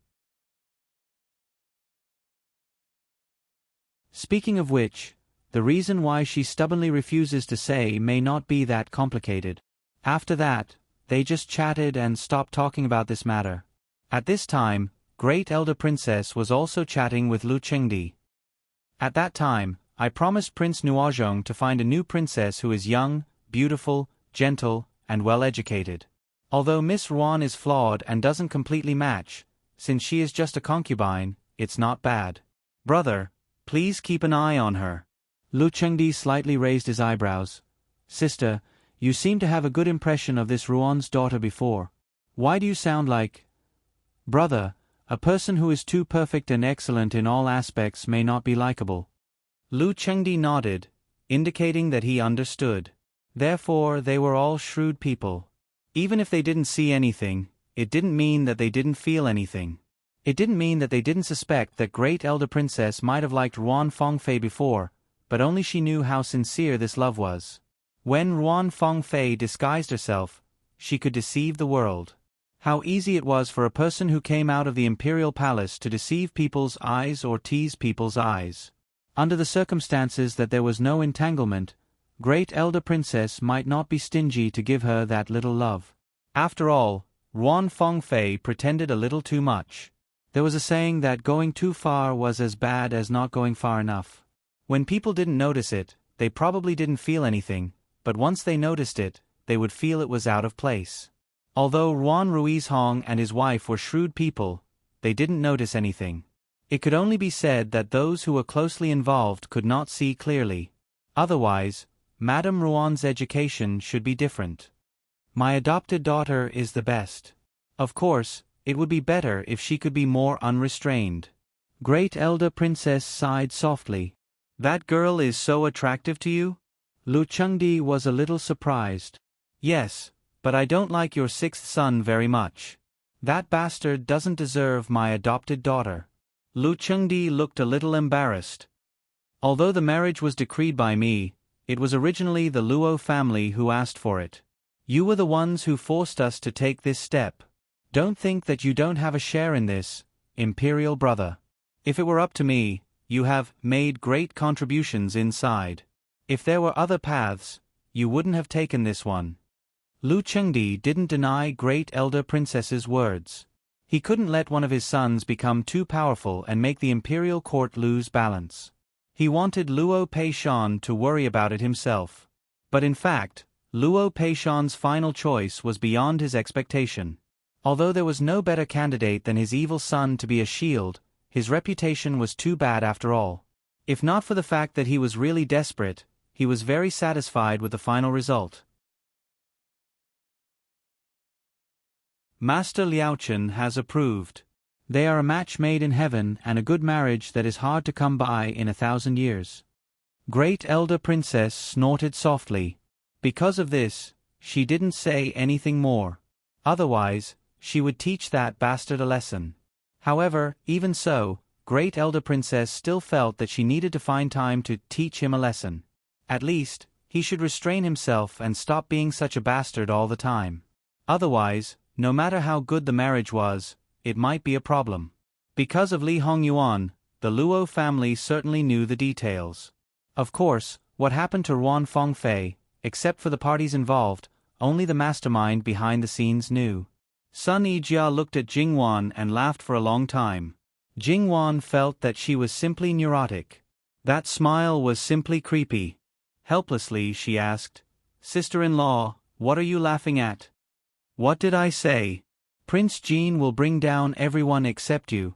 Speaking of which, the reason why she stubbornly refuses to say may not be that complicated. After that, they just chatted and stopped talking about this matter. At this time, Great Elder Princess was also chatting with Lu Chengdi. At that time, I promised Prince Nuozhong to find a new princess who is young, beautiful, gentle, and well-educated. Although Miss Ruan is flawed and doesn't completely match, since she is just a concubine, it's not bad. Brother, please keep an eye on her. Lu Chengdi slightly raised his eyebrows. Sister, you seem to have a good impression of this Ruan's daughter before. Why do you sound like... Brother, a person who is too perfect and excellent in all aspects may not be likable. Lu Chengdi nodded, indicating that he understood. Therefore, they were all shrewd people. Even if they didn't see anything, it didn't mean that they didn't feel anything. It didn't mean that they didn't suspect that Great Elder Princess might have liked Ruan Fengfei before, but only she knew how sincere this love was. When Ruan Fengfei disguised herself, she could deceive the world. How easy it was for a person who came out of the imperial palace to deceive people's eyes or tease people's eyes. Under the circumstances that there was no entanglement, Great Elder Princess might not be stingy to give her that little love. After all, Ruan Fengfei pretended a little too much. There was a saying that going too far was as bad as not going far enough. When people didn't notice it, they probably didn't feel anything, but once they noticed it, they would feel it was out of place. Although Ruan Ruizhong and his wife were shrewd people, they didn't notice anything. It could only be said that those who were closely involved could not see clearly. Otherwise, Madame Ruan's education should be different. My adopted daughter is the best. Of course, it would be better if she could be more unrestrained. Great Elder Princess sighed softly. That girl is so attractive to you? Lu Chengdi was a little surprised. Yes, but I don't like your sixth son very much. That bastard doesn't deserve my adopted daughter. Lu Chengdi looked a little embarrassed. Although the marriage was decreed by me, it was originally the Luo family who asked for it. You were the ones who forced us to take this step. Don't think that you don't have a share in this, imperial brother. If it were up to me, you have made great contributions inside. If there were other paths, you wouldn't have taken this one. Lu Chengdi didn't deny Great Elder Princess's words. He couldn't let one of his sons become too powerful and make the imperial court lose balance. He wanted Luo Peishan to worry about it himself. But in fact, Luo Peishan's final choice was beyond his expectation. Although there was no better candidate than his evil son to be a shield, his reputation was too bad after all. If not for the fact that he was really desperate, he was very satisfied with the final result. Master Liaochen has approved. They are a match made in heaven and a good marriage that is hard to come by in 1,000 years. Great Elder Princess snorted softly. Because of this, she didn't say anything more. Otherwise, she would teach that bastard a lesson. However, even so, Great Elder Princess still felt that she needed to find time to teach him a lesson. At least, he should restrain himself and stop being such a bastard all the time. Otherwise, no matter how good the marriage was, it might be a problem. Because of Li Hongyuan, the Luo family certainly knew the details. Of course, what happened to Ruan Fengfei, except for the parties involved, only the mastermind behind the scenes knew. Sun Yijia looked at Jingwan and laughed for a long time. Jingwan felt that she was simply neurotic. That smile was simply creepy. Helplessly she asked, "Sister-in-law, what are you laughing at?" "What did I say? Prince Jin will bring down everyone except you."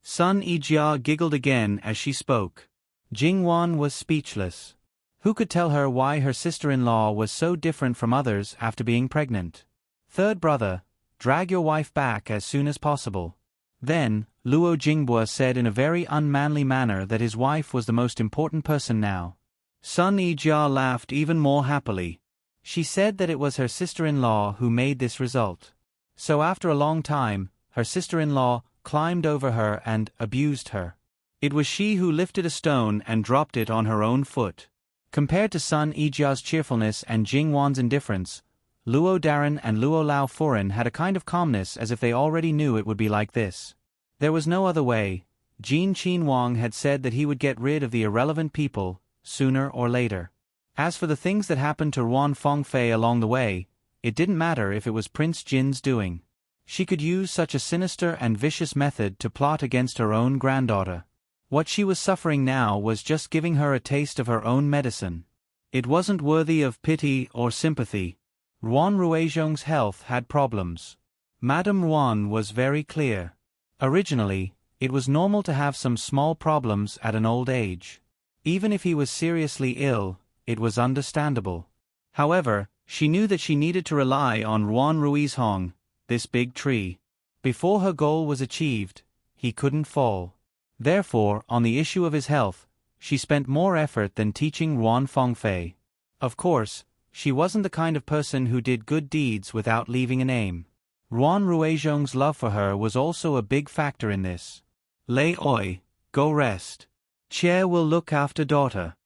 Sun Yijia giggled again as she spoke. Jingwan was speechless. Who could tell her why her sister-in-law was so different from others after being pregnant? "Third brother, drag your wife back as soon as possible." Then, Luo Jingbua said in a very unmanly manner that his wife was the most important person now. Sun Yijia laughed even more happily. She said that it was her sister-in-law who made this result. So after a long time, her sister-in-law climbed over her and abused her. It was she who lifted a stone and dropped it on her own foot. Compared to Sun Yijia's cheerfulness and Jingwan's indifference, Luo Daran and Luo Lao Furen had a kind of calmness as if they already knew it would be like this. There was no other way. Jin Qinhuang had said that he would get rid of the irrelevant people, sooner or later. As for the things that happened to Ruan Fengfei along the way, it didn't matter if it was Prince Jin's doing. She could use such a sinister and vicious method to plot against her own granddaughter. What she was suffering now was just giving her a taste of her own medicine. It wasn't worthy of pity or sympathy. Ruan Ruizhong's health had problems. Madame Ruan was very clear. Originally, it was normal to have some small problems at an old age. Even if he was seriously ill, it was understandable. However, she knew that she needed to rely on Ruan Ruizhong, this big tree. Before her goal was achieved, he couldn't fall. Therefore, on the issue of his health, she spent more effort than teaching Ruan Fengfei. Of course, she wasn't the kind of person who did good deeds without leaving a name. Ruan Ruizhong's love for her was also a big factor in this. "Lei Oi, go rest. Che will look after daughter."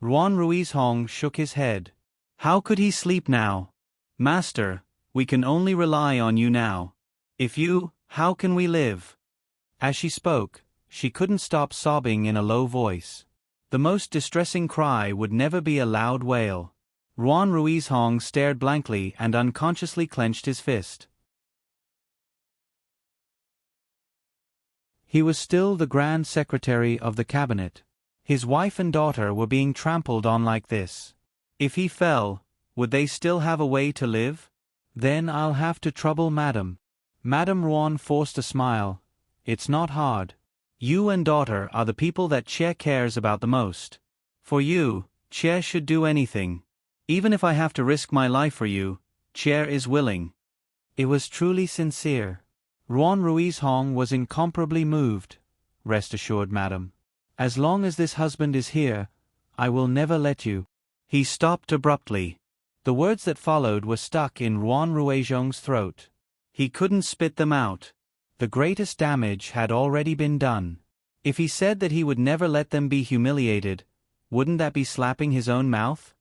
Ruan Ruizhong shook his head. How could he sleep now? "Master, we can only rely on you now. If you, how can we live?" As she spoke, she couldn't stop sobbing in a low voice. The most distressing cry would never be a loud wail. Ruan Ruizhong stared blankly and unconsciously clenched his fist. He was still the Grand Secretary of the Cabinet. His wife and daughter were being trampled on like this. If he fell, would they still have a way to live? "Then I'll have to trouble Madam." Madame Ruan forced a smile. "It's not hard. You and daughter are the people that Che cares about the most. For you, Che should do anything. Even if I have to risk my life for you, Che is willing." It was truly sincere. Ruan Ruizhong was incomparably moved. "Rest assured, madam. As long as this husband is here, I will never let you." He stopped abruptly. The words that followed were stuck in Ruan Ruizhong's throat. He couldn't spit them out. The greatest damage had already been done. If he said that he would never let them be humiliated, wouldn't that be slapping his own mouth?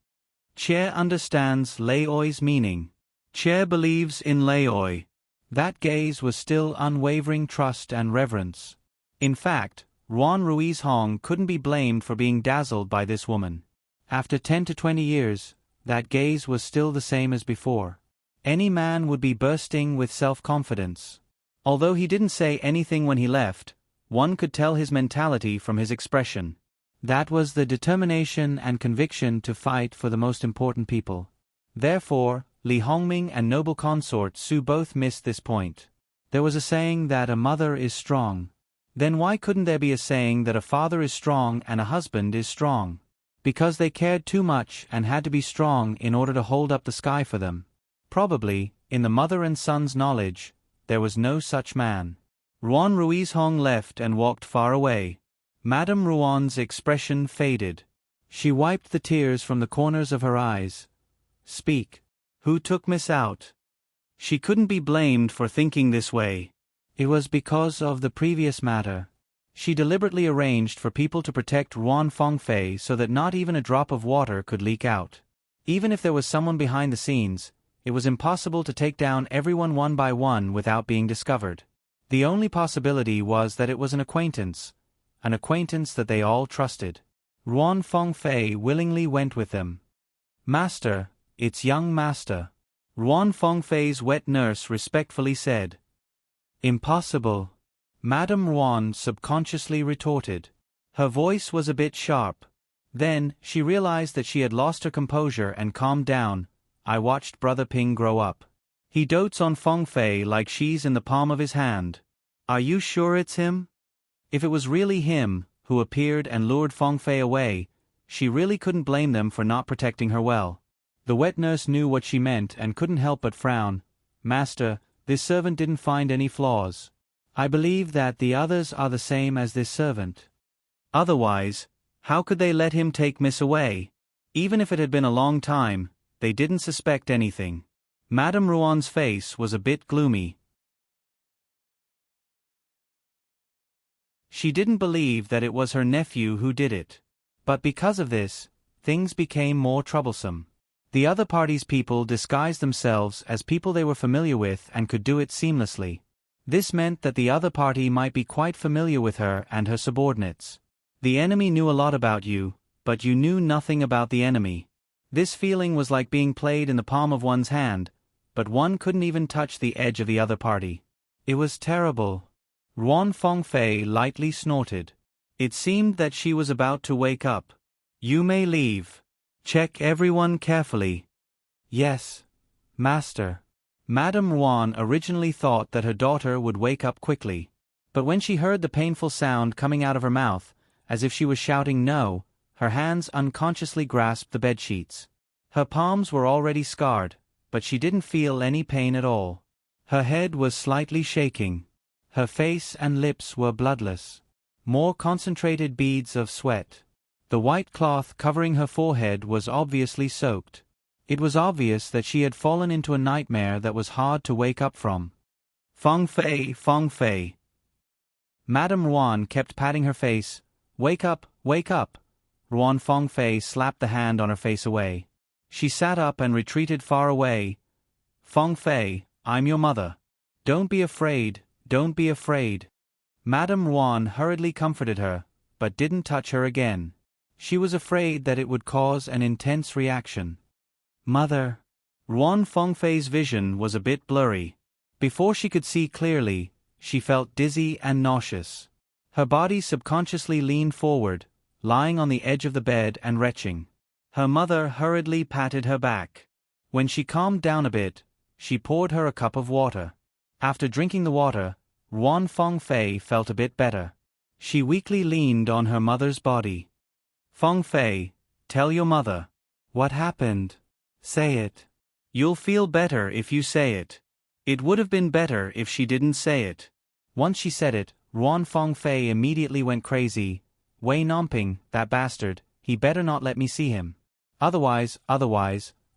Che understands Laoi's meaning. Che believes in Laoi. That gaze was still unwavering trust and reverence. In fact, Ruan Ruiz Hong couldn't be blamed for being dazzled by this woman. After 10 to 20 years, that gaze was still the same as before. Any man would be bursting with self-confidence. Although he didn't say anything when he left, one could tell his mentality from his expression. That was the determination and conviction to fight for the most important people. Therefore, Li Hongming and noble consort Su both missed this point. There was a saying that a mother is strong. Then why couldn't there be a saying that a father is strong and a husband is strong? Because they cared too much and had to be strong in order to hold up the sky for them. Probably, in the mother and son's knowledge, there was no such man. Ruan Ruiz Hong left and walked far away. Madame Ruan's expression faded. She wiped the tears from the corners of her eyes. Speak. Who took Miss out? She couldn't be blamed for thinking this way. It was because of the previous matter. She deliberately arranged for people to protect Ruan Fengfei so that not even a drop of water could leak out. Even if there was someone behind the scenes, it was impossible to take down everyone one by one without being discovered. The only possibility was that it was an acquaintance that they all trusted. Ruan Fengfei willingly went with them. Master, it's young master. Ruan Fengfei's wet nurse respectfully said. Impossible. Madame Ruan subconsciously retorted. Her voice was a bit sharp. Then, she realized that she had lost her composure and calmed down. I watched Brother Ping grow up. He dotes on Fengfei like she's in the palm of his hand. Are you sure it's him? If it was really him, who appeared and lured Fengfei away, she really couldn't blame them for not protecting her well. The wet nurse knew what she meant and couldn't help but frown. Master, this servant didn't find any flaws. I believe that the others are the same as this servant. Otherwise, how could they let him take Miss away? Even if it had been a long time, they didn't suspect anything. Madame Ruan's face was a bit gloomy. She didn't believe that it was her nephew who did it. But because of this, things became more troublesome. The other party's people disguised themselves as people they were familiar with and could do it seamlessly. This meant that the other party might be quite familiar with her and her subordinates. The enemy knew a lot about you, but you knew nothing about the enemy. This feeling was like being played in the palm of one's hand, but one couldn't even touch the edge of the other party. It was terrible. Ruan Fengfei lightly snorted. It seemed that she was about to wake up. You may leave. Check everyone carefully. Yes, master. Madame Ruan originally thought that her daughter would wake up quickly. But when she heard the painful sound coming out of her mouth, as if she was shouting no, her hands unconsciously grasped the bedsheets. Her palms were already scarred, but she didn't feel any pain at all. Her head was slightly shaking. Her face and lips were bloodless. More concentrated beads of sweat. The white cloth covering her forehead was obviously soaked. It was obvious that she had fallen into a nightmare that was hard to wake up from. Fengfei, Fengfei. Madame Ruan kept patting her face. Wake up, wake up. Ruan Fengfei slapped the hand on her face away. She sat up and retreated far away. Fengfei, I'm your mother. Don't be afraid, don't be afraid. Madame Ruan hurriedly comforted her, but didn't touch her again. She was afraid that it would cause an intense reaction. Mother. Ruan Fengfei's vision was a bit blurry. Before she could see clearly, she felt dizzy and nauseous. Her body subconsciously leaned forward, lying on the edge of the bed and retching. Her mother hurriedly patted her back. When she calmed down a bit, she poured her a cup of water. After drinking the water, Ruan Fengfei felt a bit better. She weakly leaned on her mother's body. Fengfei, tell your mother. What happened? Say it. You'll feel better if you say it. It would have been better if she didn't say it. Once she said it, Ruan Fengfei immediately went crazy. Wei Nomping, that bastard, he better not let me see him. Otherwise,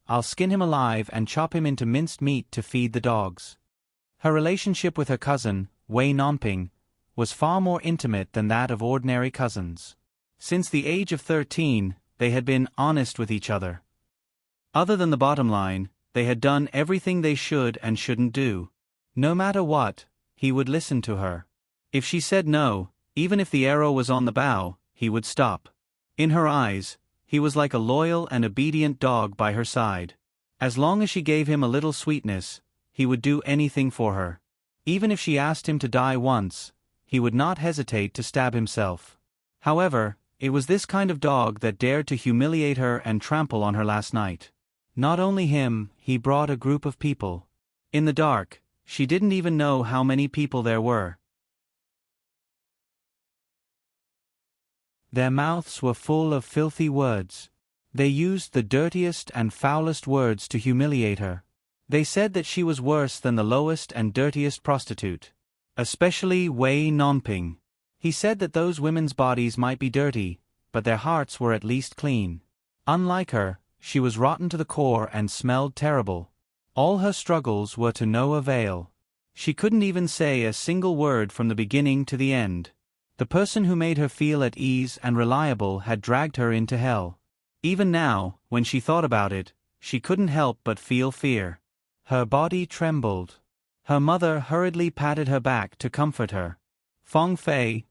I'll skin him alive and chop him into minced meat to feed the dogs. Her relationship with her cousin, Wei Nonping, was far more intimate than that of ordinary cousins. Since the age of 13, they had been honest with each other. Other than the bottom line, they had done everything they should and shouldn't do. No matter what, he would listen to her. If she said no, even if the arrow was on the bow, he would stop. In her eyes, he was like a loyal and obedient dog by her side. As long as she gave him a little sweetness, he would do anything for her. Even if she asked him to die once, he would not hesitate to stab himself. However, it was this kind of dog that dared to humiliate her and trample on her last night. Not only him, he brought a group of people. In the dark, she didn't even know how many people there were. Their mouths were full of filthy words. They used the dirtiest and foulest words to humiliate her. They said that she was worse than the lowest and dirtiest prostitute. Especially Wei Nonping. He said that those women's bodies might be dirty, but their hearts were at least clean. Unlike her, she was rotten to the core and smelled terrible. All her struggles were to no avail. She couldn't even say a single word from the beginning to the end. The person who made her feel at ease and reliable had dragged her into hell. Even now, when she thought about it, she couldn't help but feel fear. Her body trembled. Her mother hurriedly patted her back to comfort her. Feng Fei,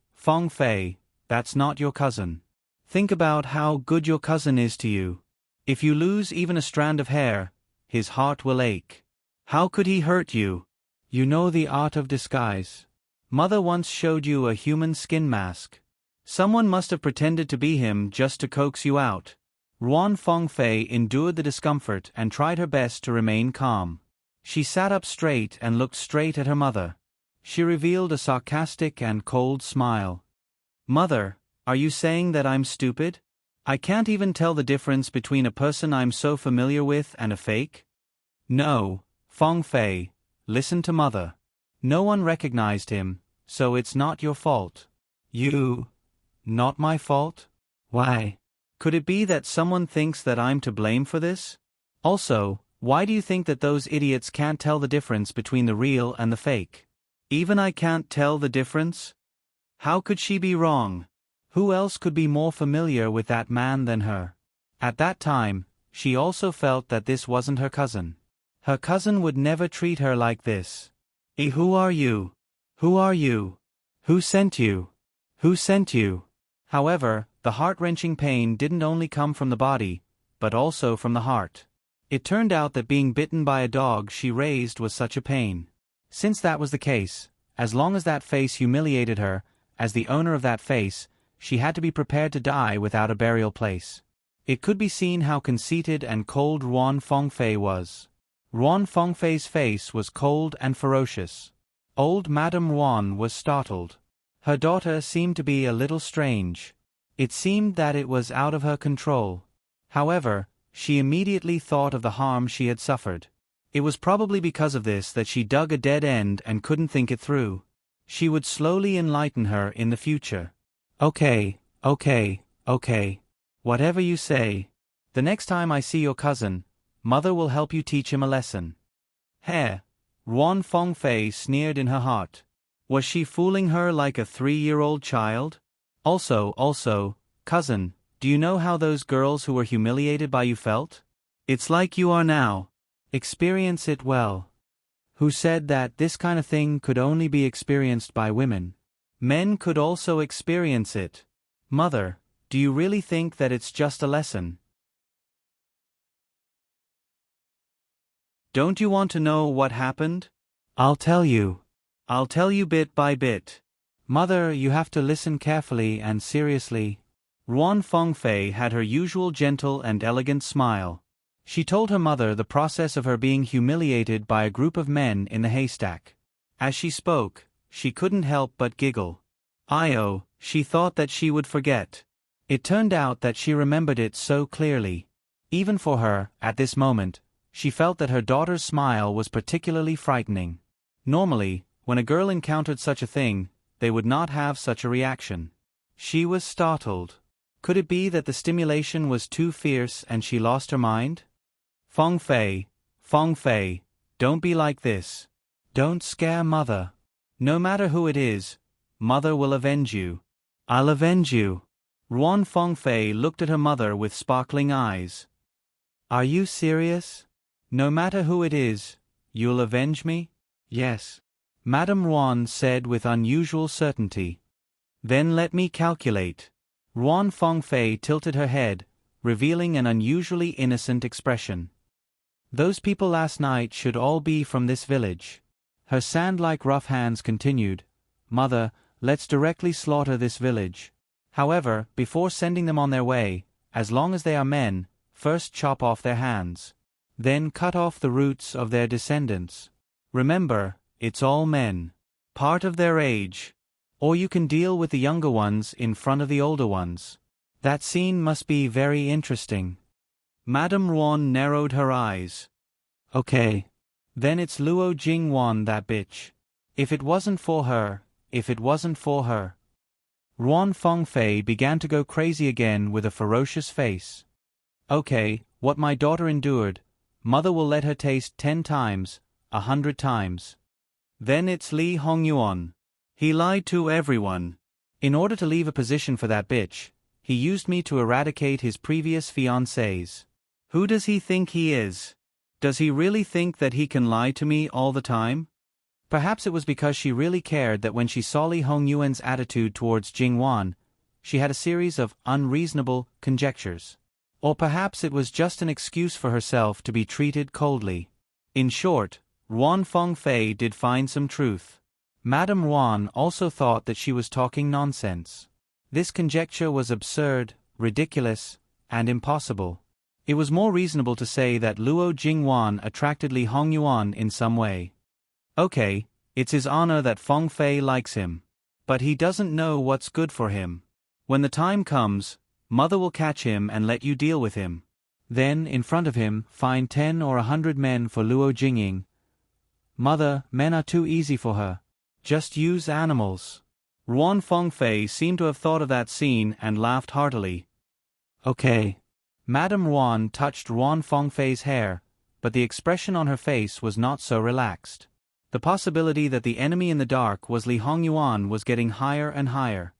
that's not your cousin. Think about how good your cousin is to you. If you lose even a strand of hair, his heart will ache. How could he hurt you? You know the art of disguise. Mother once showed you a human skin mask. Someone must have pretended to be him just to coax you out. Feng Fei endured the discomfort and tried her best to remain calm. She sat up straight and looked straight at her mother. She revealed a sarcastic and cold smile. Mother, are you saying that I'm stupid? I can't even tell the difference between a person I'm so familiar with and a fake? No, Feng Fei, listen to Mother. No one recognized him, so it's not your fault. Not my fault? Why? Could it be that someone thinks that I'm to blame for this? Also, why do you think that those idiots can't tell the difference between the real and the fake? Even I can't tell the difference? How could she be wrong? Who else could be more familiar with that man than her? At that time, she also felt that this wasn't her cousin. Her cousin would never treat her like this. Who are you? Who are you? Who sent you? Who sent you? However, the heart-wrenching pain didn't only come from the body, but also from the heart. It turned out that being bitten by a dog she raised was such a pain. Since that was the case, as long as that face humiliated her, as the owner of that face, she had to be prepared to die without a burial place. It could be seen how conceited and cold Feng Fei was. Feng Fei's face was cold and ferocious. Old Madame Ruan was startled. Her daughter seemed to be a little strange. It seemed that it was out of her control. However, she immediately thought of the harm she had suffered. It was probably because of this that she dug a dead end and couldn't think it through. She would slowly enlighten her in the future. Okay. Whatever you say. The next time I see your cousin, Mother will help you teach him a lesson. Feng Fei sneered in her heart. Was she fooling her like a 3-year-old child? Also, cousin, do you know how those girls who were humiliated by you felt? It's like you are now. Experience it well. Who said that this kind of thing could only be experienced by women? Men could also experience it. Mother, do you really think that it's just a lesson? Don't you want to know what happened? I'll tell you. I'll tell you bit by bit. Mother, you have to listen carefully and seriously. Feng Fei had her usual gentle and elegant smile. She told her mother the process of her being humiliated by a group of men in the haystack. As she spoke, she couldn't help but giggle. She thought that she would forget. It turned out that she remembered it so clearly. Even for her, at this moment, she felt that her daughter's smile was particularly frightening. Normally, when a girl encountered such a thing, they would not have such a reaction. She was startled. Could it be that the stimulation was too fierce and she lost her mind? Feng Fei, don't be like this. Don't scare Mother. No matter who it is, Mother will avenge you. I'll avenge you. Ruan Fengfei looked at her mother with sparkling eyes. Are you serious? No matter who it is, you'll avenge me? Yes. Madame Ruan said with unusual certainty. Then let me calculate. Ruan Fengfei tilted her head, revealing an unusually innocent expression. Those people last night should all be from this village. Her sand-like rough hands continued, Mother, let's directly slaughter this village. However, before sending them on their way, as long as they are men, first chop off their hands. Then cut off the roots of their descendants. Remember, it's all men. Part of their age. Or you can deal with the younger ones in front of the older ones. That scene must be very interesting. Madame Ruan narrowed her eyes. Okay. Then it's Luo Jingwan, that bitch. If it wasn't for her. Ruan Fengfei began to go crazy again with a ferocious face. Okay, what my daughter endured, Mother will let her taste 10 times, 100 times. Then it's Li Hongyuan. He lied to everyone. In order to leave a position for that bitch, he used me to eradicate his previous fiancées. Who does he think he is? Does he really think that he can lie to me all the time? Perhaps it was because she really cared that when she saw Li Hongyuan's attitude towards Jingwan, she had a series of unreasonable conjectures. Or perhaps it was just an excuse for herself to be treated coldly. In short, Ruan Fengfei did find some truth. Madame Ruan also thought that she was talking nonsense. This conjecture was absurd, ridiculous, and impossible. It was more reasonable to say that Luo Jingwan attracted Li Hongyuan in some way. Okay, it's his honor that Fengfei likes him. But he doesn't know what's good for him. When the time comes, Mother will catch him and let you deal with him. Then, in front of him, find 10 or 100 men for Luo Jingying. Mother, men are too easy for her. Just use animals. Ruan Fengfei seemed to have thought of that scene and laughed heartily. Okay. Madame Ruan touched Ruan Fengfei's hair, but the expression on her face was not so relaxed. The possibility that the enemy in the dark was Li Hongyuan was getting higher and higher.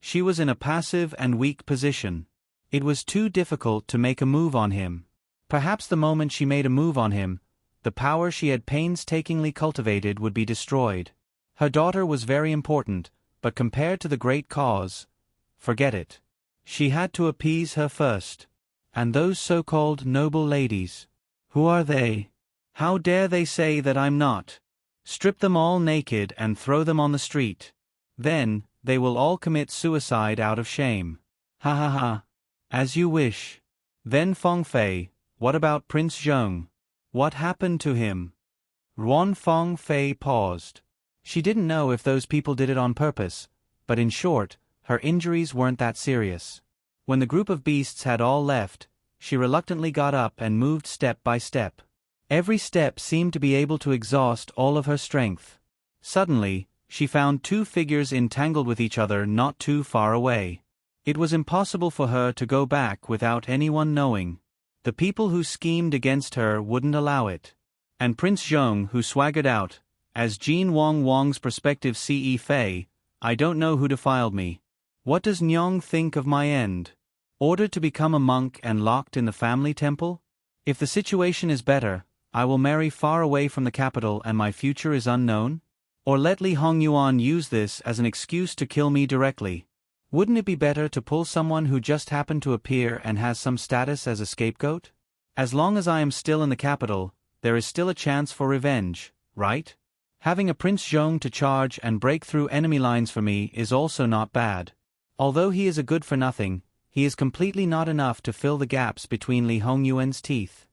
She was in a passive and weak position. It was too difficult to make a move on him. Perhaps the moment she made a move on him, the power she had painstakingly cultivated would be destroyed. Her daughter was very important, but compared to the great cause, forget it. She had to appease her first. And those so-called noble ladies. Who are they? How dare they say that I'm not? Strip them all naked and throw them on the street. Then, they will all commit suicide out of shame. Ha ha ha. As you wish. Then Fengfei, what about Prince Zheng? What happened to him? Ruan Fengfei paused. She didn't know if those people did it on purpose, but in short, her injuries weren't that serious. When the group of beasts had all left, she reluctantly got up and moved step by step. Every step seemed to be able to exhaust all of her strength. Suddenly, she found 2 figures entangled with each other not too far away. It was impossible for her to go back without anyone knowing. The people who schemed against her wouldn't allow it. And Prince Zheng, who swaggered out, as Jin Wang's prospective Ce Fei, I don't know who defiled me. What does Nyong think of my end? Ordered to become a monk and locked in the family temple? If the situation is better, I will marry far away from the capital and my future is unknown? Or let Li Hongyuan use this as an excuse to kill me directly. Wouldn't it be better to pull someone who just happened to appear and has some status as a scapegoat? As long as I am still in the capital, there is still a chance for revenge, right? Having a Prince Zheng to charge and break through enemy lines for me is also not bad. Although he is a good-for-nothing, he is completely not enough to fill the gaps between Li Hongyuan's teeth.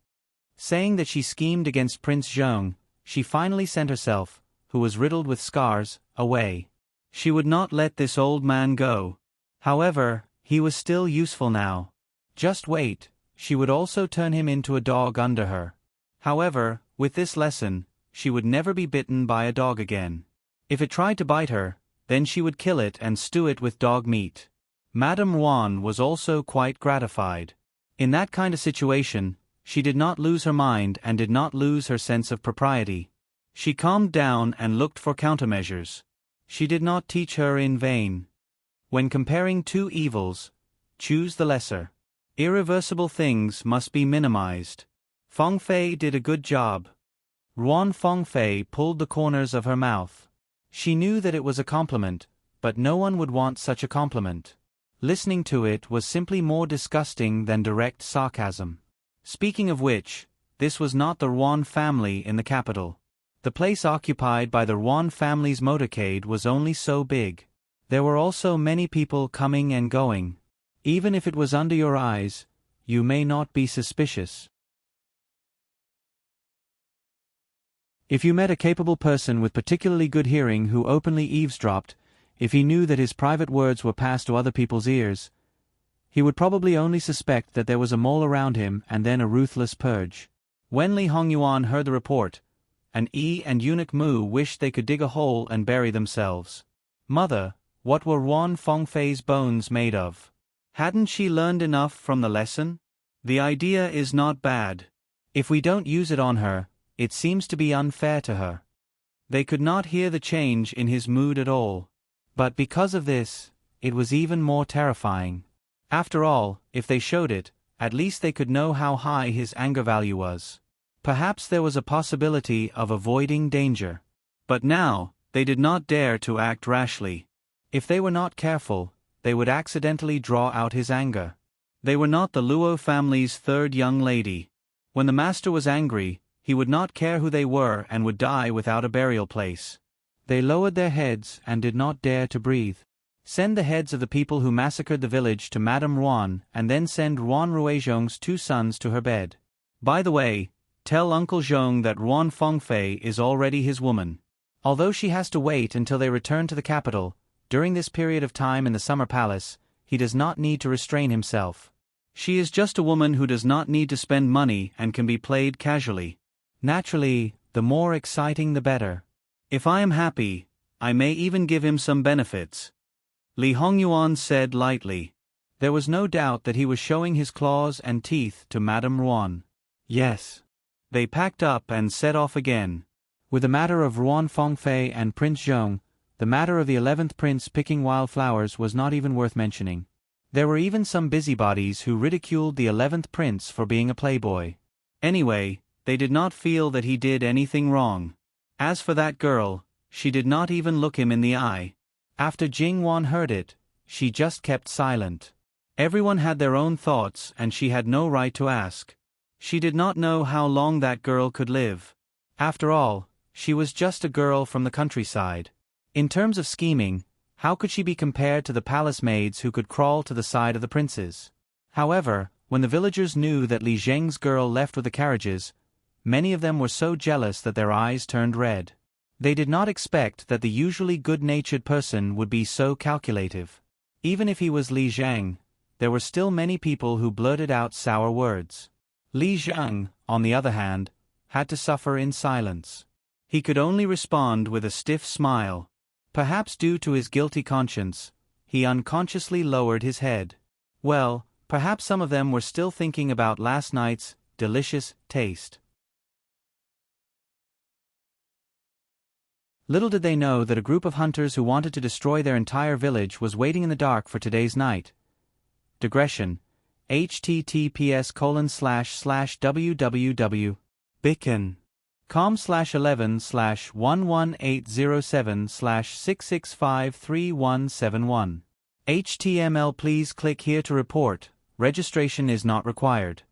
Saying that she schemed against Prince Zheng, she finally sent herself, who was riddled with scars, away. She would not let this old man go. However, he was still useful now. Just wait, she would also turn him into a dog under her. However, with this lesson, she would never be bitten by a dog again. If it tried to bite her, then she would kill it and stew it with dog meat. Madame Ruan was also quite gratified. In that kind of situation, She did not lose her mind and did not lose her sense of propriety. She calmed down and looked for countermeasures. She did not teach her in vain. When comparing two evils, choose the lesser. Irreversible things must be minimized. Feng Fei did a good job. Ruan Feng Fei pulled the corners of her mouth. She knew that it was a compliment, but no one would want such a compliment. Listening to it was simply more disgusting than direct sarcasm. Speaking of which, this was not the Ruan family in the capital. The place occupied by the Ruan family's motorcade was only so big. There were also many people coming and going. Even if it was under your eyes, you may not be suspicious. If you met a capable person with particularly good hearing who openly eavesdropped, if he knew that his private words were passed to other people's ears, he would probably only suspect that there was a mole around him and then a ruthless purge. When Li Hongyuan heard the report, An Yi and Eunuch Mu wished they could dig a hole and bury themselves. Mother, what were Ruan Feng Fei's bones made of? Hadn't she learned enough from the lesson? The idea is not bad. If we don't use it on her, it seems to be unfair to her. They could not hear the change in his mood at all. But because of this, it was even more terrifying. After all, if they showed it, at least they could know how high his anger value was. Perhaps there was a possibility of avoiding danger. But now, they did not dare to act rashly. If they were not careful, they would accidentally draw out his anger. They were not the Luo family's third young lady. When the master was angry, he would not care who they were and would die without a burial place. They lowered their heads and did not dare to breathe. Send the heads of the people who massacred the village to Madame Ruan and then send Ruan Ruizhong's 2 sons to her bed. By the way, tell Uncle Zhong that Ruan Feng Fei is already his woman. Although she has to wait until they return to the capital, during this period of time in the Summer Palace, he does not need to restrain himself. She is just a woman who does not need to spend money and can be played casually. Naturally, the more exciting the better. If I am happy, I may even give him some benefits. Li Hongyuan said lightly. There was no doubt that he was showing his claws and teeth to Madame Ruan. Yes. They packed up and set off again. With the matter of Ruan Feng Fei and Prince Zhong, the matter of the 11th prince picking wildflowers was not even worth mentioning. There were even some busybodies who ridiculed the 11th prince for being a playboy. Anyway, they did not feel that he did anything wrong. As for that girl, she did not even look him in the eye. After Jingwan heard it, she just kept silent. Everyone had their own thoughts and she had no right to ask. She did not know how long that girl could live. After all, she was just a girl from the countryside. In terms of scheming, how could she be compared to the palace maids who could crawl to the side of the princes? However, when the villagers knew that Li Zheng's girl left with the carriages, many of them were so jealous that their eyes turned red. They did not expect that the usually good-natured person would be so calculative. Even if he was Li Zheng, there were still many people who blurted out sour words. Li Zheng, on the other hand, had to suffer in silence. He could only respond with a stiff smile. Perhaps due to his guilty conscience, he unconsciously lowered his head. Well, perhaps some of them were still thinking about last night's delicious taste. Little did they know that a group of hunters who wanted to destroy their entire village was waiting in the dark for today's night. Digression. https://www.bicon.com/11/11807/6653171. HTML. Please click here to report. Registration is not required.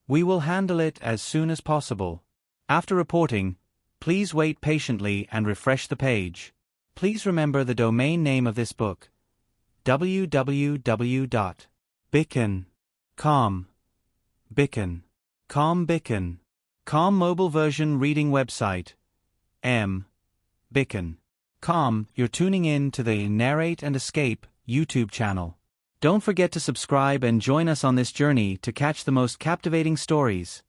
We will handle it as soon as possible. After reporting, please wait patiently and refresh the page. Please remember the domain name of this book. www.bicon.com. Bicon. Com mobile version reading website. Bicon.com. You're tuning in to the Narrate and Escape YouTube channel. Don't forget to subscribe and join us on this journey to catch the most captivating stories.